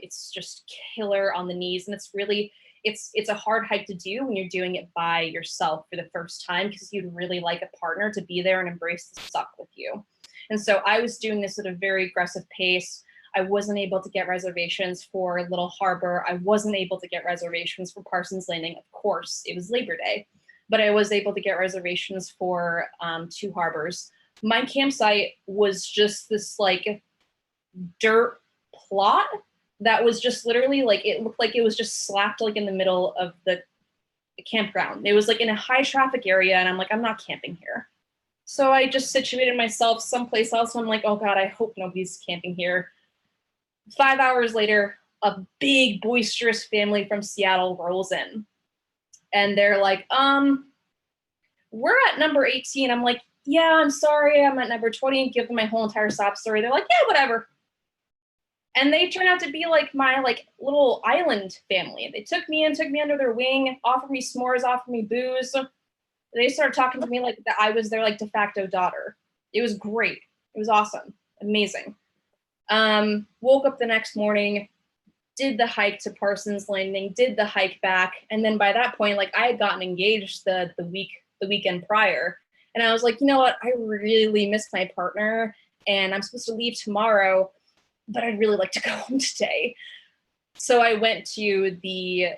it's just killer on the knees. And it's really, it's a hard hike to do when you're doing it by yourself for the first time, because you'd really like a partner to be there and embrace the suck with you. And so I was doing this at a very aggressive pace. I wasn't able to get reservations for Little Harbor. I wasn't able to get reservations for Parsons Landing. Of course, it was Labor Day, but I was able to get reservations for Two Harbors. My campsite was just this like dirt plot that was just literally like, it looked like it was just slapped like in the middle of the campground. It was like in a high traffic area, and I'm like, I'm not camping here. So I just situated myself someplace else. And I'm like, oh God, I hope nobody's camping here. 5 hours later, a big boisterous family from Seattle rolls in, and they're like, we're at number 18. I'm like, yeah, I'm sorry, I'm at number 20, and give them my whole entire sob story. They're like, yeah, whatever. And they turn out to be like my like little island family. They took me in, took me under their wing, offered me s'mores, offered me booze. They started talking to me like that I was their like de facto daughter. It was great. It was awesome. Amazing. Woke up the next morning, did the hike to Parsons Landing, did the hike back. And then by that point, like I had gotten engaged the weekend prior. And I was like, you know what? I really miss my partner and I'm supposed to leave tomorrow, but I'd really like to go home today. So I went to the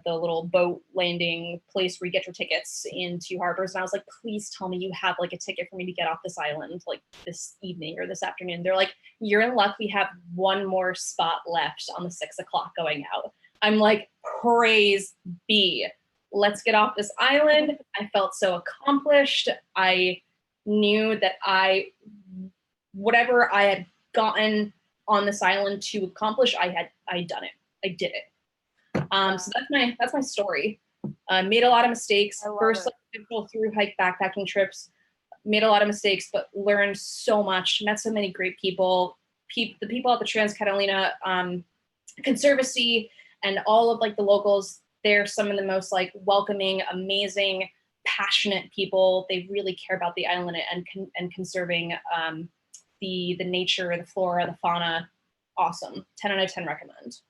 little boat landing place where you get your tickets in Two Harbors. And I was like, please tell me you have like a ticket for me to get off this island like this evening or this afternoon. They're like, you're in luck. We have one more spot left on the 6 o'clock going out. I'm like, praise be. Let's get off this island. I felt so accomplished. I knew that whatever I had gotten on this island to accomplish, I'd done it. I did it. So that's my story. Made a lot of mistakes. First thru-hike backpacking trips, made a lot of mistakes, but learned so much. Met so many great people. The people at the Trans-Catalina Conservancy and all of like the locals, they're some of the most like welcoming, amazing, passionate people. They really care about the island and conserving the nature, the flora, the fauna. Awesome. 10 out of 10 recommend.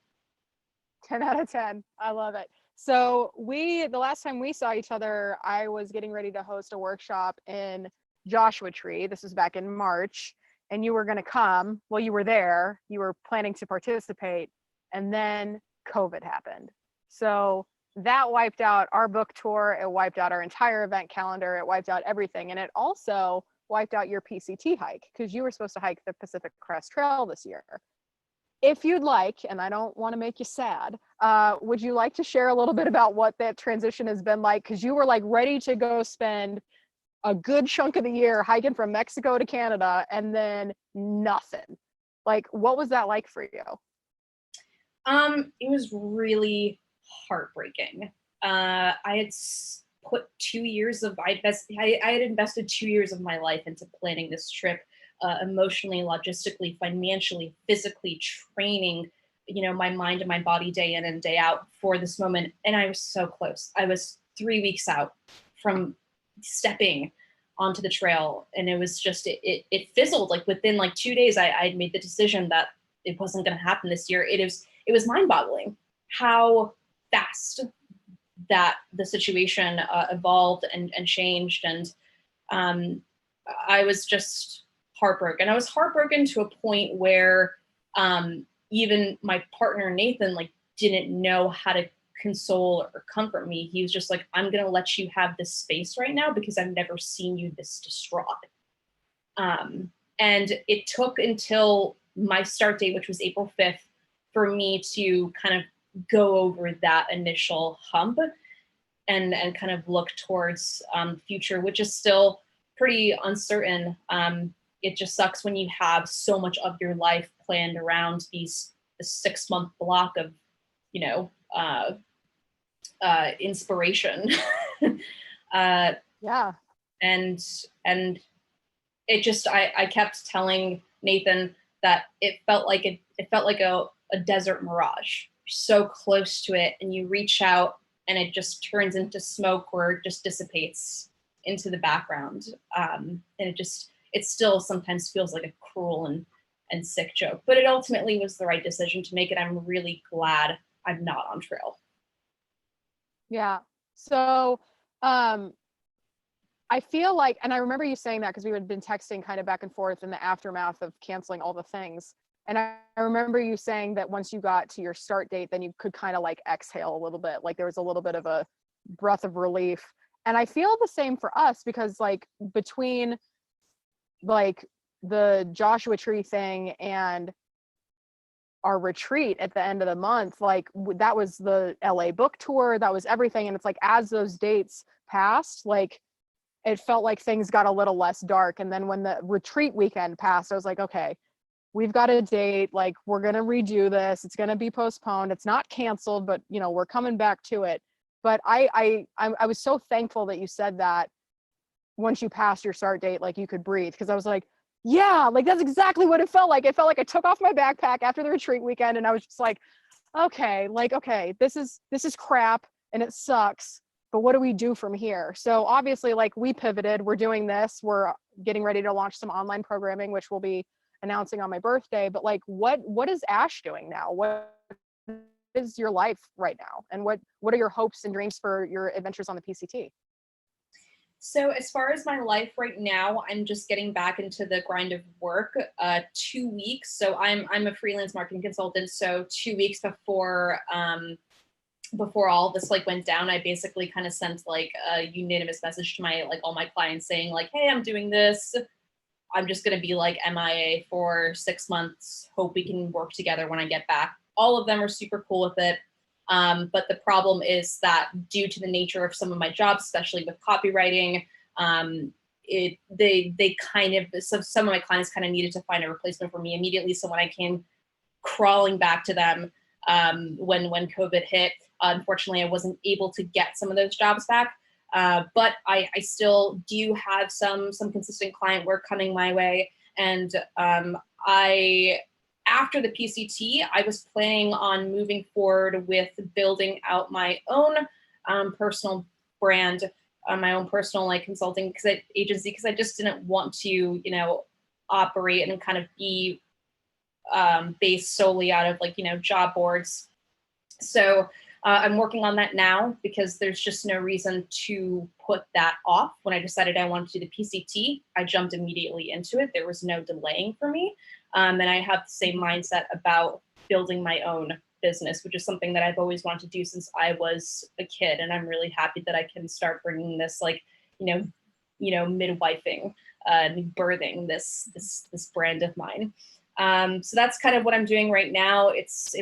10 out of 10. I love it. So the last time we saw each other, I was getting ready to host a workshop in Joshua Tree. This was back in March, and you were going to come. Well, you were there. You were planning to participate, and then COVID happened. So that wiped out our book tour. It wiped out our entire event calendar. It wiped out everything. And it also wiped out your PCT hike because you were supposed to hike the Pacific Crest Trail this year. If you'd like, and I don't want to make you sad, would you like to share a little bit about what that transition has been like? Because you were like ready to go spend a good chunk of the year hiking from Mexico to Canada and then nothing. Like, what was that like for you? It was really heartbreaking. I had put 2 years of, I had invested 2 years of my life into planning this trip. Emotionally, logistically, financially, physically, training, my mind and my body day in and day out for this moment. And I was so close. I was 3 weeks out from stepping onto the trail. And it was just, it fizzled. Like within like 2 days, I had made the decision that it wasn't going to happen this year. It was mind boggling how fast that the situation evolved and changed. And I was just heartbroken. I was heartbroken to a point where even my partner Nathan like didn't know how to console or comfort me. He was just like, I'm gonna let you have this space right now because I've never seen you this distraught. And it took until my start date, which was April 5th, for me to kind of go over that initial hump and kind of look towards the future, which is still pretty uncertain. It just sucks when you have so much of your life planned around the 6-month block of, inspiration. Yeah. And it just, I kept telling Nathan that it felt like a desert mirage. You're so close to it and you reach out and it just turns into smoke or it just dissipates into the background. And it still sometimes feels like a cruel and sick joke, but it ultimately was the right decision to make it. I'm really glad I'm not on trail. Yeah. So, I feel like, and I remember you saying that because we had been texting kind of back and forth in the aftermath of canceling all the things. And I remember you saying that once you got to your start date, then you could kind of like exhale a little bit. Like there was a little bit of a breath of relief. And I feel the same for us because like between like the Joshua Tree thing and our retreat at the end of the month, like that was the LA book tour, that was everything. And it's like, as those dates passed, like it felt like things got a little less dark. And then when the retreat weekend passed, I was like, okay, we've got a date, like we're going to redo this. It's going to be postponed. It's not canceled, but we're coming back to it. But I was so thankful that you said that once you passed your start date, like you could breathe. Cause I was like, yeah, like that's exactly what it felt like. It felt like I took off my backpack after the retreat weekend and I was just like, okay, this is crap and it sucks, but what do we do from here? So obviously like we pivoted, we're doing this, we're getting ready to launch some online programming, which we'll be announcing on my birthday. But like, what is Ash doing now? What is your life right now? And what are your hopes and dreams for your adventures on the PCT? So as far as my life right now, I'm just getting back into the grind of work. 2 weeks. So I'm a freelance marketing consultant. So 2 weeks before all this like went down, I basically kind of sent like a unanimous message to my all my clients saying like, hey, I'm doing this. I'm just gonna be like MIA for 6 months. Hope we can work together when I get back. All of them are super cool with it. But the problem is that due to the nature of some of my jobs, especially with copywriting, they kind of, so some of my clients kind of needed to find a replacement for me immediately. So when I came crawling back to them when COVID hit, unfortunately, I wasn't able to get some of those jobs back. But I still do have some consistent client work coming my way. And after the PCT, I was planning on moving forward with building out my own personal brand, my own personal like consulting agency, because I just didn't want to, operate and kind of be based solely out of job boards. So I'm working on that now because there's just no reason to put that off. When I decided I wanted to do the PCT, I jumped immediately into it. There was no delaying for me. And I have the same mindset about building my own business, which is something that I've always wanted to do since I was a kid. And I'm really happy that I can start bringing this midwifing, birthing this brand of mine. So that's kind of what I'm doing right now. It's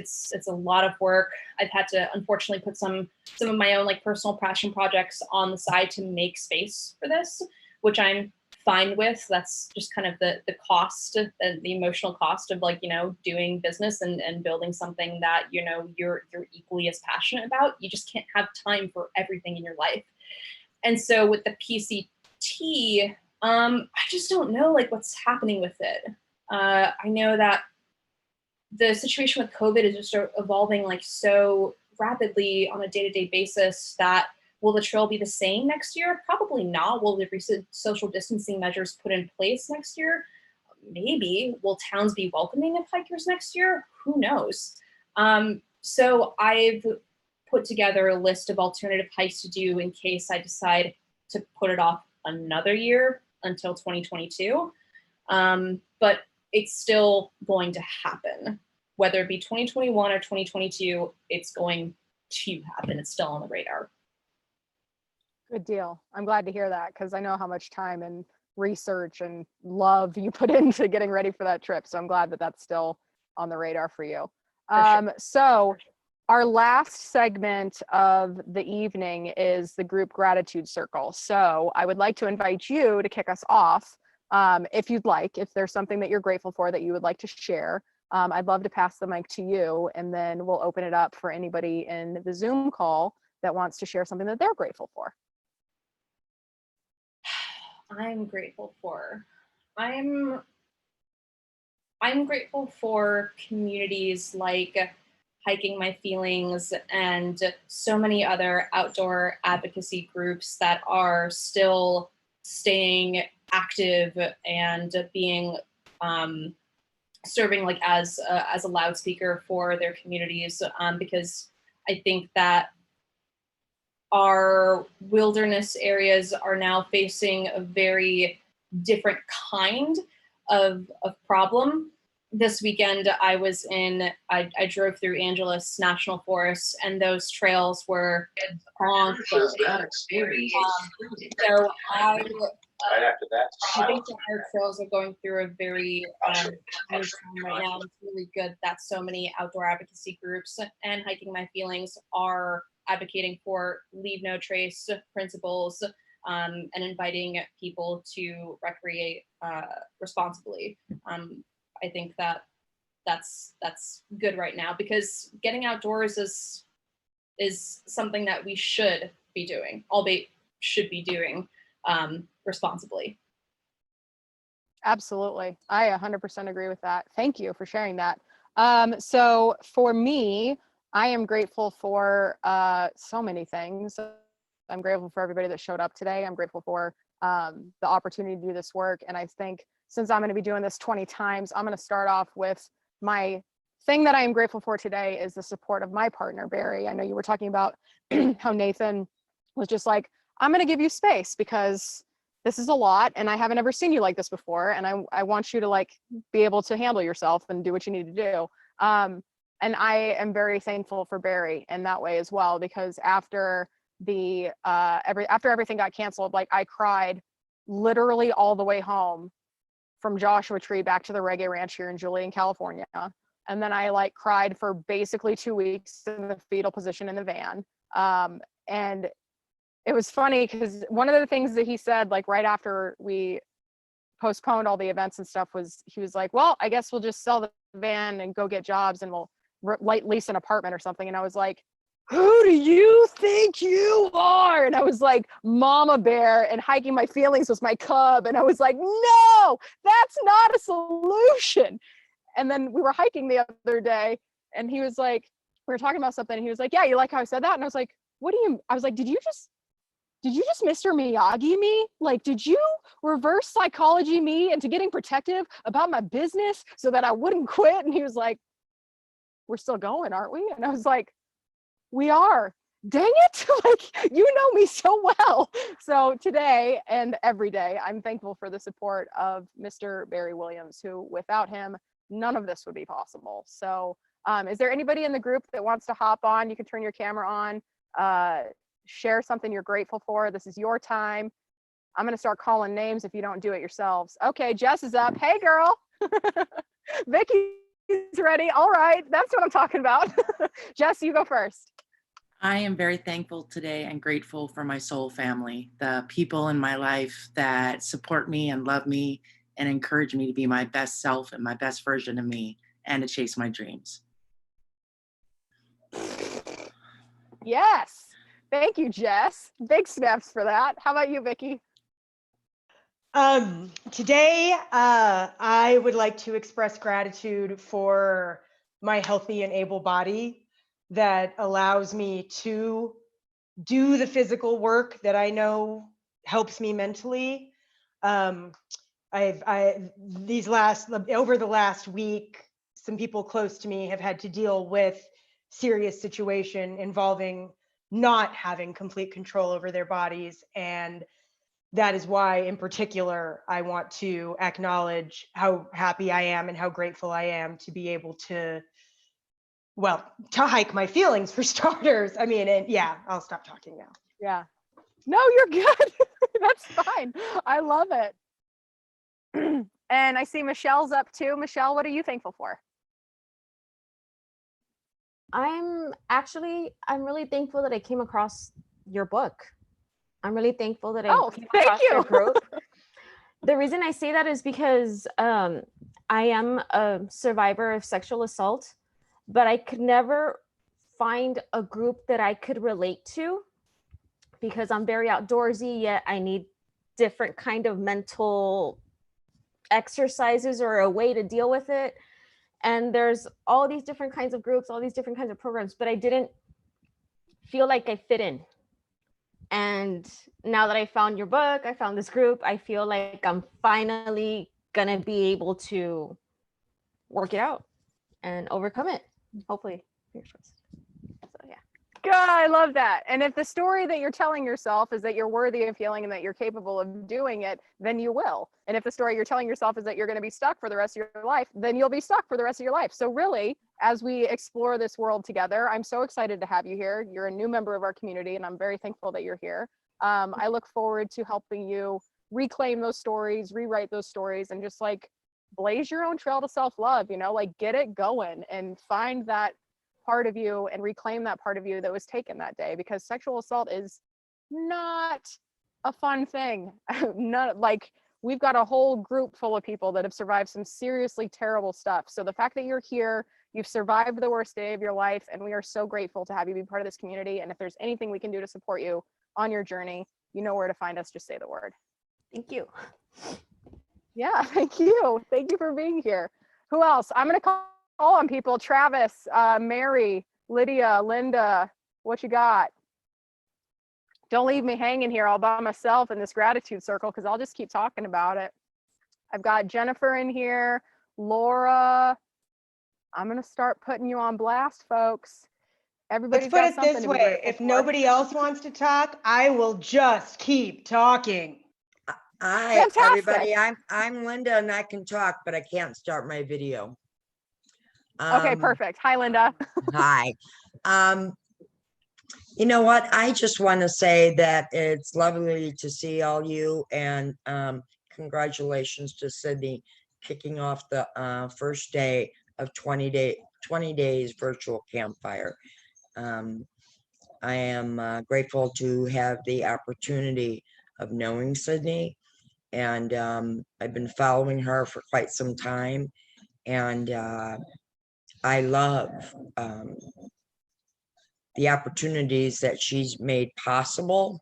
a lot of work. I've had to unfortunately put some of my own personal passion projects on the side to make space for this, which I'm fine with. That's just kind of the cost and the emotional cost of doing business and building something that you're equally as passionate about. You just can't have time for everything in your life. And so with the PCT, I just don't know what's happening with it. I know that the situation with COVID is just evolving so rapidly on a day-to-day basis that will the trail be the same next year? Probably not. Will the recent social distancing measures put in place next year? Maybe. Will towns be welcoming of hikers next year? Who knows? So I've put together a list of alternative hikes to do in case I decide to put it off another year until 2022. But it's still going to happen. Whether it be 2021 or 2022, it's going to happen. It's still on the radar. Good deal. I'm glad to hear that because I know how much time and research and love you put into getting ready for that trip. So I'm glad that that's still on the radar for you. Sure. So our last segment of the evening is the group gratitude circle. So I would like to invite you to kick us off. If you'd like, if there's something that you're grateful for that you would like to share, I'd love to pass the mic to you, and then we'll open it up for anybody in the Zoom call that wants to share something that they're grateful for. I'm grateful for. I'm grateful for communities like Hiking My Feelings and so many other outdoor advocacy groups that are still staying active and being serving as a loudspeaker for their communities, because I think that our wilderness areas are now facing a very different kind of problem. This weekend, I drove through Angeles National Forest, and those trails were on. So I think that our trails are going through a very hard time right now. It's really good that so many outdoor advocacy groups and Hiking My Feelings are advocating for leave no trace principles, and inviting people to recreate responsibly. I think that that's good right now because getting outdoors is something that we should be doing, albeit should be doing responsibly. Absolutely. I 100% agree with that. Thank you for sharing that. So for me, I am grateful for so many things. I'm grateful for everybody that showed up today. I'm grateful for the opportunity to do this work. And I think since I'm going to be doing this 20 times, I'm going to start off with my thing that I am grateful for today is the support of my partner, Barry. I know you were talking about how Nathan was just like, I'm going to give you space because this is a lot and I haven't ever seen you like this before. And I want you to like be able to handle yourself and do what you need to do. And I am very thankful for Barry in that way as well, because after the after everything got canceled, like I cried literally all the way home from Joshua Tree back to the Reggae Ranch here in Julian, California. And then I like cried for basically 2 weeks in the fetal position in the van. And it was funny because one of the things that he said, like right after we postponed all the events and stuff, was he was like, well, I guess we'll just sell the van and go get jobs and we'll lease an apartment or something. And I was like, who do you think you are? And I was like, Mama Bear, and hiking my feelings was my cub. And I was like, no, that's not a solution. And then we were hiking the other day and he was like, we were talking about something and he was like, yeah, you like how I said that? And I was like, what do you, I was like, did you just Mr. Miyagi me? Like, did you reverse psychology me into getting protective about my business so that I wouldn't quit? And he was like, we're still going, aren't we? And I was like, we are. Dang it. Like, you know me so well. So today and every day, I'm thankful for the support of Mr. Barry Williams, who without him, none of this would be possible. So is there anybody in the group that wants to hop on? You can turn your camera on, share something you're grateful for. This is your time. I'm going to start calling names if you don't do it yourselves. Okay, Jess is up. Hey, girl. Vicky's ready. All right, that's what I'm talking about. Jess, you go first. I am very thankful today and grateful for my soul family, the people in my life that support me and love me and encourage me to be my best self and my best version of me and to chase my dreams. Yes. Thank you, Jess. Big snaps for that. How about you, Vicky? Today, I would like to express gratitude for my healthy and able body that allows me to do the physical work that I know helps me mentally. Over the last week, some people close to me have had to deal with serious situation involving not having complete control over their bodies. And that is why, in particular, I want to acknowledge how happy I am and how grateful I am to be able to, well, to hike my feelings for starters. I mean, and yeah, I'll stop talking now. Yeah. No, you're good. That's fine. I love it. And I see Michelle's up too. Michelle, what are you thankful for? I'm really thankful that I came across your book. I'm really thankful that I came across your group. The reason I say that is because I am a survivor of sexual assault, but I could never find a group that I could relate to because I'm very outdoorsy, yet I need different kind of mental exercises or a way to deal with it. And there's all these different kinds of groups, all these different kinds of programs, but I didn't feel like I fit in. And now that I found your book, I found this group, I feel like I'm finally gonna be able to work it out and overcome it, hopefully. Fingers crossed. So yeah. Good, I love that. And if the story that you're telling yourself is that you're worthy of healing and that you're capable of doing it, then you will. And if the story you're telling yourself is that you're going to be stuck for the rest of your life, then you'll be stuck for the rest of your life. So really, as we explore this world together, I'm so excited to have you here. You're a new member of our community, and I'm very thankful that you're here. I look forward to helping you reclaim those stories, rewrite those stories, and just like blaze your own trail to self-love, you know, like get it going and find that part of you and reclaim that part of you that was taken that day, because sexual assault is not a fun thing. Not like, we've got a whole group full of people that have survived some seriously terrible stuff. So the fact that you're here, you've survived the worst day of your life, and we are so grateful to have you be part of this community. And if there's anything we can do to support you on your journey, you know where to find us. Just say the word. Thank you. Yeah, thank you. Thank you for being here. Who else? I'm going to call on people. Travis, Mary, Lydia, Linda, what you got? Don't leave me hanging here all by myself in this gratitude circle, because I'll just keep talking about it. I've got Jennifer in here, Laura. I'm going to start putting you on blast, folks. Everybody's Let's got put it something this to be way. grateful If for. nobody else wants to talk, I will just keep talking. Hi, Fantastic. everybody. I'm Linda and I can talk, but I can't start my video. Okay, perfect. Hi, Linda. Hi. You know what? I just want to say that it's lovely to see all you, and congratulations to Sydney kicking off the first day of 20 days virtual campfire. I am grateful to have the opportunity of knowing Sydney, and I've been following her for quite some time, and I love the opportunities that she's made possible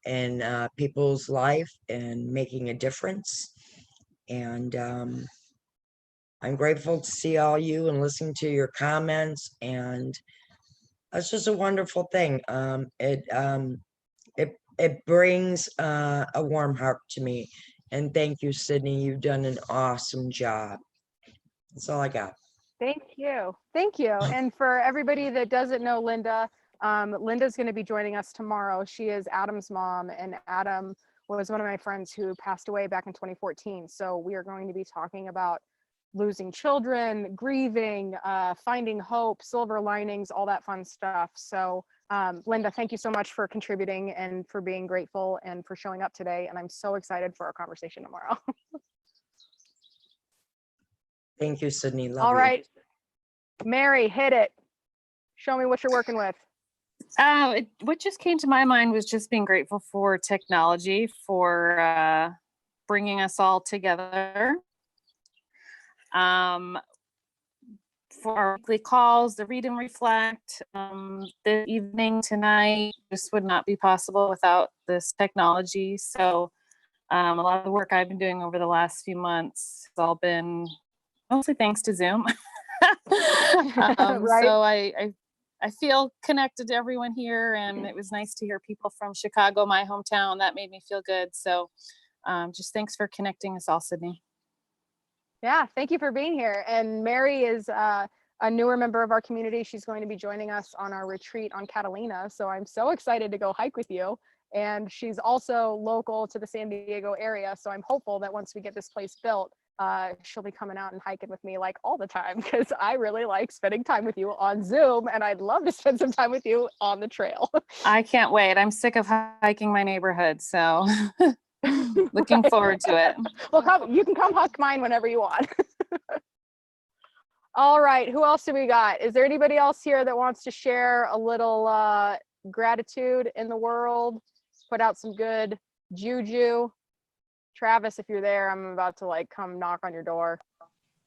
in people's life and making a difference. And I'm grateful to see all you and listen to your comments, and it's just a wonderful thing. It brings a warm heart to me. And thank you, Sydney. You've done an awesome job. That's all I got. Thank you. Thank you. And for everybody that doesn't know Linda, Linda's going to be joining us tomorrow. She is Adam's mom, and Adam was one of my friends who passed away back in 2014. So we are going to be talking about losing children, grieving, finding hope, silver linings, all that fun stuff. So Linda, thank you so much for contributing and for being grateful and for showing up today. And I'm so excited for our conversation tomorrow. Thank you, Sydney. Love All you. right, Mary, hit it. Show me what you're working with. What just came to my mind was just being grateful for technology, for bringing us all together. For our weekly calls, the read and reflect, the evening tonight, this would not be possible without this technology. So a lot of the work I've been doing over the last few months has all been mostly thanks to Zoom. Right. So I feel connected to everyone here, and it was nice to hear people from Chicago, my hometown. That made me feel good. So just thanks for connecting us all, Sydney. Yeah, thank you for being here. And Mary is a newer member of our community. She's going to be joining us on our retreat on Catalina. So I'm so excited to go hike with you. And she's also local to the San Diego area. So I'm hopeful that once we get this place built, she'll be coming out and hiking with me like all the time, because I really like spending time with you on Zoom, and I'd love to spend some time with you on the trail. I can't wait. I'm sick of hiking my neighborhood. So looking forward to it. Well, you can come hike mine whenever you want. All right, who else do we got? Is there anybody else here that wants to share a little gratitude in the world? Put out some good juju. Travis, if you're there, I'm about to like come knock on your door.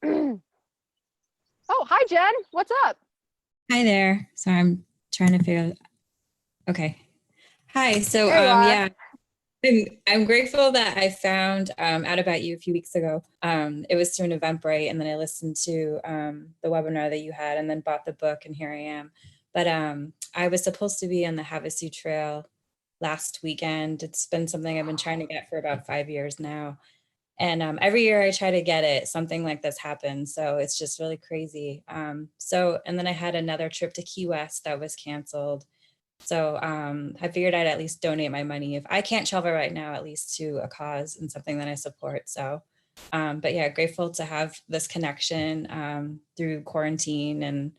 Oh, hi, Jen. What's up? Hi there. Sorry, I'm trying to figure out. Okay. Hi. So yeah, I'm grateful that I found out about you a few weeks ago. It was through an Eventbrite, and then I listened to the webinar that you had, and then bought the book, and here I am. But I was supposed to be on the Advocacy Trail last weekend. It's been something I've been trying to get for about 5 years now. And every year I try to get it, something like this happens. So it's just really crazy. And then I had another trip to Key West that was canceled. So I figured I'd at least donate my money. If I can't travel right now, at least to a cause and something that I support. So, but yeah, grateful to have this connection through quarantine. And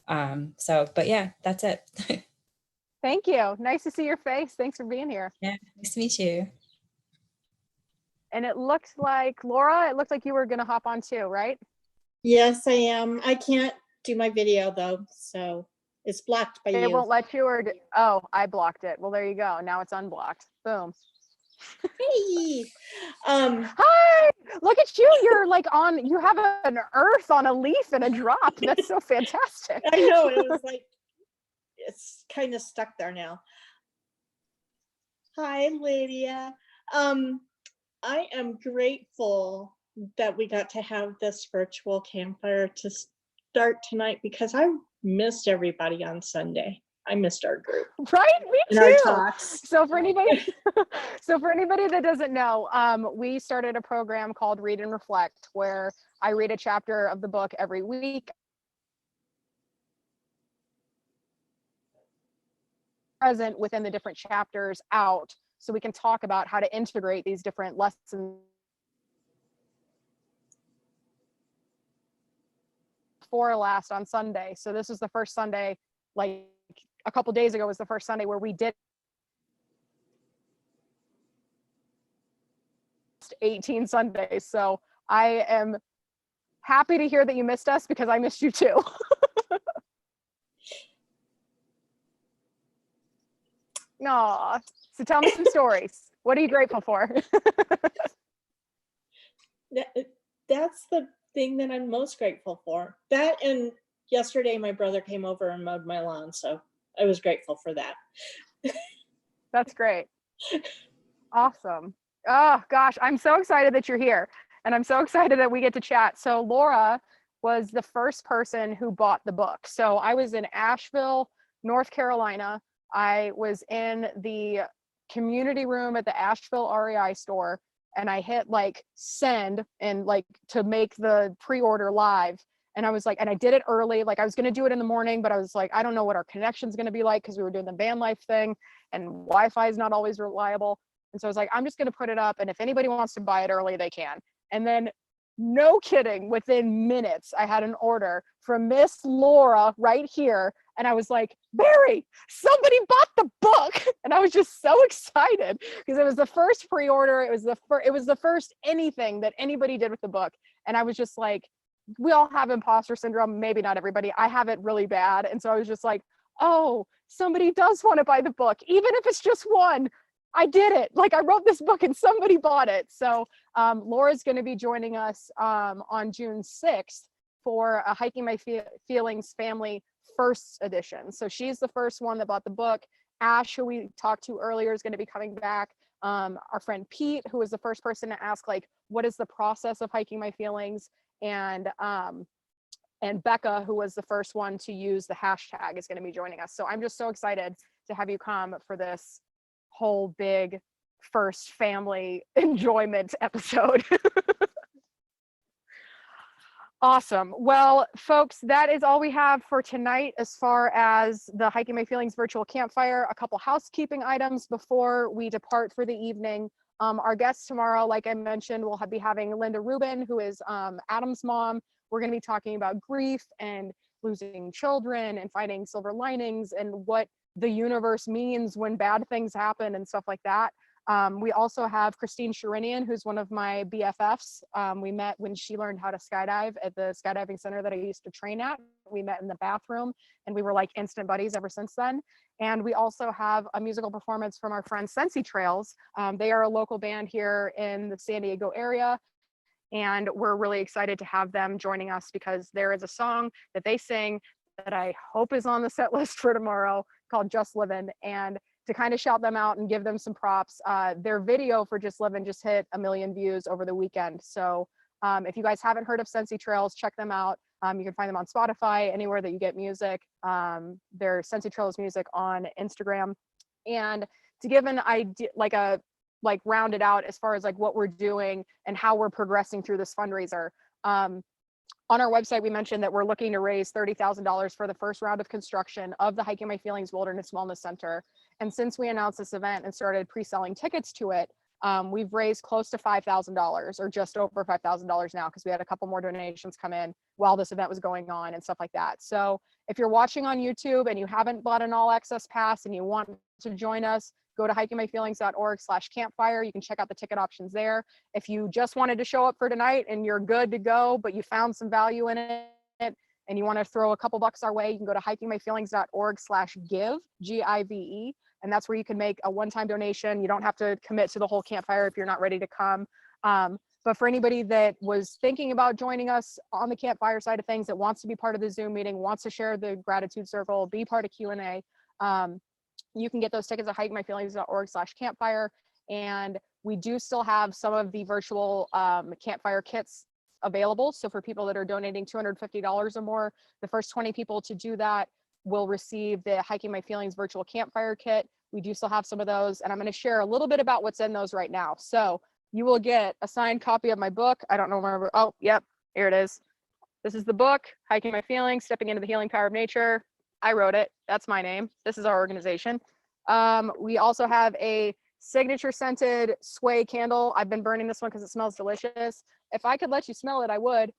but yeah, that's it. Thank you. Nice to see your face. Thanks for being here. Yeah, nice to meet you. And it looked like, Laura, it looked like you were going to hop on too, right? Yes, I am. I can't do my video though, so it's blocked by you. It won't let you, or oh, I blocked it. Well, there you go. Now it's unblocked. Boom. Hey. Hi, look at you. You're like you have an earth on a leaf and a drop. That's so fantastic. I know, it was like, it's kind of stuck there now. Hi, Lydia. I am grateful that we got to have this virtual campfire to start tonight, because I missed everybody on Sunday. I missed our group. Right, me And our too. talks. So for anybody, that doesn't know, we started a program called Read and Reflect, where I read a chapter of the book every week. Present within the different chapters out, so we can talk about how to integrate these different lessons. For last on Sunday, so this was the first Sunday, like a couple days ago was the first Sunday where we did 18 Sundays. So I am happy to hear that you missed us, because I missed you too. Aw, so tell me some stories. What are you grateful for? That's the thing that I'm most grateful for. That, and yesterday my brother came over and mowed my lawn, so I was grateful for that. That's great. Awesome. Oh gosh, I'm so excited that you're here, and I'm so excited that we get to chat. So Laura was the first person who bought the book. So I was in Asheville, North Carolina. I was in the community room at the Asheville REI store, and I hit like send and like to make the pre-order live. And I was like, and I did it early. Like I was going to do it in the morning, but I was like, I don't know what our connection's going to be like, because we were doing the van life thing and Wi-Fi is not always reliable. And so I was like, I'm just going to put it up, and if anybody wants to buy it early, they can. And then, no kidding, within minutes, I had an order from Miss Laura right here. And I was like, Barry, somebody bought the book. And I was just so excited, because it was the first pre-order. It was the first anything that anybody did with the book. And I was just like, we all have imposter syndrome. Maybe not everybody. I have it really bad. And so I was just like, oh, somebody does want to buy the book, even if it's just one. I did it. Like, I wrote this book and somebody bought it. So Laura's going to be joining us on June 6th for a Hiking My Feelings Family First Edition. So she's the first one that bought the book. Ash, who we talked to earlier, is going to be coming back. Our friend Pete, who was the first person to ask, like, what is the process of hiking my feelings? And Becca, who was the first one to use the hashtag, is going to be joining us. So I'm just so excited to have you come for this whole big first family enjoyment episode. Awesome. Well, folks, that is all we have for tonight as far as the Hiking My Feelings virtual campfire. A couple housekeeping items before we depart for the evening. Our guests tomorrow, like I mentioned, we'll be having Linda Rubin, who is Adam's mom. We're going to be talking about grief and losing children and finding silver linings and what the universe means when bad things happen and stuff like that. We also have Christine Sherinian, who's one of my BFFs. We met when she learned how to skydive at the skydiving center that I used to train at. We met in the bathroom, and we were like instant buddies ever since then. And we also have a musical performance from our friends Sensi Trails. They are a local band here in the San Diego area. And we're really excited to have them joining us, because there is a song that they sing that I hope is on the set list for tomorrow called Just Livin'. And to kind of shout them out and give them some props, their video for Just Livin' just hit 1 million views over the weekend. So if you guys haven't heard of Sensi Trails, check them out. You can find them on Spotify, anywhere that you get music. Their Sensi Trails music on Instagram. And to give an idea, like round it out as far as like what we're doing and how we're progressing through this fundraiser. On our website, we mentioned that we're looking to raise $30,000 for the first round of construction of the Hiking My Feelings Wilderness Wellness Center. And since we announced this event and started pre-selling tickets to it, we've raised close to $5,000, or just over $5,000 now, because we had a couple more donations come in while this event was going on and stuff like that. So if you're watching on YouTube and you haven't bought an all access pass and you want to join us, go to hikingmyfeelings.org/campfire. You can check out the ticket options there. If you just wanted to show up for tonight and you're good to go, but you found some value in it and you want to throw a couple bucks our way, you can go to hikingmyfeelings.org/give, GIVE. And that's where you can make a one-time donation. You don't have to commit to the whole campfire if you're not ready to come. But for anybody that was thinking about joining us on the campfire side of things, that wants to be part of the Zoom meeting, wants to share the gratitude circle, be part of Q&A, you can get those tickets at hikingmyfeelings.org/campfire. And we do still have some of the virtual campfire kits available. So for people that are donating $250 or more, the first 20 people to do that will receive the Hiking My Feelings virtual campfire kit. We do still have some of those, and I'm going to share a little bit about what's in those right now. So you will get a signed copy of my book. I don't know where, oh, yep, here it is. This is the book, Hiking My Feelings, Stepping into the Healing Power of Nature. I wrote it. That's my name. This is our organization. We also have a signature scented sway candle. I've been burning this one because it smells delicious. If I could let you smell it, I would,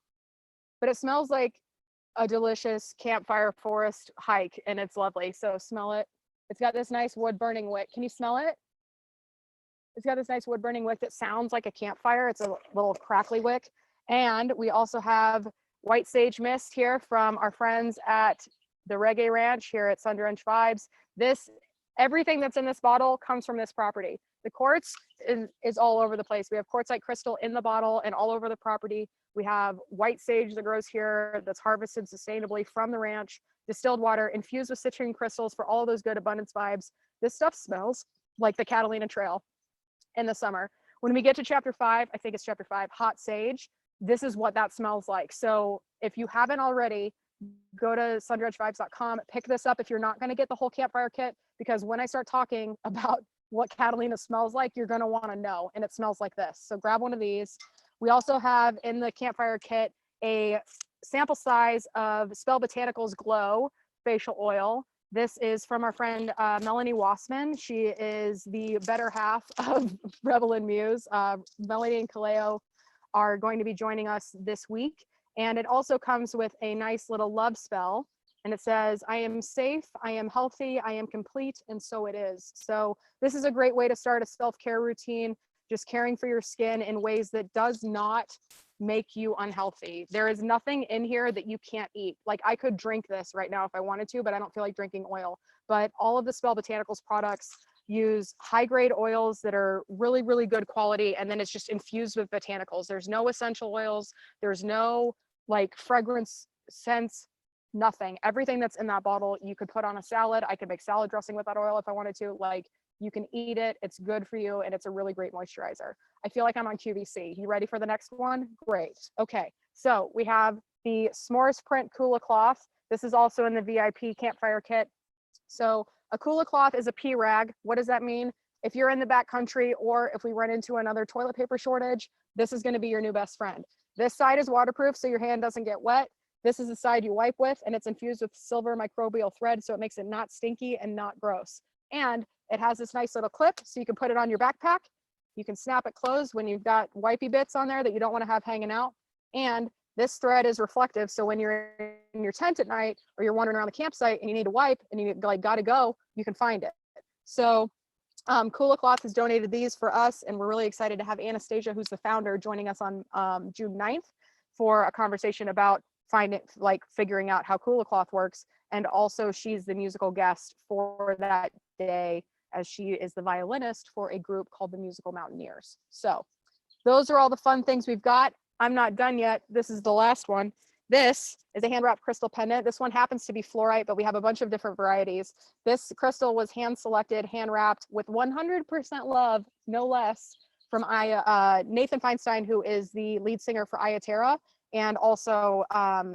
but it smells like a delicious campfire forest hike, and it's lovely. So smell it. It's got this nice wood burning wick. Can you smell it? It's got this nice wood burning wick that sounds like a campfire. It's a little crackly wick. And we also have white sage mist here from our friends at the Reggae Ranch here at Sundrench Vibes. Everything that's in this bottle comes from this property. The quartz is all over the place. We have quartzite crystal in the bottle and all over the property. We have white sage that grows here that's harvested sustainably from the ranch, distilled water infused with citrine crystals for all those good abundance vibes. This stuff smells like the Catalina Trail in the summer. When we get to chapter 5, I think it's chapter 5, hot sage, this is what that smells like. So if you haven't already, go to sundrenchvibes.com, pick this up if you're not going to get the whole campfire kit, because when I start talking about what Catalina smells like, you're going to want to know, and it smells like this. So grab one of these. We also have in the campfire kit a sample size of Spell Botanicals Glow facial oil. This is from our friend Melanie Wassman. She is the better half of Rebel and Muse. Melanie and Kaleo are going to be joining us this week. And it also comes with a nice little love spell. And it says, I am safe, I am healthy, I am complete, and so it is. So this is a great way to start a self-care routine, just caring for your skin in ways that does not make you unhealthy. There is nothing in here that you can't eat. Like, I could drink this right now if I wanted to, but I don't feel like drinking oil. But all of the Spell Botanicals products use high-grade oils that are really, really good quality, and then it's just infused with botanicals. There's no essential oils, there's no like fragrance scents, nothing. Everything that's in that bottle you could put on a salad. I could make salad dressing with that oil if I wanted to. Like, you can eat it, it's good for you, and it's a really great moisturizer. I feel like I'm on QVC. You ready for the next one? Great. Okay, so we have the S'mores Print Kula Cloth. This is also in the VIP campfire kit. So a Kula Cloth is a pee rag. What does that mean? If you're in the backcountry, or if we run into another toilet paper shortage, this is going to be your new best friend. This side is waterproof, so your hand doesn't get wet. This is the side you wipe with, and it's infused with silver microbial thread, so it makes it not stinky and not gross. And it has this nice little clip, so you can put it on your backpack. You can snap it closed when you've got wipey bits on there that you don't want to have hanging out. And this thread is reflective, so when you're in your tent at night, or you're wandering around the campsite and you need to wipe and you like gotta go, you can find it. So Kula Cloth has donated these for us, and we're really excited to have Anastasia, who's the founder, joining us on June 9th for a conversation about figuring out how Kula Cloth works. And also she's the musical guest for that day, as she is the violinist for a group called the Musical Mountaineers. So those are all the fun things we've got. I'm not done yet. This is the last one. This is a hand-wrapped crystal pendant. This one happens to be fluorite, but we have a bunch of different varieties. This crystal was hand-selected, hand-wrapped with 100% love, no less, from Nathan Feinstein, who is the lead singer for Ayaterra. And also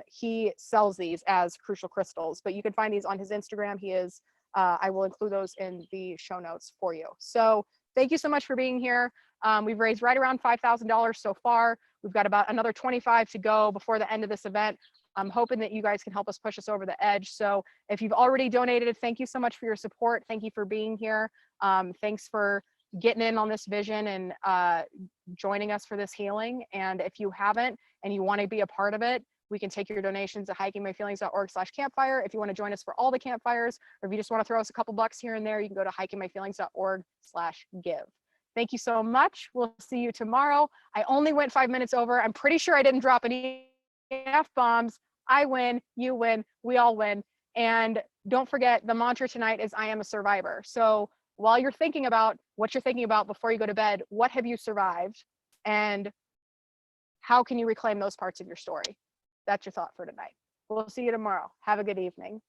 he sells these as crucial crystals, but you can find these on his Instagram. He is, I will include those in the show notes for you. So thank you so much for being here. We've raised right around $5,000 so far. We've got about another 25 to go before the end of this event. I'm hoping that you guys can help us push us over the edge. So if you've already donated, thank you so much for your support. Thank you for being here. Thanks for getting in on this vision and joining us for this healing. And if you haven't and you want to be a part of it, we can take your donations at hikingmyfeelings.org/campfire. If you want to join us for all the campfires, or if you just want to throw us a couple bucks here and there, you can go to hikingmyfeelings.org/give. Thank you so much. We'll see you tomorrow. I only went 5 minutes over. I'm pretty sure I didn't drop any F-bombs. I win, you win, we all win. And don't forget, the mantra tonight is I am a survivor. So while you're thinking about what you're thinking about before you go to bed, what have you survived? And how can you reclaim those parts of your story? That's your thought for tonight. We'll see you tomorrow. Have a good evening.